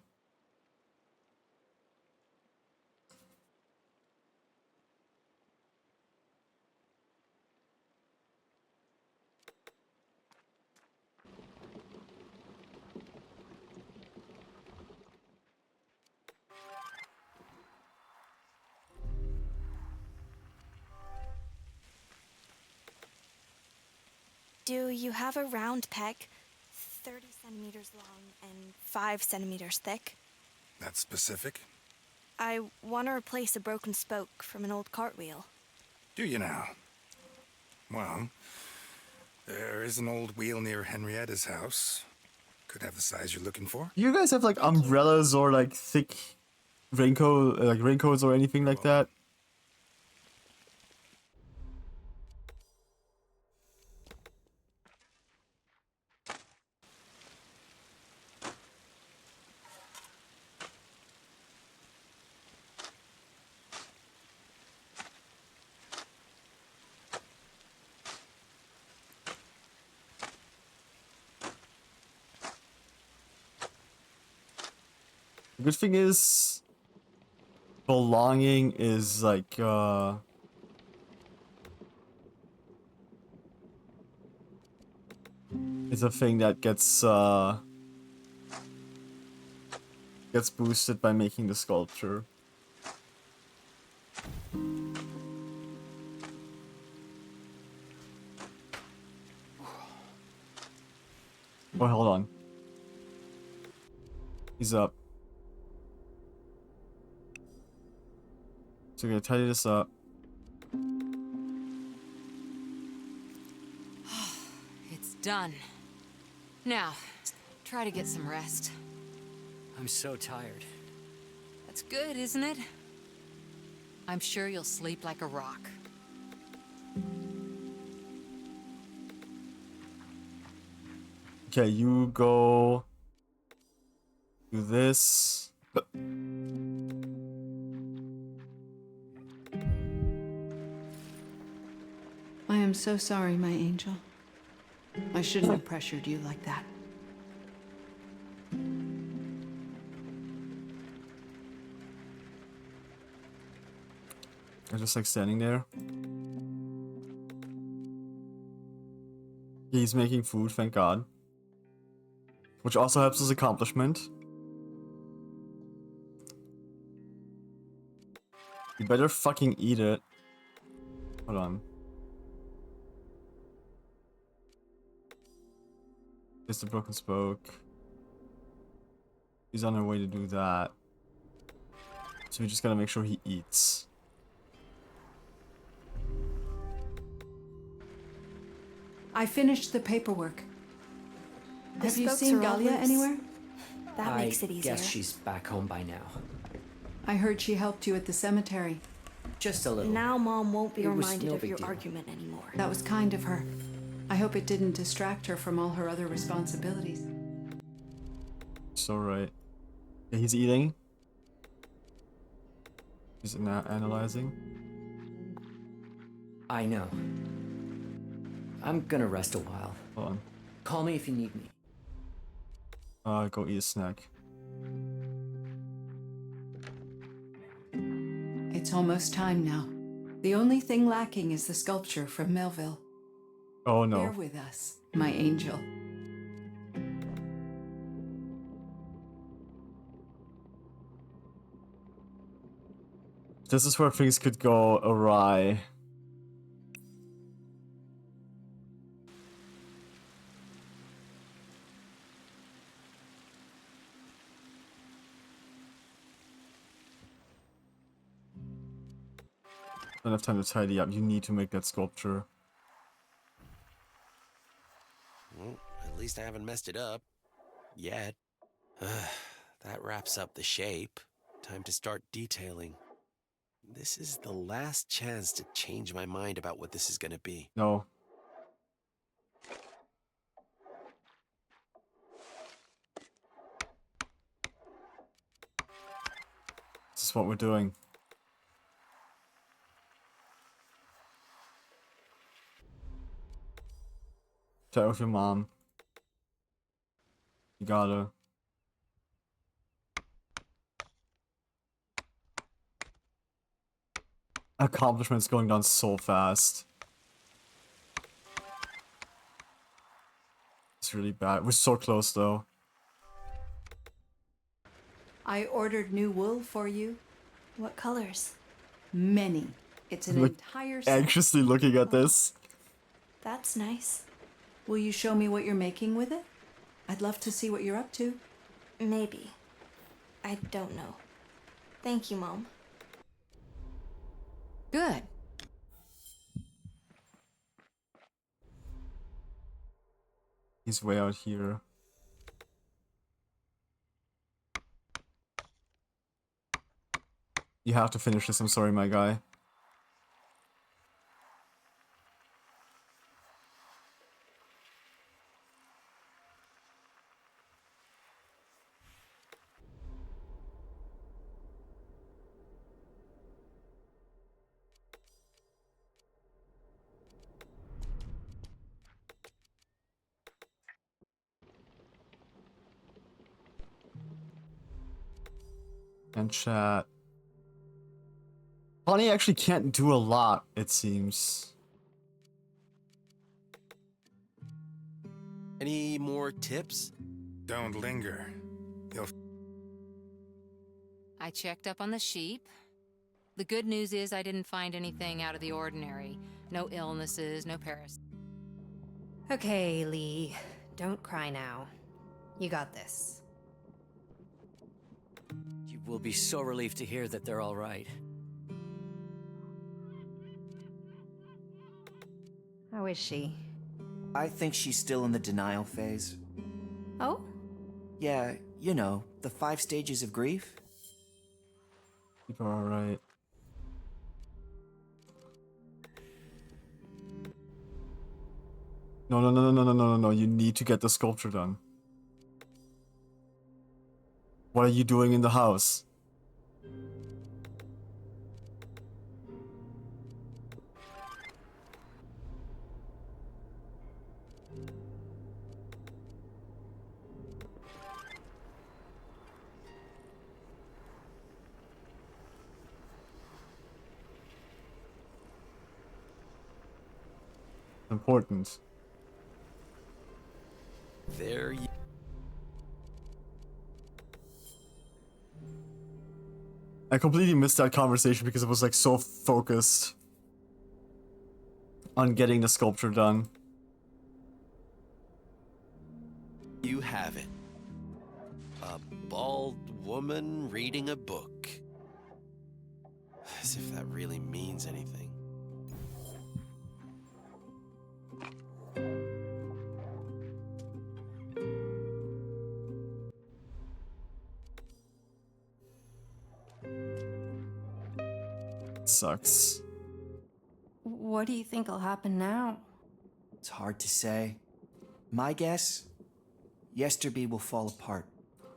Speaker 5: Do you have a round peg? 30 centimeters long and 5 centimeters thick?
Speaker 9: That's specific?
Speaker 5: I want to replace a broken spoke from an old cartwheel.
Speaker 9: Do you now? Well, there is an old wheel near Henrietta's house. Could have the size you're looking for.
Speaker 1: Do you guys have like umbrellas or like thick raincoats or anything like that? The good thing is, belonging is like, it's a thing that gets boosted by making the sculpture. Oh, hold on. He's up. So we're gonna tidy this up.
Speaker 6: It's done. Now, try to get some rest.
Speaker 4: I'm so tired.
Speaker 6: That's good, isn't it? I'm sure you'll sleep like a rock.
Speaker 1: Okay, you go do this.
Speaker 14: I am so sorry, my angel. I shouldn't have pressured you like that.
Speaker 1: I'm just like standing there. He's making food, thank God. Which also helps his accomplishment. You better fucking eat it. Hold on. It's the broken spoke. He's on her way to do that. So we just gotta make sure he eats.
Speaker 14: I finished the paperwork.
Speaker 5: The
Speaker 14: Have you
Speaker 5: spokes
Speaker 14: seen
Speaker 5: are all
Speaker 14: Galia
Speaker 5: loose.
Speaker 14: anywhere?
Speaker 5: That makes it
Speaker 4: I
Speaker 5: easier.
Speaker 4: guess she's back home by now.
Speaker 14: I heard she helped you at the cemetery.
Speaker 4: Just a little.
Speaker 5: Now Mom won't be
Speaker 4: It was
Speaker 5: reminded
Speaker 4: no
Speaker 5: of
Speaker 4: big
Speaker 5: your
Speaker 4: deal.
Speaker 5: argument anymore.
Speaker 14: That was kind of her. I hope it didn't distract her from all her other responsibilities.
Speaker 1: It's alright. Yeah, he's eating. He's now analyzing.
Speaker 4: I know. I'm gonna rest a while.
Speaker 1: Hold on.
Speaker 4: Call me if you need me.
Speaker 1: Go eat a snack.
Speaker 14: It's It's almost time now. The only thing lacking is the sculpture from Melville.
Speaker 1: Oh no.
Speaker 14: Bear with us, my angel.
Speaker 1: This is where things could go awry. Don't have time to tidy up. You need to make that sculpture.
Speaker 17: Well, at least I haven't messed it up. Yet. That wraps up the shape. Time to start detailing. This is the last chance to change my mind about what this is gonna be.
Speaker 1: No. This is what we're doing. Chat with your mom. You gotta. Accomplishments going down so fast. It's really bad. We're so close though.
Speaker 14: I ordered new wool for you.
Speaker 5: What colors?
Speaker 14: Many. It's an
Speaker 1: Look,
Speaker 14: entire set.
Speaker 1: anxiously looking at this.
Speaker 5: That's nice.
Speaker 14: Will you show me what you're making with it? I'd love to see what you're up to.
Speaker 5: Maybe. I don't know. Thank you, Mom.
Speaker 6: Good.
Speaker 1: He's way out here. You have to finish this, I'm sorry, my guy. And chat. Bonnie actually can't do a lot, it seems.
Speaker 17: Any more tips?
Speaker 9: Don't linger. You'll...
Speaker 6: I checked up on the sheep. The good news is I didn't find anything out of the ordinary. No illnesses, no parasites.
Speaker 11: Okay, Lee. Don't cry now. You got this.
Speaker 4: You will be so relieved to hear that they're all right.
Speaker 11: How is she?
Speaker 13: I think she's still in the denial phase.
Speaker 11: Oh?
Speaker 13: Yeah, you know, the 5 stages of grief.
Speaker 1: People are alright. No, you need to get the sculpture done. What are you doing in the house? Important.
Speaker 17: There you...
Speaker 1: I completely missed that conversation because it was like so focused on getting the sculpture done.
Speaker 17: You have it. A bald woman reading a book. As if that really means anything.
Speaker 1: Sucks.
Speaker 5: What do you think will happen now?
Speaker 13: It's hard to say. My guess, Yesterby will fall apart.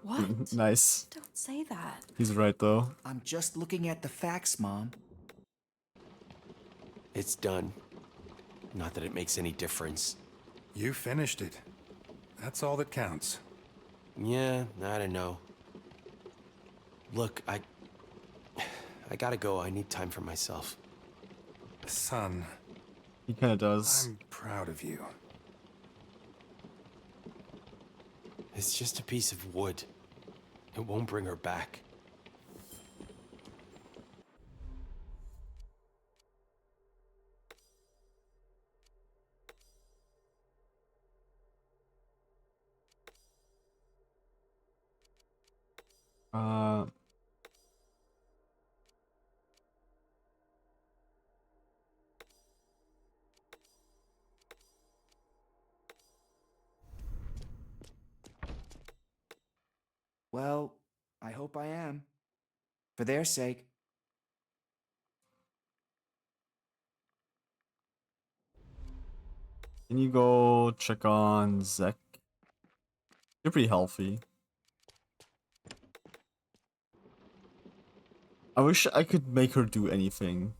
Speaker 5: What?
Speaker 1: Nice.
Speaker 5: Don't say that.
Speaker 1: He's right though.
Speaker 13: I'm just looking at the facts, Mom.
Speaker 17: It's done. Not that it makes any difference.
Speaker 9: You finished it. That's all that counts.
Speaker 17: Yeah, I don't know. Look, I gotta go. I need time for myself.
Speaker 9: Son,
Speaker 1: He kind of does.
Speaker 9: I'm proud of you.
Speaker 17: It's just a piece of wood. It won't bring her back.
Speaker 1: Uh,
Speaker 18: Well, I hope I am. For their sake.
Speaker 1: can you go check on Zek? You're pretty healthy. I wish I could make her do anything.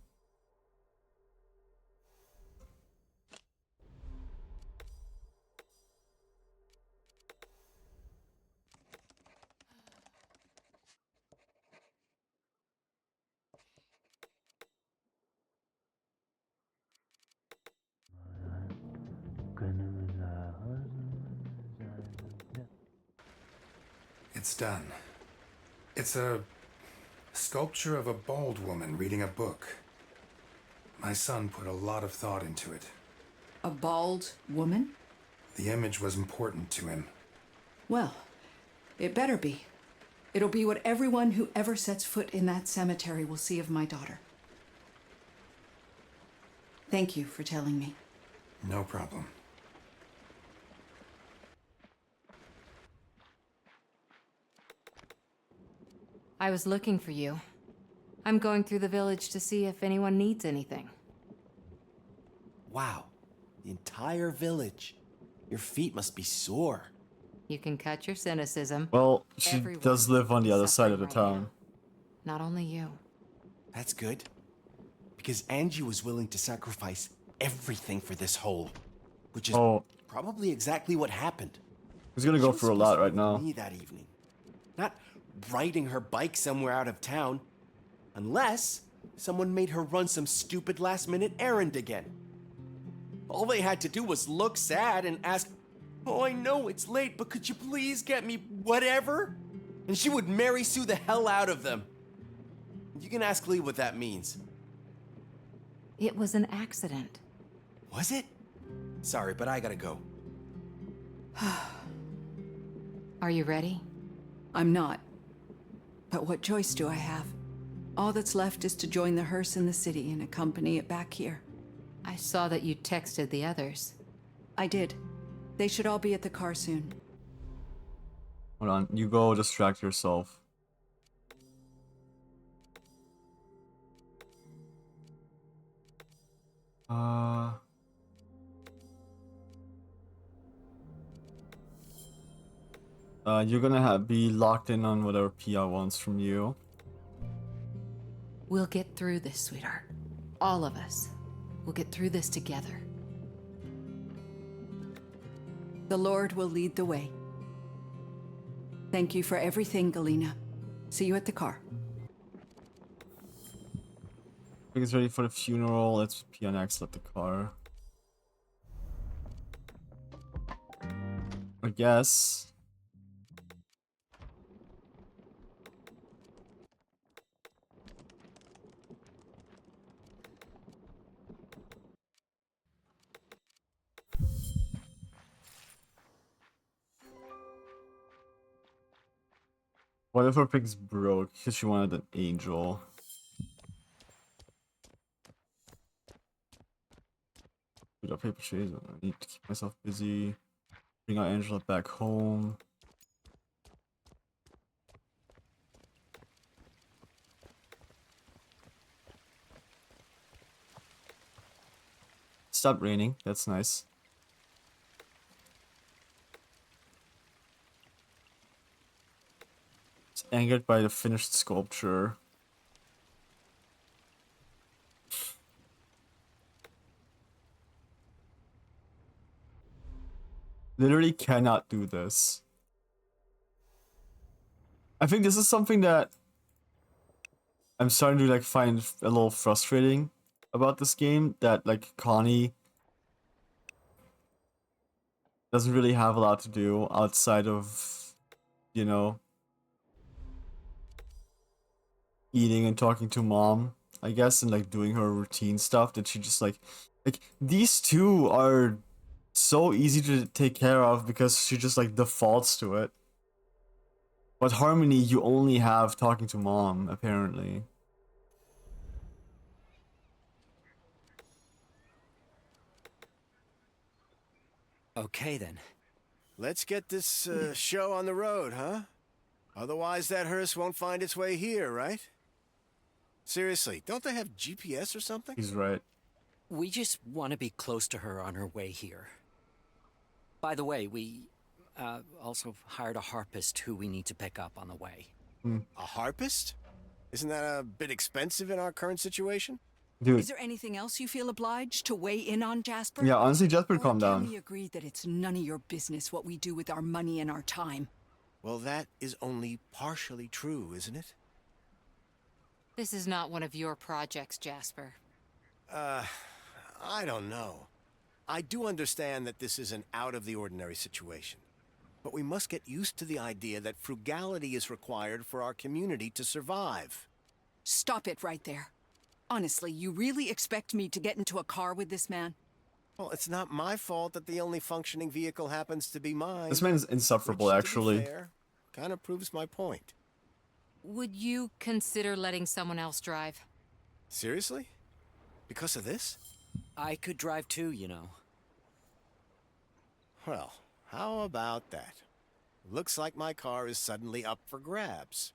Speaker 9: It's done. It's a sculpture of a bald woman reading a book. My son put a lot of thought into it.
Speaker 14: A bald woman?
Speaker 9: The image was important to him.
Speaker 14: Well, it better be. It'll be what everyone who ever sets foot in that cemetery will see of my daughter. Thank you for telling me.
Speaker 9: No problem.
Speaker 6: I was looking for you. I'm going through the village to see if anyone needs anything.
Speaker 13: Wow. The entire village. Your feet must be sore.
Speaker 6: You can cut your cynicism.
Speaker 1: Well, she
Speaker 6: Everyone
Speaker 1: does live on the other side of the
Speaker 6: suffering right
Speaker 1: town.
Speaker 6: Not only you.
Speaker 13: That's good. Because Angie was willing to sacrifice everything for this hole. Which is probably exactly what happened.
Speaker 1: He's gonna go through a lot right now.
Speaker 13: Me that evening. Not riding her bike somewhere out of town. Unless someone made her run some stupid last-minute errand again. All they had to do was look sad and ask, "Oh, I know it's late, but could you please get me whatever?" And she would Mary Sue the hell out of them. You can ask Lee what that means.
Speaker 6: It was an accident.
Speaker 13: Was it? Sorry, but I gotta go.
Speaker 6: Are you ready?
Speaker 14: I'm not. But what choice do I have? All that's left is to join the hearse in the city and accompany it back here.
Speaker 6: I saw that you texted the others.
Speaker 14: I did. They should all be at the car soon.
Speaker 1: Hold on, you go distract yourself. You're gonna be locked in on whatever Pia wants from you.
Speaker 6: We'll get through this, sweetheart. All of us. We'll get through this together.
Speaker 14: The Lord will lead the way. Thank you for everything, Galena. See you at the car.
Speaker 1: I think it's ready for the funeral. Let's Pia next at the car. I guess. What if her pig's broke because she wanted an angel? Pick up paper chase. I need to keep myself busy. Bring out Angela back home. Stop raining. That's nice. It's angered by the finished sculpture. Literally cannot do this. I think this is something that I'm starting to like find a little frustrating about this game that like Connie doesn't really have a lot to do outside of, you know, eating and talking to mom, I guess, and like doing her routine stuff. That she just like these two are so easy to take care of because she just like defaults to it. But Harmony, you only have talking to mom, apparently.
Speaker 4: Okay then.
Speaker 10: Let's get this show on the road, huh? Otherwise that hearse won't find its way here, right? Seriously, don't they have GPS or something?
Speaker 1: He's right.
Speaker 4: We just want to be close to her on her way here. By the way, we also hired a harpist who we need to pick up on the way.
Speaker 10: A harpist? Isn't that a bit expensive in our current situation?
Speaker 1: Dude.
Speaker 19: Is there anything else you feel obliged to weigh in on, Jasper?
Speaker 1: Yeah, honestly, Jasper, calm
Speaker 19: Can
Speaker 1: down.
Speaker 19: we agree that it's none of your business what we do with our money and our time?
Speaker 10: Well, that is only partially true, isn't it?
Speaker 6: This is not one of your projects, Jasper.
Speaker 10: I don't know. I do understand that this is an out-of-the-ordinary situation. But we must get used to the idea that frugality is required for our community to survive.
Speaker 19: Stop it right there. Honestly, you really expect me to get into a car with this man?
Speaker 10: Well, it's not my fault that the only functioning vehicle happens to be mine.
Speaker 1: This man's insufferable, actually.
Speaker 10: Kind of proves my point.
Speaker 6: Would you consider letting someone else drive?
Speaker 10: Seriously? Because of this?
Speaker 4: I could drive too, you know.
Speaker 10: Well, how about that? Looks like my car is suddenly up for grabs.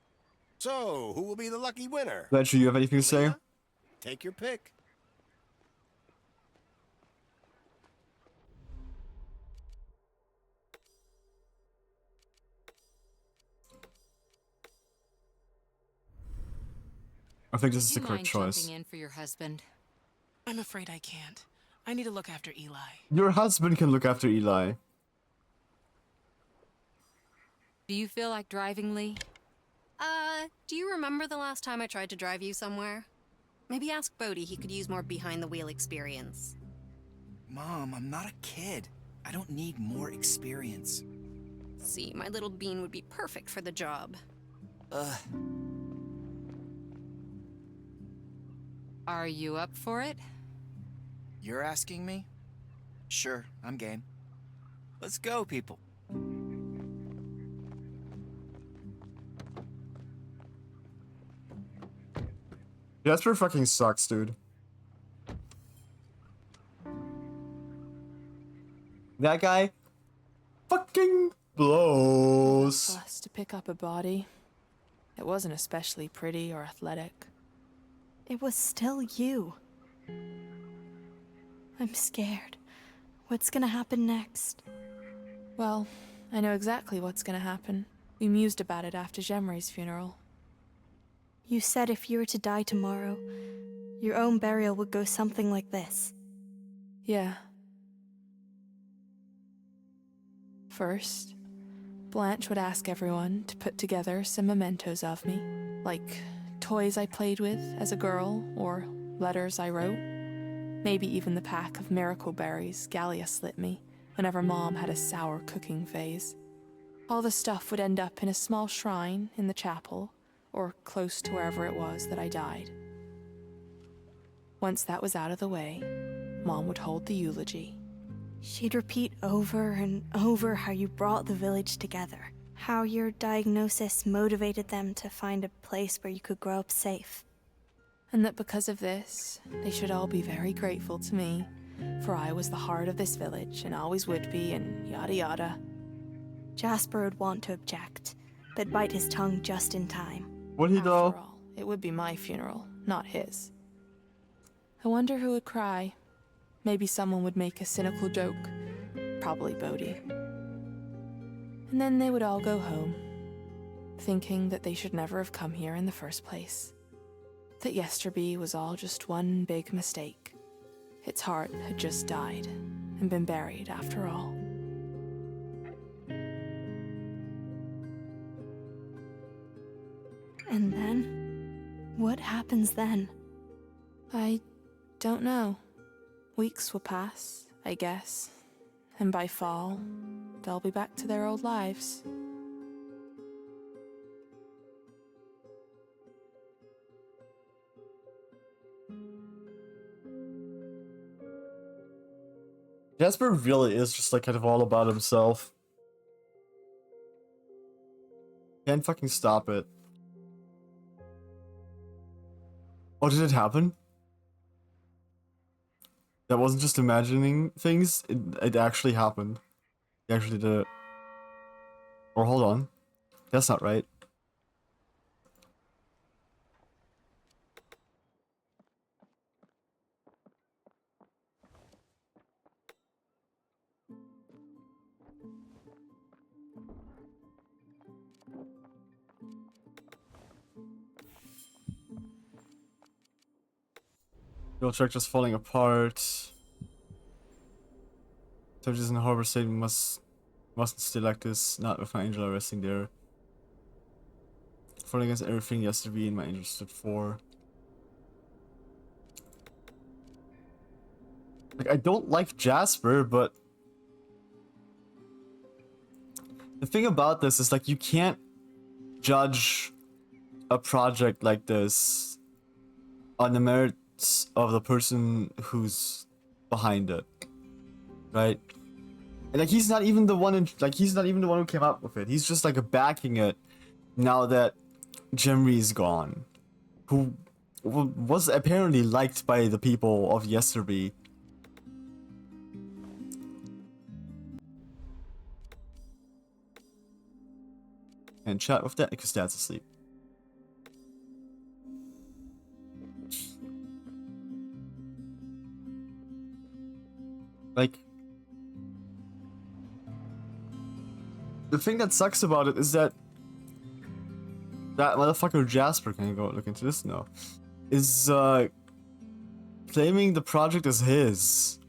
Speaker 10: So, who will be the lucky winner?
Speaker 1: Venture, you have anything to say?
Speaker 10: Take your pick.
Speaker 1: I think this is the
Speaker 6: Do you
Speaker 1: correct
Speaker 6: mind
Speaker 1: choice.
Speaker 6: jumping in for your husband?
Speaker 8: I'm afraid I can't. I need to look after Eli.
Speaker 1: Your husband can look after Eli.
Speaker 6: Do you feel like driving, Lee?
Speaker 11: Do you remember the last time I tried to drive you somewhere? Maybe ask Bodhi, he could use more behind-the-wheel experience.
Speaker 18: Mom, I'm not a kid. I don't need more experience.
Speaker 11: See, my little bean would be perfect for the job.
Speaker 6: Are you up for it?
Speaker 18: You're asking me? Sure, I'm game. Let's go, people.
Speaker 1: Jasper fucking sucks, dude. That guy fucking blows.
Speaker 2: Plus, to pick up a body, it wasn't especially pretty or athletic.
Speaker 3: It was still you. I'm scared. What's gonna happen next?
Speaker 2: Well, I know exactly what's gonna happen. We mused about it after Jemri's funeral.
Speaker 3: You said if you were to die tomorrow, your own burial would go something like this.
Speaker 2: Yeah. First, Blanche would ask everyone to put together some mementos of me, like toys I played with as a girl, or letters I wrote. Maybe even the pack of miracle berries Gallia slipped me whenever Mom had a sour cooking phase. All the stuff would end up in a small shrine in the chapel, or close to wherever it was that I died. Once that was out of the way, Mom would hold the eulogy.
Speaker 3: She'd repeat over and over how you brought the village together, how your diagnosis motivated them to find a place where you could grow up safe.
Speaker 2: And that because of this, they should all be very grateful to me, for I was the heart of this village and always would be, and yada yada.
Speaker 3: Jasper would want to object, but bite his tongue just in time.
Speaker 1: Would he though?
Speaker 2: After all, it would be my funeral, not his. I wonder who would cry. Maybe someone would make a cynical joke. Probably Bodhi. And then they would all go home, thinking that they should never have come here in the first place. That Yesterby was all just one big mistake. Its heart had just died and been buried after all.
Speaker 3: And then,
Speaker 2: What happens then? I don't know. Weeks will pass, I guess. And by fall, they'll be back to their old lives.
Speaker 1: Jasper really is just like kind of all about himself. Can't fucking stop it. Oh, did it happen? That wasn't just imagining things, it actually happened. He actually did it. Or hold on. That's not right. Your track just falling apart. Soldiers in the harbor state mustn't stay like this, not with my angel resting there. Falling against everything yesterday and my angel stood for. Like, I don't like Jasper, but the thing about this is like you can't judge a project like this on the merits of the person who's behind it, right? And like he's not even the one who came up with it. He's just like backing it now that Jimry's gone, who was apparently liked by the people of Yesterby. And chat with that because Dad's asleep. Like, the thing that sucks about it is that motherfucker Jasper, can you go look into this? No. Is claiming the project as his.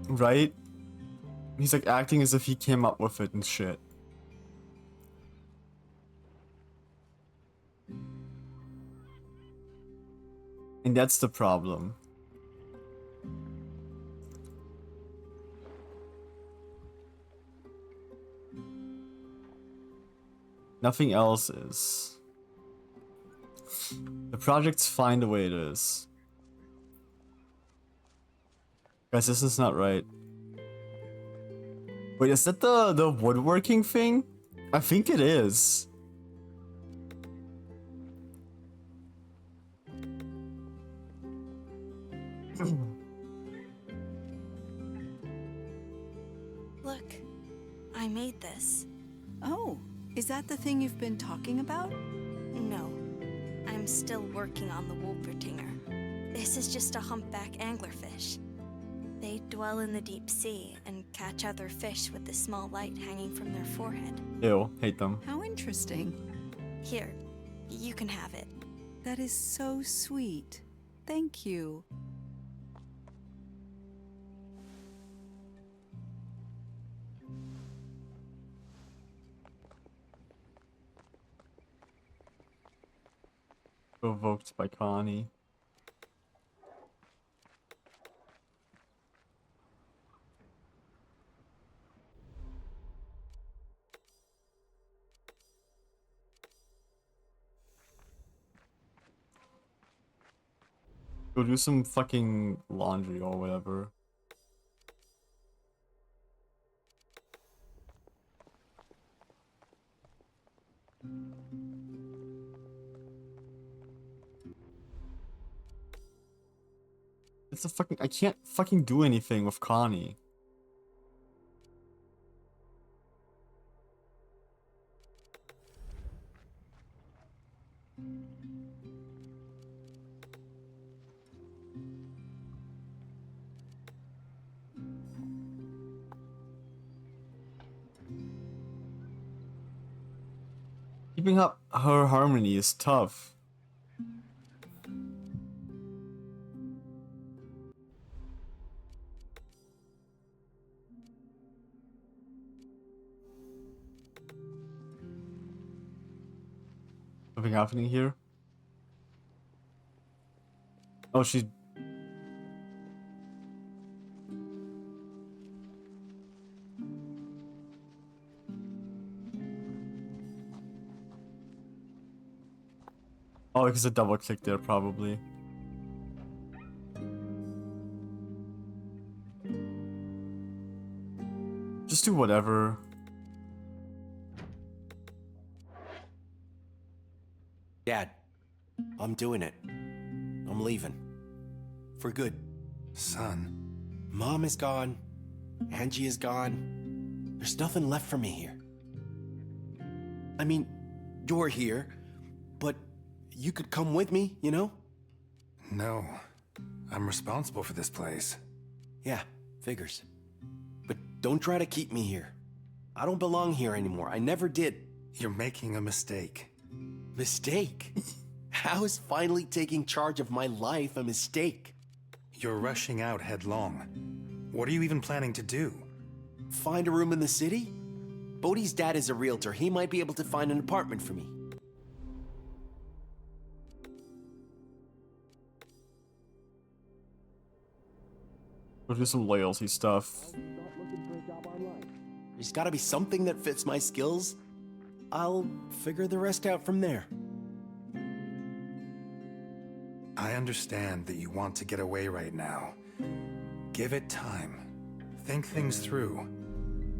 Speaker 1: Right? He's like acting as if he came up with it and shit. And that's the problem. Nothing else is. The project's fine the way it is. Guys, this is not right. Wait, is that the woodworking thing? I think it is.
Speaker 5: Look, I made this.
Speaker 3: Oh, is that the thing you've been talking about?
Speaker 5: No, I'm still working on the Wolpertinger. This is just a humpback anglerfish. They dwell in the deep sea and catch other fish with the small light hanging from their forehead.
Speaker 1: Ew, hate them.
Speaker 3: How interesting.
Speaker 5: Here, you can have it.
Speaker 3: That is so sweet. Thank you.
Speaker 1: Provoked by Connie. Go do some fucking laundry or whatever. It's a fucking... I can't fucking do anything with Connie. Keeping up her harmony is tough. something happening here. Oh, she... Oh, because a double click there, probably. Just do whatever.
Speaker 13: Dad, I'm doing it. I'm leaving. For good.
Speaker 9: Son.
Speaker 13: Mom is gone. Angie is gone. There's nothing left for me here. I mean, you're here, but you could come with me, you know?
Speaker 9: No. I'm responsible for this place.
Speaker 13: Yeah, figures. But don't try to keep me here. I don't belong here anymore. I never did.
Speaker 9: You're making a mistake.
Speaker 13: Mistake? How is finally taking charge of my life a mistake?
Speaker 9: You're rushing out headlong. What are you even planning to do?
Speaker 13: Find a room in the city? Bodhi's dad is a realtor. He might be able to find an apartment for me.
Speaker 1: We'll do some loyalty stuff.
Speaker 13: There's gotta be something that fits my skills. I'll figure the rest out from there.
Speaker 9: I understand that you want to get away right now. Give it time. Think things through.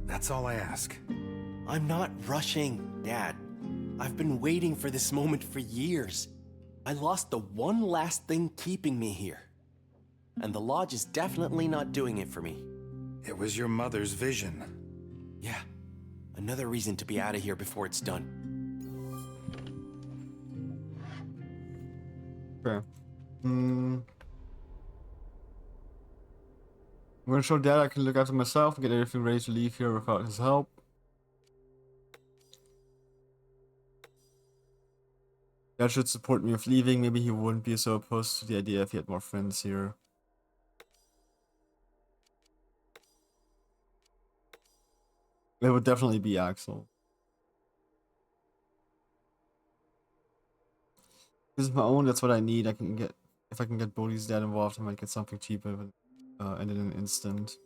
Speaker 9: That's all I ask.
Speaker 13: I'm not rushing, Dad. I've been waiting for this moment for years. I lost the one last thing keeping me here. And the lodge is definitely not doing it for me.
Speaker 9: It was your mother's vision.
Speaker 13: Yeah. Another reason to be out of here before it's done.
Speaker 1: Okay. I'm gonna show Dad I can look after myself and get everything ready to leave here without his help. Dad should support me with leaving. Maybe he wouldn't be so opposed to the idea if he had more friends here. It would definitely be Axel. This is my own, that's what I need. I can get, if I can get Bodhi's dad involved, I might get something cheaper and in an instant.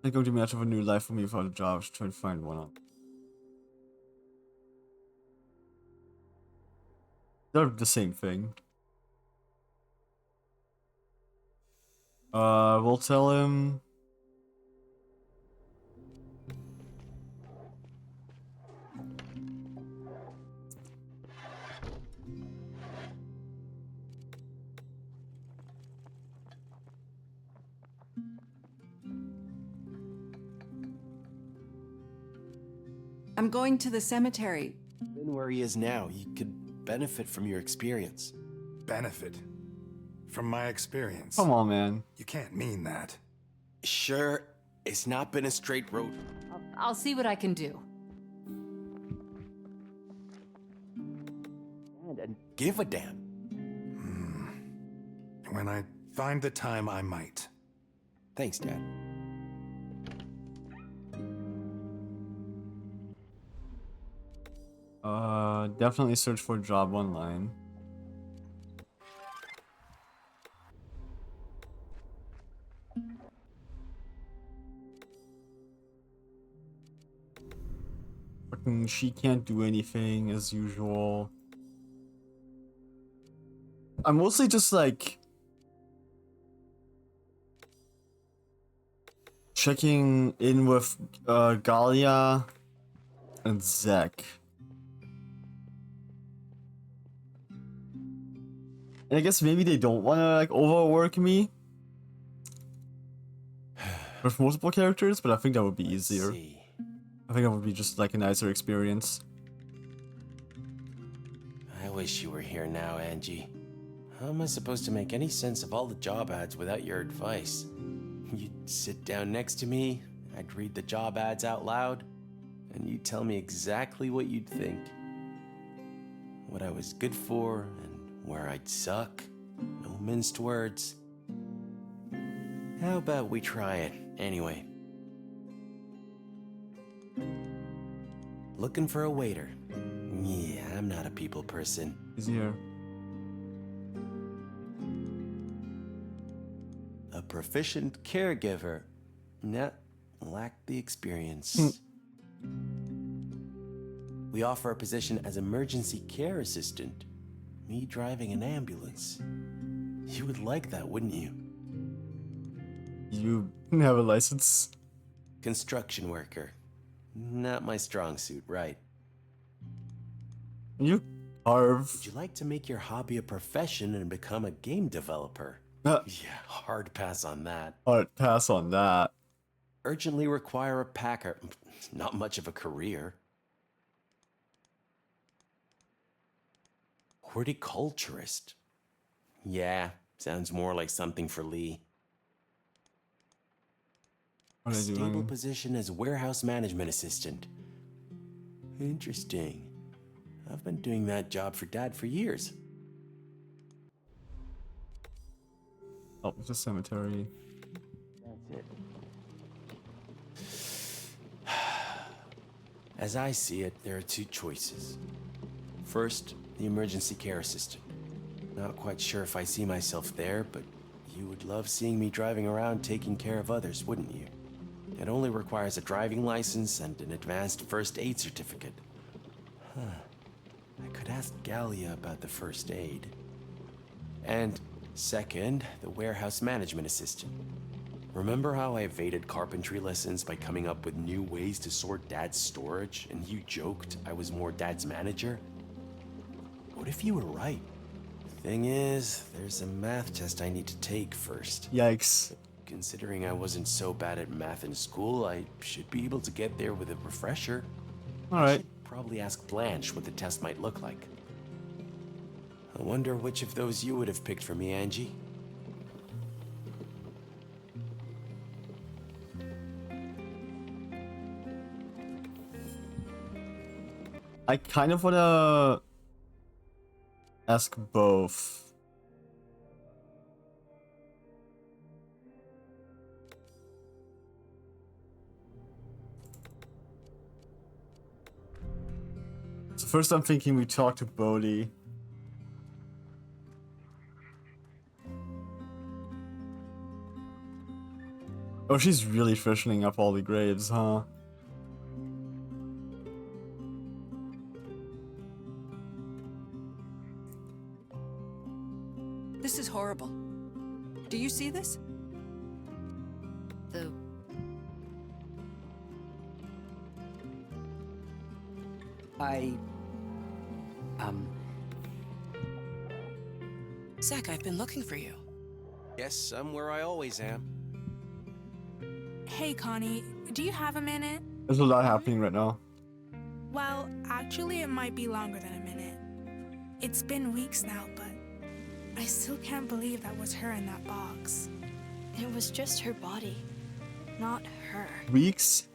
Speaker 1: It's going to be much of a new life for me without a job. I should try to find one on. They're the same thing. We'll tell him.
Speaker 14: I'm going to the cemetery.
Speaker 13: Been where he is now. He could benefit from your experience.
Speaker 9: Benefit? From my experience?
Speaker 1: Come on, man.
Speaker 9: You can't mean that.
Speaker 13: Sure, it's not been a straight road.
Speaker 6: I'll see what I can do.
Speaker 13: And give a damn.
Speaker 9: When I find the time, I might.
Speaker 13: Thanks, Dad.
Speaker 1: Definitely search for a job online. Fucking she can't do anything as usual. I'm mostly just like checking in with Galia and Zek. And I guess maybe they don't want to like overwork me with multiple characters, but I think that would be easier. I think that would be just like a nicer experience.
Speaker 17: I wish you were here now, Angie. How am I supposed to make any sense of all the job ads without your advice? You'd sit down next to me, I'd read the job ads out loud, and you'd tell me exactly what you'd think. What I was good for, and where I'd suck. No minced words. How about we try it, anyway? Looking for a waiter. Yeah, I'm not a people person.
Speaker 1: He's here.
Speaker 17: A proficient caregiver. Nah, lack the experience. We offer a position as emergency care assistant. Me driving an ambulance. You would like that, wouldn't you?
Speaker 1: You have a license?
Speaker 17: Construction worker. Not my strong suit, right?
Speaker 1: You carve.
Speaker 17: Would you like to make your hobby a profession and become a game developer?
Speaker 1: Yeah,
Speaker 17: hard pass on that.
Speaker 1: Hard pass on that.
Speaker 17: Urgently require a packer. Not much of a career. Horticulturist. Yeah, sounds more like something for Lee.
Speaker 1: What
Speaker 17: A
Speaker 1: are you
Speaker 17: stable
Speaker 1: doing?
Speaker 17: position as warehouse management assistant. Interesting. I've been doing that job for Dad for years.
Speaker 1: Oh, it's a cemetery.
Speaker 17: That's it. As I see it, there are two choices. First, the emergency care assistant. Not quite sure if I see myself there, but you would love seeing me driving around taking care of others, wouldn't you? It only requires a driving license and an advanced first aid certificate. I could ask Gallia about the first aid. And second, the warehouse management assistant. Remember how I evaded carpentry lessons by coming up with new ways to sort Dad's storage, and you joked I was more Dad's manager? What if you were right? Thing is, there's a math test I need to take first.
Speaker 1: Yikes.
Speaker 17: Considering I wasn't so bad at math in school, I should be able to get there with a refresher.
Speaker 1: Alright.
Speaker 17: Probably ask Blanche what the test might look like. I wonder which of those you would have picked for me, Angie.
Speaker 1: I kind of wanna ask both. So first I'm thinking we talk to Bodhi. Oh, she's really freshening up all the graves, huh?
Speaker 19: This is horrible. Do you see this?
Speaker 11: The...
Speaker 8: Zach, I've been looking for you.
Speaker 13: Yes, I'm where I always am.
Speaker 16: Hey, Connie, do you have a minute?
Speaker 1: There's a lot happening right now.
Speaker 16: Well, actually, it might be longer than a minute. It's been weeks now, but I still can't believe that was her in that box.
Speaker 5: It was just her body, not her.
Speaker 1: Weeks?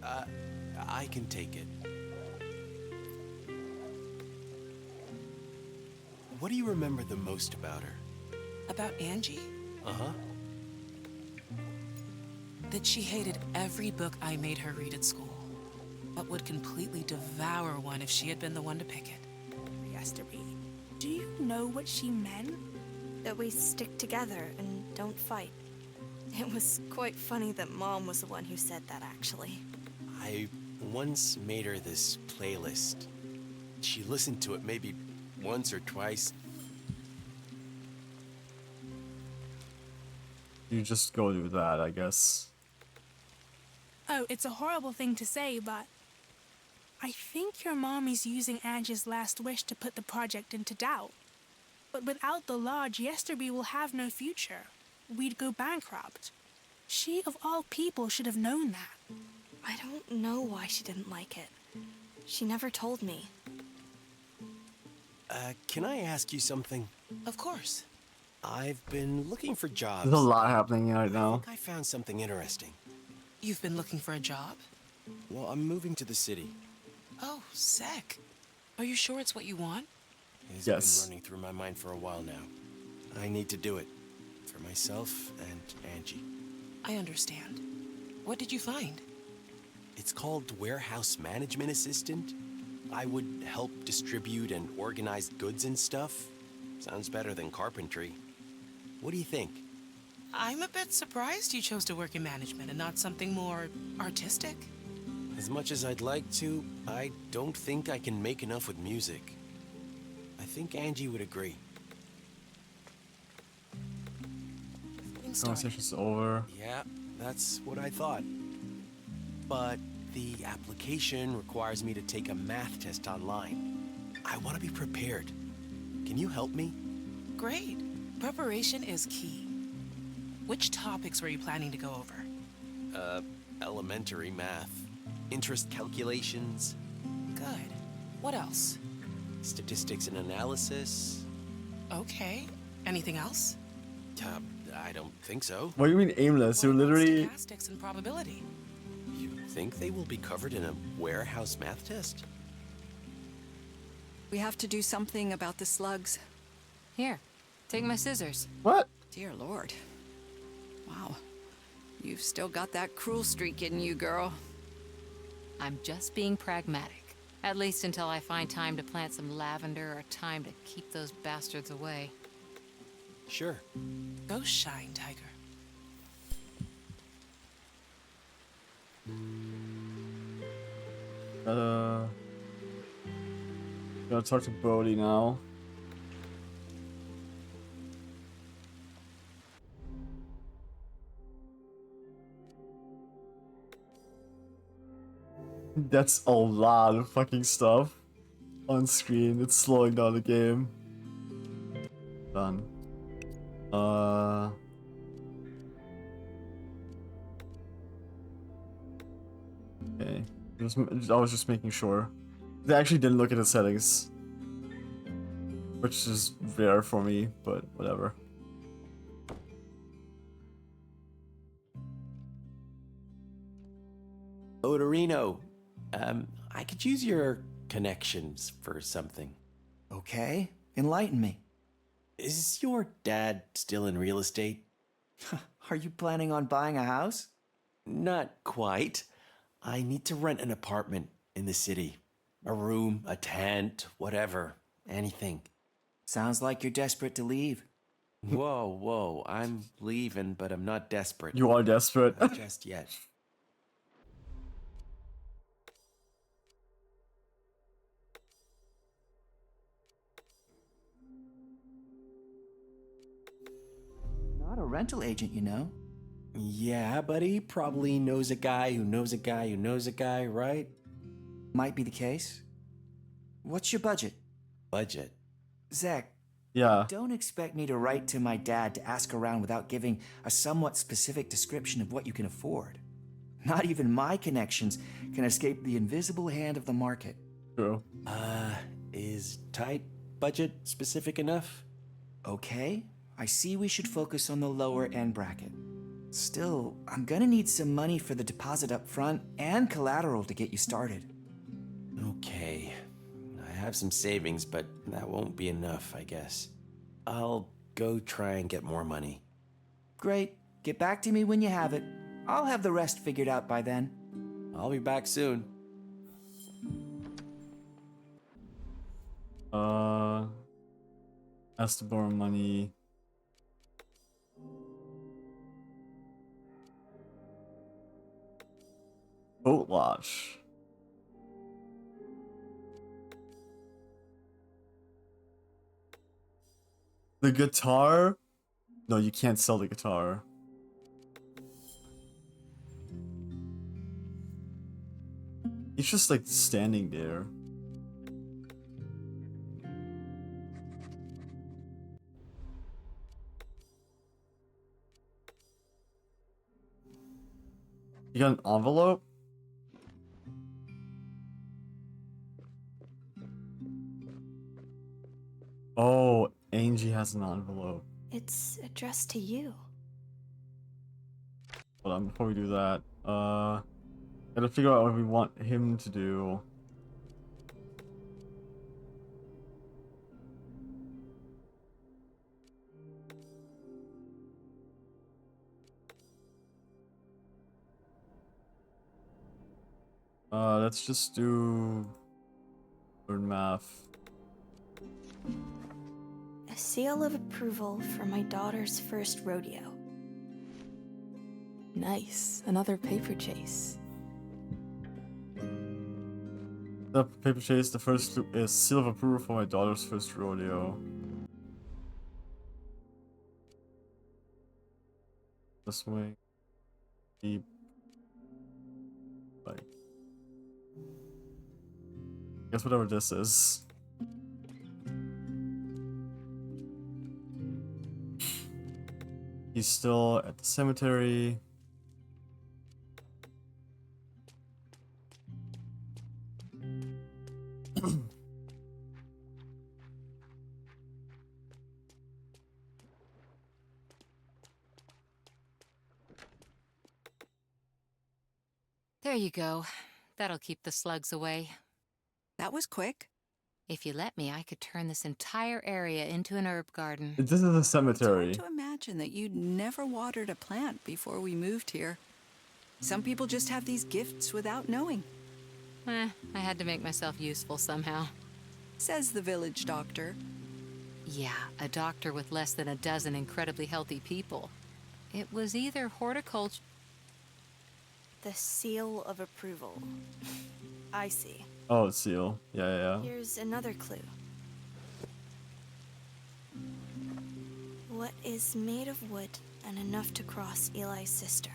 Speaker 17: I can take it. What do you remember the most about her?
Speaker 8: About Angie?
Speaker 17: Uh-huh.
Speaker 8: That she hated every book I made her read at school, but would completely devour one if she had been the one to pick it.
Speaker 16: Yesterday, do you know what she meant?
Speaker 5: That we stick together and don't fight. It was quite funny that Mom was the one who said that, actually.
Speaker 17: I once made her this playlist. She listened to it maybe once or twice.
Speaker 1: You just go do that, I guess.
Speaker 16: Oh, it's a horrible thing to say, but I think your mom is using Angie's last wish to put the project into doubt. But without the lodge, Yesterby will have no future. We'd go bankrupt. She, of all people, should have known that.
Speaker 5: I don't know why she didn't like it. She never told me.
Speaker 17: Can I ask you something?
Speaker 8: Of course.
Speaker 17: I've been looking for jobs.
Speaker 1: There's a lot happening right now.
Speaker 17: I think I found something interesting.
Speaker 8: You've been looking for a job?
Speaker 17: Well, I'm moving to the city.
Speaker 8: Oh, sick. Are you sure it's what you want?
Speaker 17: It's
Speaker 1: Yes.
Speaker 17: been running through my mind for a while now. I need to do it. For myself and Angie.
Speaker 8: I understand. What did you find?
Speaker 17: It's called Warehouse Management Assistant.
Speaker 13: I would help distribute and organize goods and stuff. Sounds better than carpentry. What do you think?
Speaker 8: I'm a bit surprised you chose to work in management and not something more artistic.
Speaker 13: As much as I'd like to, I don't think I can make enough with music. I think Angie would agree.
Speaker 1: Conversation's over.
Speaker 13: Yeah, that's what I thought. But the application requires me to take a math test online. I want to be prepared. Can you help me?
Speaker 8: Great. Preparation is key. Which topics were you planning to go over?
Speaker 13: Elementary math. Interest calculations.
Speaker 8: Good. What else?
Speaker 13: Statistics and analysis.
Speaker 8: Okay. Anything else?
Speaker 13: I don't think so.
Speaker 1: What do you mean aimless? You're literally...
Speaker 8: Stochastics and probability.
Speaker 13: You think they will be covered in a warehouse math test?
Speaker 14: We have to do something about the slugs.
Speaker 6: Here, take my scissors.
Speaker 1: What?
Speaker 14: Dear Lord. Wow. You've still got that cruel streak in you, girl.
Speaker 6: I'm just being pragmatic. At least until I find time to plant some lavender or time to keep those bastards away.
Speaker 13: Sure.
Speaker 8: Go shine, Tiger.
Speaker 1: Gotta talk to Bodhi now. That's a lot of fucking stuff on screen. It's slowing down the game. Done. Okay. I was just making sure. They actually didn't look at the settings, which is rare for me, but whatever.
Speaker 13: Odorino, I could use your connections for something.
Speaker 18: Okay, enlighten me.
Speaker 13: Is your dad still in real estate?
Speaker 18: Are you planning on buying a house?
Speaker 13: Not quite. I need to rent an apartment in the city. A room, a tent, whatever. Anything.
Speaker 18: Sounds like you're desperate to leave.
Speaker 13: Whoa. I'm leaving, but I'm not desperate.
Speaker 1: You are desperate.
Speaker 13: Not just yet.
Speaker 18: Not a rental agent, you know.
Speaker 13: Yeah, but he probably knows a guy who knows a guy who knows a guy, right?
Speaker 18: Might be the case. What's your budget?
Speaker 13: Budget?
Speaker 18: Zach.
Speaker 1: Yeah.
Speaker 18: Don't expect me to write to my dad to ask around without giving a somewhat specific description of what you can afford. Not even my connections can escape the invisible hand of the market.
Speaker 1: True.
Speaker 13: Is tight budget specific enough?
Speaker 18: Okay, I see we should focus on the lower end bracket. Still, I'm gonna need some money for the deposit up front and collateral to get you started.
Speaker 13: Okay. I have some savings, but that won't be enough, I guess. I'll go try and get more money.
Speaker 18: Great. Get back to me when you have it. I'll have the rest figured out by then.
Speaker 13: I'll be back soon.
Speaker 1: Has to borrow money. Boat lodge. The guitar? No, you can't sell the guitar. He's just like standing there. You got an envelope? Oh, Angie has an envelope.
Speaker 5: It's addressed to you.
Speaker 1: Hold on, before we do that, gotta figure out what we want him to do. Let's just do... Learn math.
Speaker 5: A seal of approval for my daughter's first rodeo.
Speaker 2: Nice. Another paper chase.
Speaker 1: The paper chase, the first clue is seal of approval for my daughter's first rodeo. This way. Deep. Like. Guess whatever this is. He's still at the cemetery.
Speaker 6: There you go. That'll keep the slugs away.
Speaker 19: That was quick.
Speaker 6: If you let me, I could turn this entire area into an herb garden.
Speaker 1: This is a cemetery.
Speaker 19: It's hard to imagine that you'd never watered a plant before we moved here. Some people just have these gifts without knowing.
Speaker 6: I had to make myself useful somehow.
Speaker 19: Says the village doctor.
Speaker 6: Yeah, a doctor with less than a dozen incredibly healthy people. It was either horticulture...
Speaker 5: The seal of approval. I see.
Speaker 1: Oh, it's seal. Yeah.
Speaker 5: Here's another clue. What is made of wood and enough to cross Eli's sister?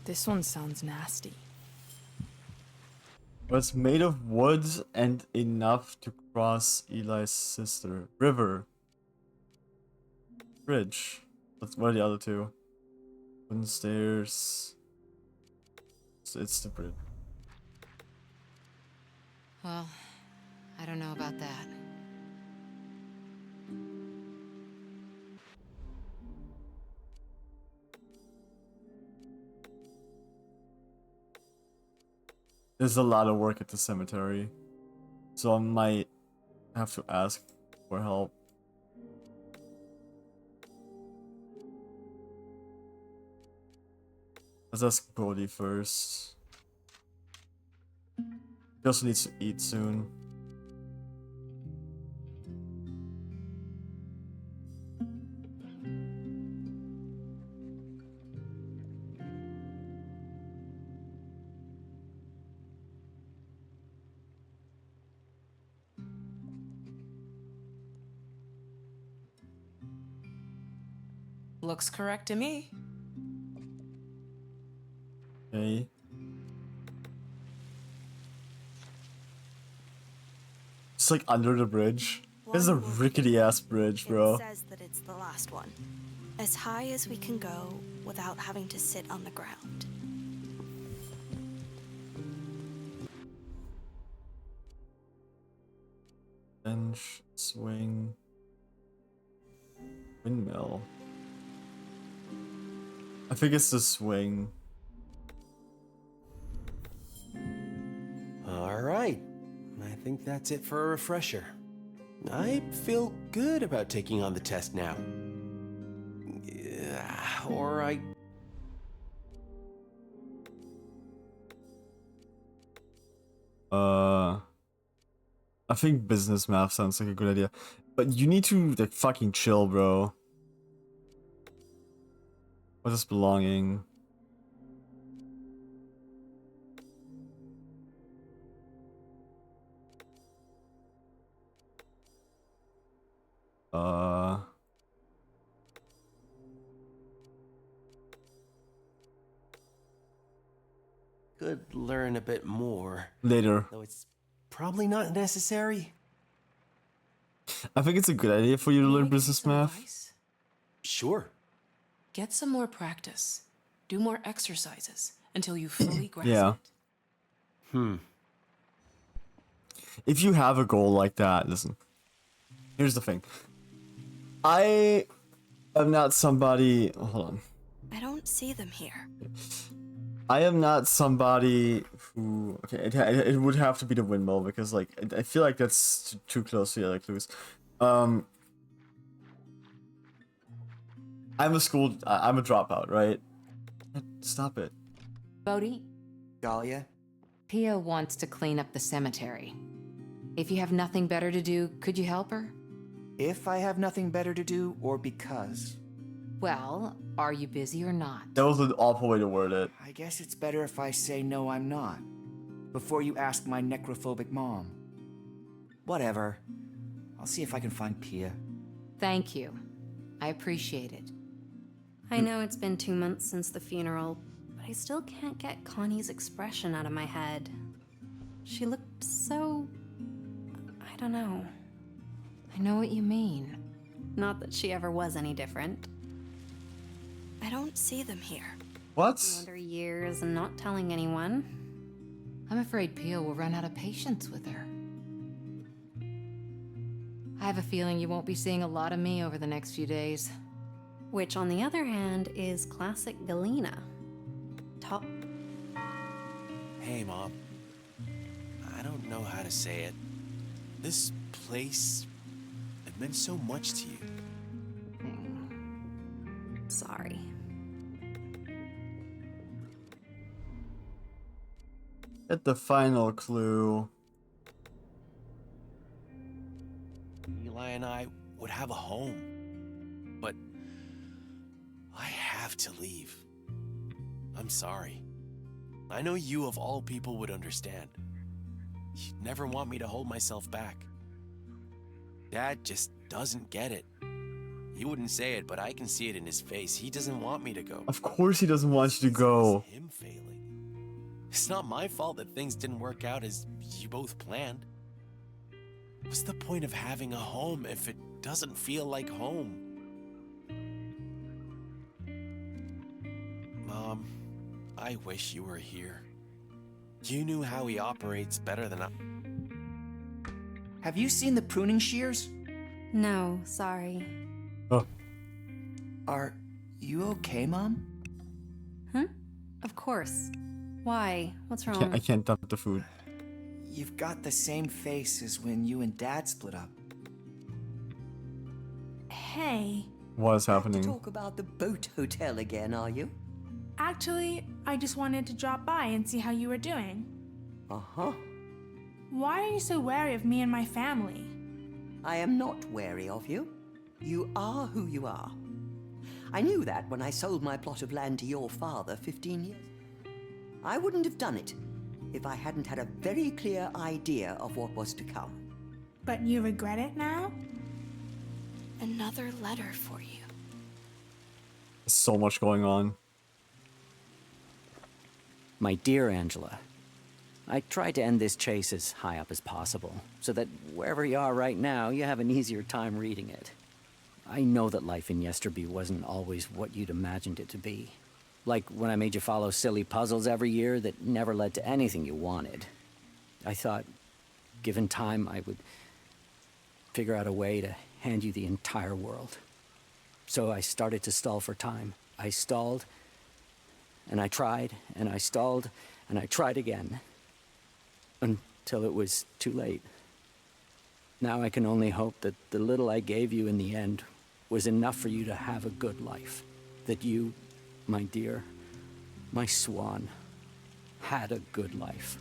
Speaker 2: This one sounds nasty.
Speaker 1: What's made of wood and enough to cross Eli's sister? River. Bridge. What are the other two? Wooden stairs. It's the bridge.
Speaker 6: Well, I don't know about that.
Speaker 1: There's a lot of work at the cemetery, so I might have to ask for help. Let's ask Bodhi first. He also needs to eat soon.
Speaker 8: Looks correct to me.
Speaker 1: Okay. It's like under the bridge. This is a rickety ass bridge, bro.
Speaker 5: It says that it's the last one. As high as we can go without having to sit on the ground.
Speaker 1: Bench, swing, windmill. I think it's the swing.
Speaker 13: All right. I think that's it for a refresher. I feel good about taking on the test now. Or
Speaker 1: I think business math sounds like a good idea. But you need to, like, fucking chill, bro. What is belonging?
Speaker 13: could learn a bit more.
Speaker 1: Later.
Speaker 13: Though it's probably not necessary.
Speaker 1: I think it's a good idea for you to learn business math.
Speaker 8: Sure. Get some more practice. Do more exercises until you fully grasp
Speaker 1: Yeah.
Speaker 8: it.
Speaker 1: If you have a goal like that, listen. Here's the thing. I am not somebody. Hold on.
Speaker 5: I don't see them here.
Speaker 1: I am not somebody who. Okay, it would have to be the windmill because, like, I feel like that's too close to the other clues. I'm a dropout, right? Stop it.
Speaker 6: Bodhi?
Speaker 18: Dahlia?
Speaker 6: Pia wants to clean up the cemetery. If you have nothing better to do, could you help her?
Speaker 18: If I have nothing better to do, or because?
Speaker 6: Well, are you busy or not?
Speaker 1: That was an awful way to word it.
Speaker 18: I guess it's better if I say no, I'm not. Before you ask my necrophobic mom. Whatever. I'll see if I can find Pia.
Speaker 6: Thank you. I appreciate it.
Speaker 11: I know it's been 2 months since the funeral, but I still can't get Connie's expression out of my head. She looked so... I don't know.
Speaker 6: I know what you mean.
Speaker 11: Not that she ever was any different. I don't see them here.
Speaker 1: What?
Speaker 11: Under years and not telling anyone.
Speaker 6: I'm afraid Pia will run out of patience with her. I have a feeling you won't be seeing a lot of me over the next few days.
Speaker 11: Which, on the other hand, is classic Galena. Top.
Speaker 17: Hey, Mom. I don't know how to say it. This place, it meant so much to you.
Speaker 11: Sorry.
Speaker 1: Get the final clue.
Speaker 17: Eli and I would have a home. But I have to leave. I'm sorry. I know you of all people would understand. You'd never want me to hold myself back. Dad just doesn't get it. He wouldn't say it, but I can see it in his face. He doesn't want me to go.
Speaker 1: Of course he doesn't want you to go.
Speaker 17: It's him failing. It's not my fault that things didn't work out as you both planned. What's the point of having a home if it doesn't feel like home? Mom, I wish you were here. You knew how he operates better than I...
Speaker 18: Have you seen the pruning shears?
Speaker 11: No, sorry.
Speaker 1: Oh.
Speaker 18: Are you okay, Mom?
Speaker 11: Huh? Of course. Why? What's wrong?
Speaker 1: I can't dump the food.
Speaker 18: You've got the same face as when you and Dad split up.
Speaker 16: Hey.
Speaker 1: What is happening?
Speaker 15: Talk about the boat hotel again, are you?
Speaker 16: Actually, I just wanted to drop by and see how you were doing.
Speaker 15: Uh-huh.
Speaker 16: Why are you so wary of me and my family?
Speaker 15: I am not wary of you. You are who you are. I knew that when I sold my plot of land to your father 15 years ago. I wouldn't have done it if I hadn't had a very clear idea of what was to come.
Speaker 16: But you regret it now?
Speaker 2: Another letter for you.
Speaker 1: There's so much going on.
Speaker 4: My dear Angela, I tried to end this chase as high up as possible, so that wherever you are right now, you have an easier time reading it. I know that life in Yesterby wasn't always what you'd imagined it to be. Like when I made you follow silly puzzles every year that never led to anything you wanted. I thought, given time, I would figure out a way to hand you the entire world. So I started to stall for time. I stalled, and I tried, and I stalled, and I tried again. Until it was too late. Now I can only hope that the little I gave you in the end was enough for you to have a good life. That you, my dear, my swan, had a good life.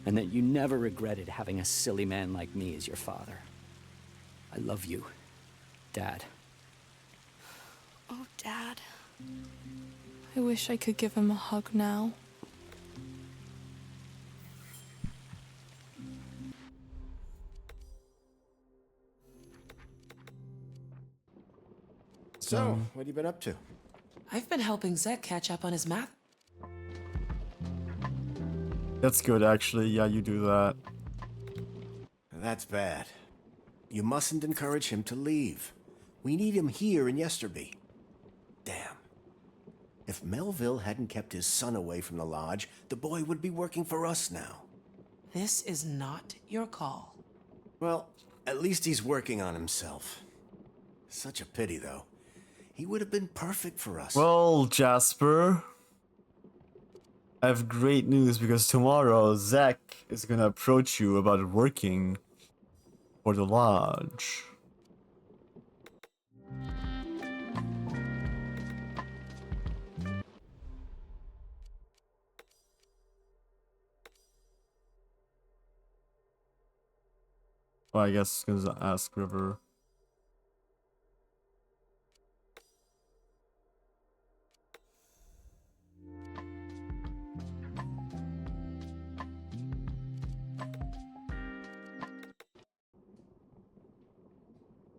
Speaker 4: And that you never regretted having a silly man like me as your father. I love you, Dad.
Speaker 2: Oh, Dad. I wish I could give him a hug now.
Speaker 10: So, what have you been up to?
Speaker 8: I've been helping Zek catch up on his math.
Speaker 1: That's good, actually. Yeah, you do that.
Speaker 10: That's bad. You mustn't encourage him to leave. We need him here in Yesterby. Damn. If Melville hadn't kept his son away from the lodge, the boy would be working for us now.
Speaker 8: This is not your call.
Speaker 10: Well, at least he's working on himself. Such a pity, though. He would have been perfect for us.
Speaker 1: Well, Jasper, I have great news because tomorrow Zach is gonna approach you about working for the lodge. Well, I guess because ask River.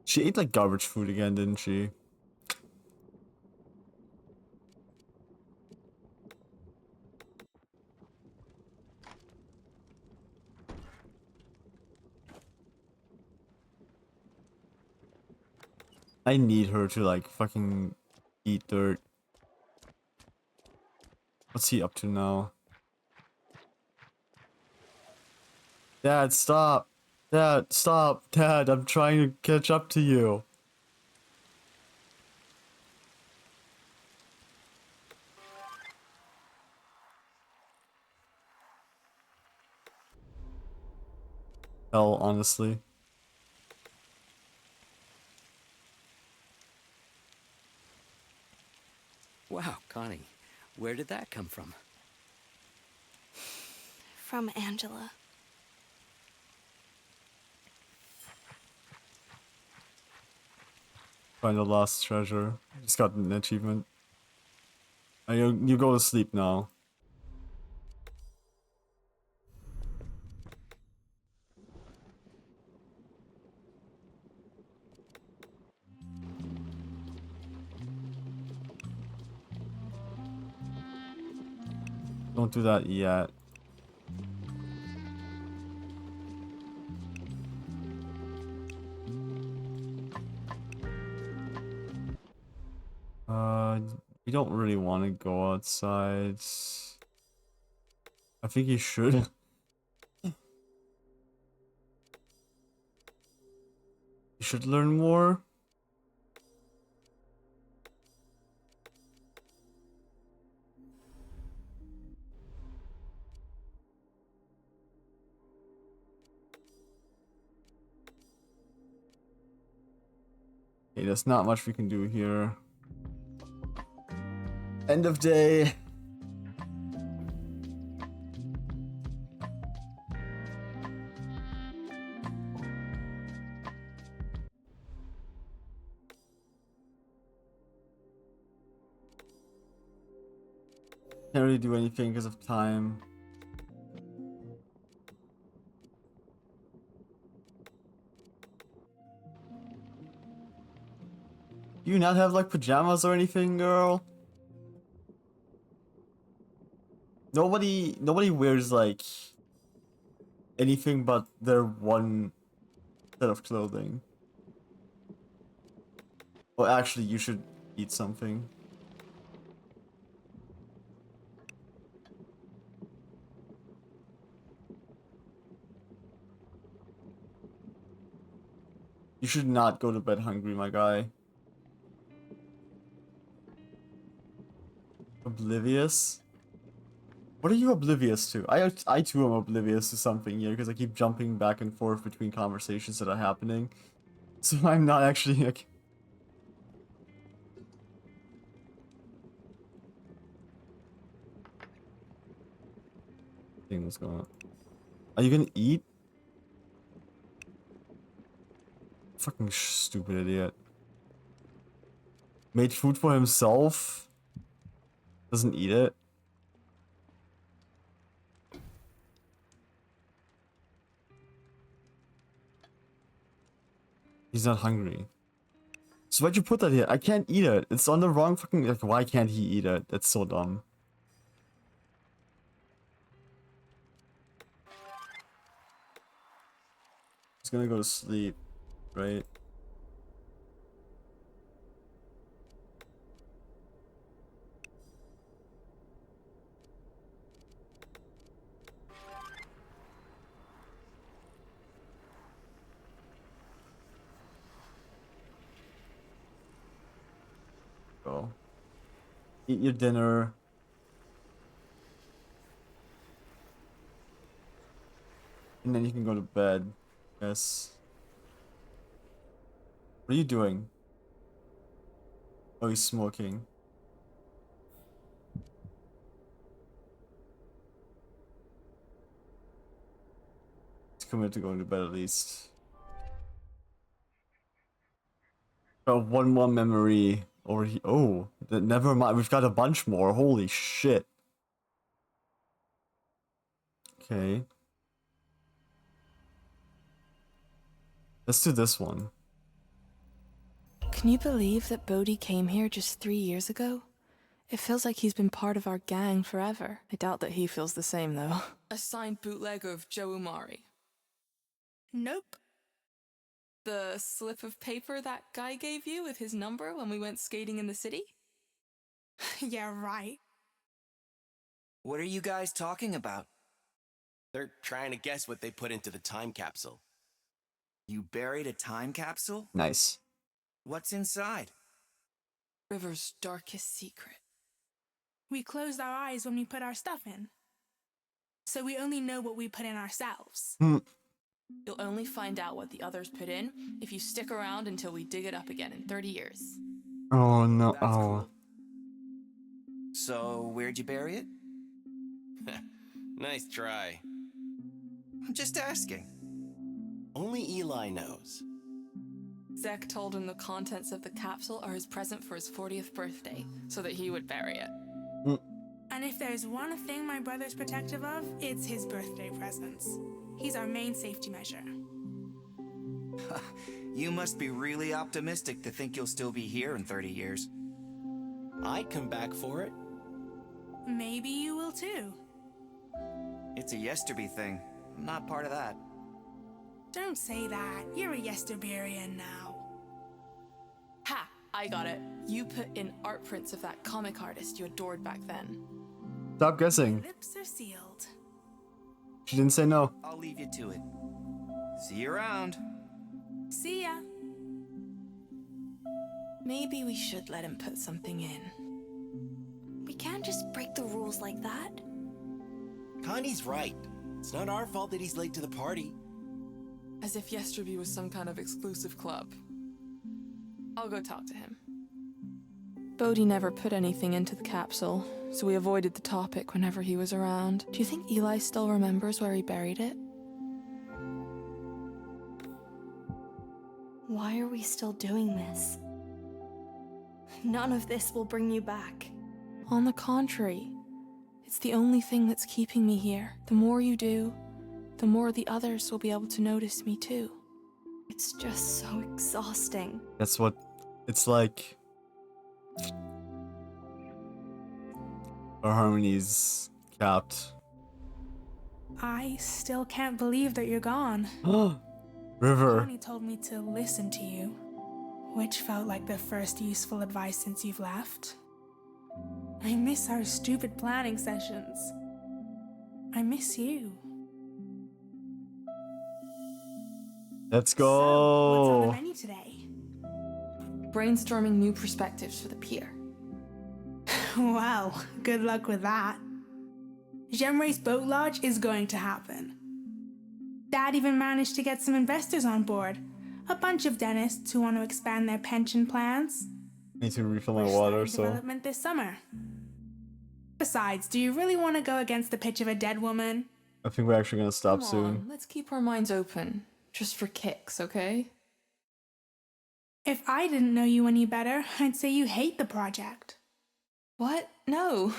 Speaker 1: She ate like garbage food again, didn't she? I need her to like fucking eat dirt. What's he up to now? Dad, stop! Dad, stop! Dad, I'm trying to catch up to you. Hell, honestly.
Speaker 4: Wow, Connie, where did that come from?
Speaker 11: From Angela.
Speaker 1: Find the lost treasure. Just got an achievement. You go to sleep now. Don't do that yet. You don't really want to go outside. I think you should. You should learn more. Okay, there's not much we can do here. End of day. Can't really do anything because of time. Do you not have like pajamas or anything, girl? Nobody wears like anything but their one set of clothing. Well, actually, you should eat something. You should not go to bed hungry, my guy. Oblivious? What are you oblivious to? I too am oblivious to something here because I keep jumping back and forth between conversations that are happening. So I'm not actually like... What's going on? Are you gonna eat? Fucking stupid idiot. Made food for himself? Doesn't eat it? He's not hungry. So why'd you put that here? I can't eat it. It's on the wrong fucking... Like, why can't he eat it? That's so dumb. He's gonna go to sleep, right? Go. Eat your dinner. And then you can go to bed. Yes. What are you doing? Oh, he's smoking. He's committed to going to bed at least. Got one more memory over here. Oh, never mind. We've got a bunch more. Holy shit. Okay. Let's do this one.
Speaker 2: Can you believe that Bodhi came here just 3 years ago? It feels like he's been part of our gang forever. I doubt that he feels the same, though.
Speaker 20: A signed bootleg of Joe Umari.
Speaker 16: Nope.
Speaker 20: The slip of paper that guy gave you with his number when we went skating in the city?
Speaker 16: Yeah, right.
Speaker 18: What are you guys talking about?
Speaker 13: They're trying to guess what they put into the time capsule.
Speaker 18: You buried a time capsule?
Speaker 1: Nice.
Speaker 18: What's inside?
Speaker 20: River's darkest secret.
Speaker 16: We closed our eyes when we put our stuff in. So we only know what we put in ourselves.
Speaker 20: You'll only find out what the others put in if you stick around until we dig it up again in 30 years.
Speaker 1: Oh no.
Speaker 18: That's cool. So, where'd you bury it?
Speaker 13: Nice try.
Speaker 18: I'm just asking.
Speaker 13: Only Eli knows.
Speaker 20: Zek told him the contents of the capsule are his present for his 40th birthday, so that he would bury it.
Speaker 16: And if there's one thing my brother's protective of, it's his birthday presents. He's our main safety measure.
Speaker 18: You must be really optimistic to think you'll still be here in 30 years.
Speaker 13: I'd come back for it.
Speaker 16: Maybe you will too.
Speaker 18: It's a Yesterby thing. I'm not part of that.
Speaker 16: Don't say that. You're a Yesterberian now.
Speaker 20: Ha! I got it. You put in art prints of that comic artist you adored back then.
Speaker 1: Stop guessing.
Speaker 16: Lips are sealed.
Speaker 1: She didn't say no.
Speaker 18: I'll leave you to it. See you around.
Speaker 16: See ya.
Speaker 2: Maybe we should let him put something in.
Speaker 5: We can't just break the rules like that.
Speaker 13: Connie's right. It's not our fault that he's late to the party.
Speaker 20: As if Yesterby was some kind of exclusive club. I'll go talk to him.
Speaker 2: Bodhi never put anything into the capsule, so we avoided the topic whenever he was around. Do you think Eli still remembers where he buried it?
Speaker 5: Why are we still doing this? None of this will bring you back.
Speaker 2: On the contrary, it's the only thing that's keeping me here. The more you do, the more the others will be able to notice me too.
Speaker 5: It's just so exhausting.
Speaker 1: That's what it's like. Our harmony's capped.
Speaker 16: I still can't believe that you're gone.
Speaker 1: River.
Speaker 16: Connie told me to listen to you, which felt like the first useful advice since you've left. I miss our stupid planning sessions. I miss you.
Speaker 1: Let's
Speaker 16: So, what's on the
Speaker 1: go.
Speaker 16: menu today?
Speaker 20: Brainstorming new perspectives for the pier.
Speaker 16: Well, good luck with that. Gemray's boat lodge is going to happen. Dad even managed to get some investors on board. A bunch of dentists who want to expand their pension plans.
Speaker 1: Need to refill my
Speaker 16: We're
Speaker 1: water,
Speaker 16: starting
Speaker 1: so.
Speaker 16: development this summer. Besides, do you really want to go against the pitch of a dead woman?
Speaker 1: I think we're actually gonna stop
Speaker 20: Come
Speaker 1: soon.
Speaker 20: on, let's keep our minds open. Just for kicks, okay?
Speaker 16: If I didn't know you any better, I'd say you hate the project.
Speaker 20: What? No.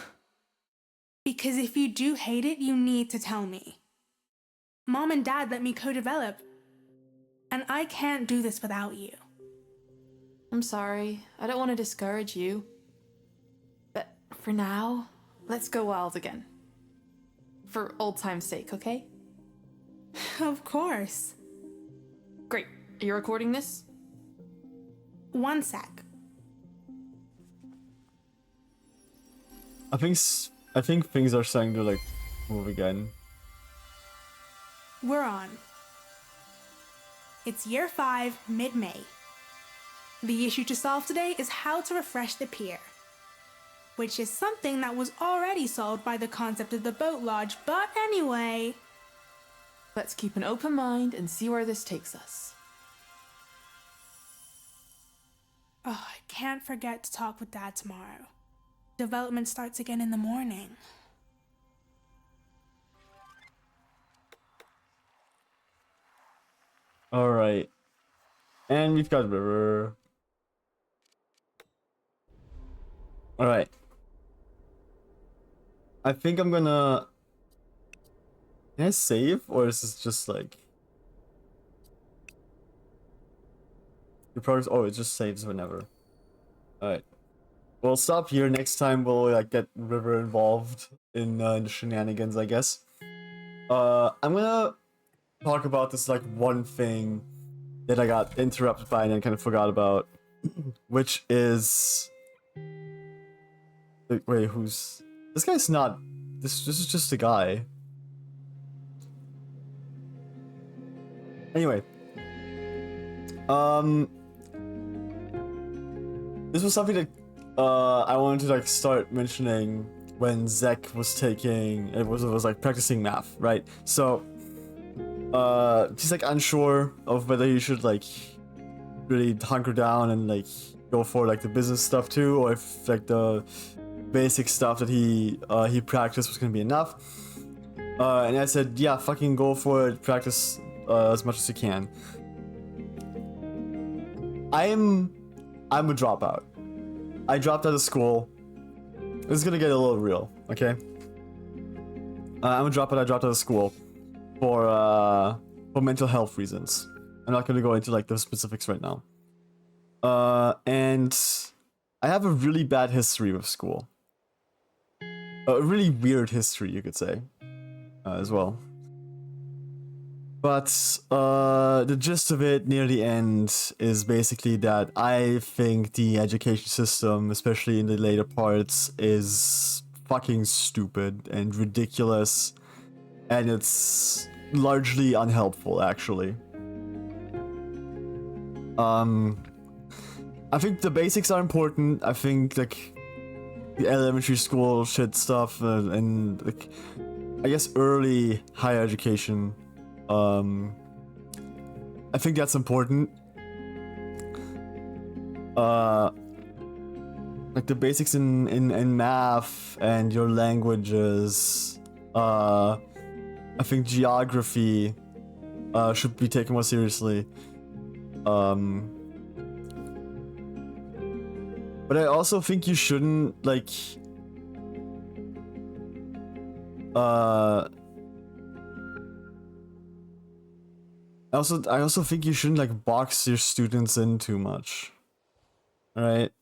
Speaker 16: Because if you do hate it, you need to tell me. Mom and Dad let me co-develop. And I can't do this without you.
Speaker 20: I'm sorry. I don't want to discourage you. But for now, let's go wild again. For old time's sake, okay?
Speaker 16: Of course.
Speaker 20: Great. Are you recording this?
Speaker 16: One sec.
Speaker 1: I think things are starting to like move again.
Speaker 16: We're on. It's year 5, mid-May. The issue to solve today is how to refresh the pier. Which is something that was already solved by the concept of the boat lodge, but anyway.
Speaker 20: Let's keep an open mind and see where this takes us.
Speaker 16: Oh, I can't forget to talk with Dad tomorrow. Development starts again in the morning.
Speaker 1: Alright. And we've got River. Alright. I think I'm gonna... Can I save? Or is this just like... The progress... Oh, it just saves whenever. Alright. We'll stop here. Next time we'll like get River involved in the shenanigans, I guess. I'm gonna talk about this like one thing that I got interrupted by and then kind of forgot about, which is... Wait, who's... This guy's not... This is just a guy. Anyway. This was something that I wanted to like start mentioning when Zek was taking... It was like practicing math, right? So... he's like unsure of whether he should like really hunker down and like go for like the business stuff too, or if like the basic stuff that he practiced was gonna be enough. And I said, yeah, fucking go for it, practice as much as you can. I'm a dropout. I dropped out of school. This is gonna get a little real, okay? I'm a dropout. I dropped out of school for mental health reasons. I'm not gonna go into like the specifics right now. And I have a really bad history with school. A really weird history, you could say, as well. But the gist of it near the end is basically that I think the education system, especially in the later parts, is fucking stupid and ridiculous, and it's largely unhelpful, actually. I think the basics are important. I think like the elementary school shit stuff and like I guess early higher education. I think that's important. Like the basics in math and your languages. I think geography should be taken more seriously. But I also think you shouldn't like I also think you shouldn't like box your students in too much. Right?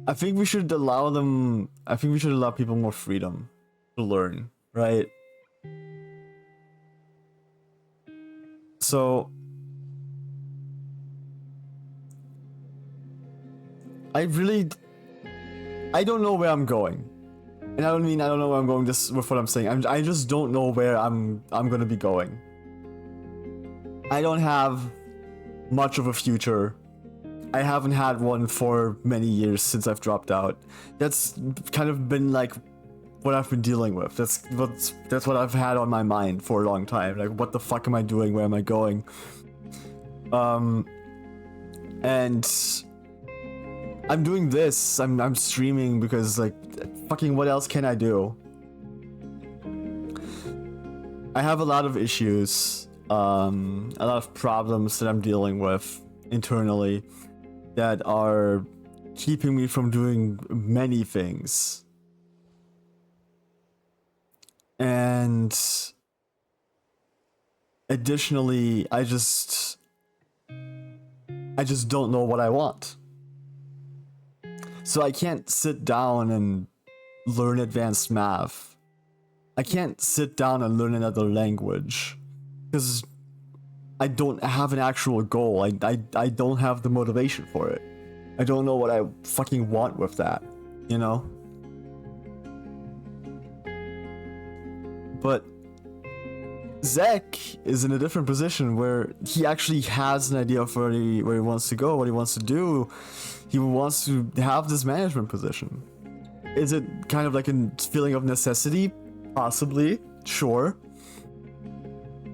Speaker 1: I think we should allow people more freedom to learn, right? So I don't know where I'm going. And I don't mean I don't know where I'm going just with what I'm saying. I just don't know where I'm gonna be going. I don't have much of a future. I haven't had one for many years since I've dropped out. That's kind of been like what I've been dealing with. That's what I've had on my mind for a long time. Like, what the fuck am I doing? Where am I going? And I'm doing this. I'm streaming because like fucking what else can I do? I have a lot of issues, a lot of problems that I'm dealing with internally that are keeping me from doing many things. And additionally, I just don't know what I want. So I can't sit down and learn advanced math. I can't sit down and learn another language because I don't have an actual goal. I don't have the motivation for it. I don't know what I fucking want with that, you know? But Zek is in a different position where he actually has an idea of where he wants to go, what he wants to do. He wants to have this management position. Is it kind of like a feeling of necessity? Possibly, sure.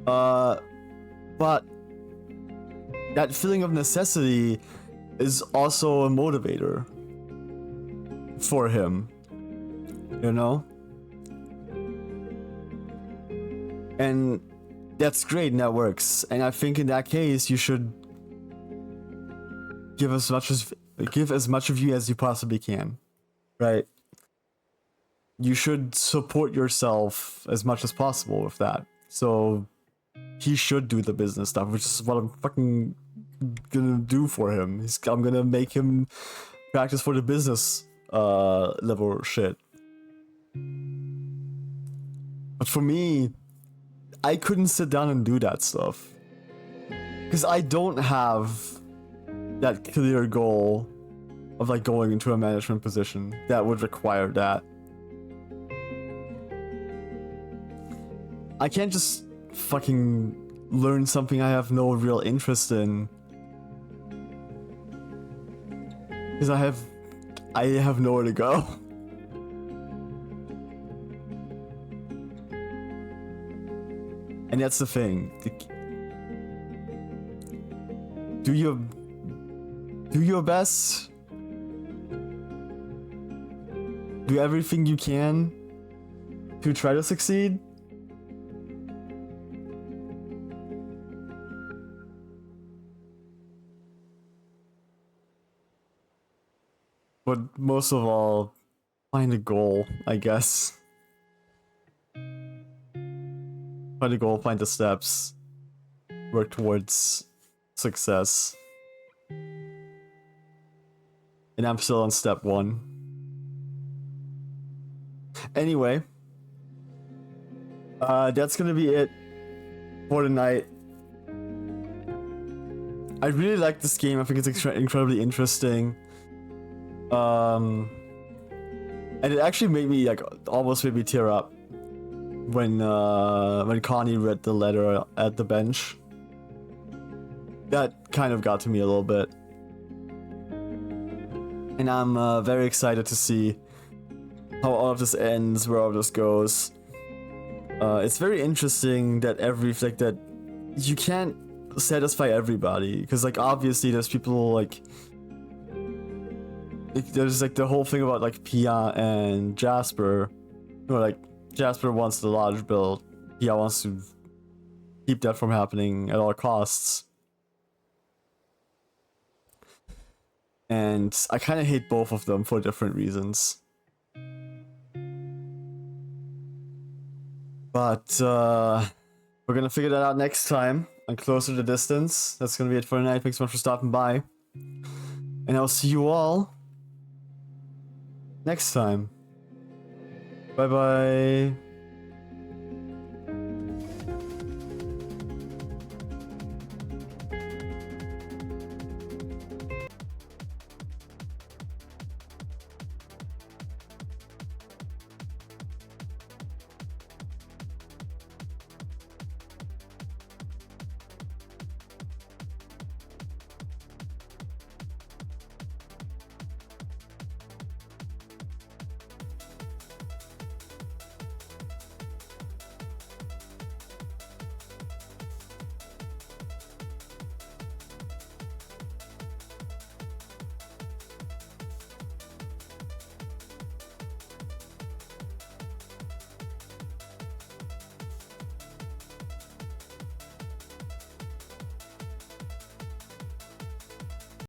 Speaker 1: But that feeling of necessity is also a motivator for him, you know? And that's great and that works. And I think in that case, he give as much of you as you possibly can, right? You should support yourself as much as possible with that. So he should do the business stuff, which is what I'm fucking gonna do for him. I'm gonna make him practice for the business level shit. But for me, I couldn't sit down and do that stuff. Because I don't have that clear goal of like going into a management position that would require that. I can't just fucking learn something I have no real interest in. Because I have nowhere to go. And that's the thing. Do your best. Do everything you can to try to succeed. But most of all, find a goal, I guess. Find a goal, find the steps, work towards success. And I'm still on step 1. Anyway, that's gonna be it for tonight. I really like this game. I think it's incredibly interesting. And it actually made me almost made me tear up when Connie read the letter at the bench. That kind of got to me a little bit. And I'm very excited to see how all of this ends, where all of this goes. It's very interesting that that you can't satisfy everybody, because obviously there's people there's the whole thing about Pia and Jasper, where Jasper wants the lodge built, Pia wants to keep that from happening at all costs. And I kind of hate both of them for different reasons. But we're gonna figure that out next time on Closer to Distance. That's gonna be it for tonight. Thanks so much for stopping by. And I'll see you all next time. Bye bye.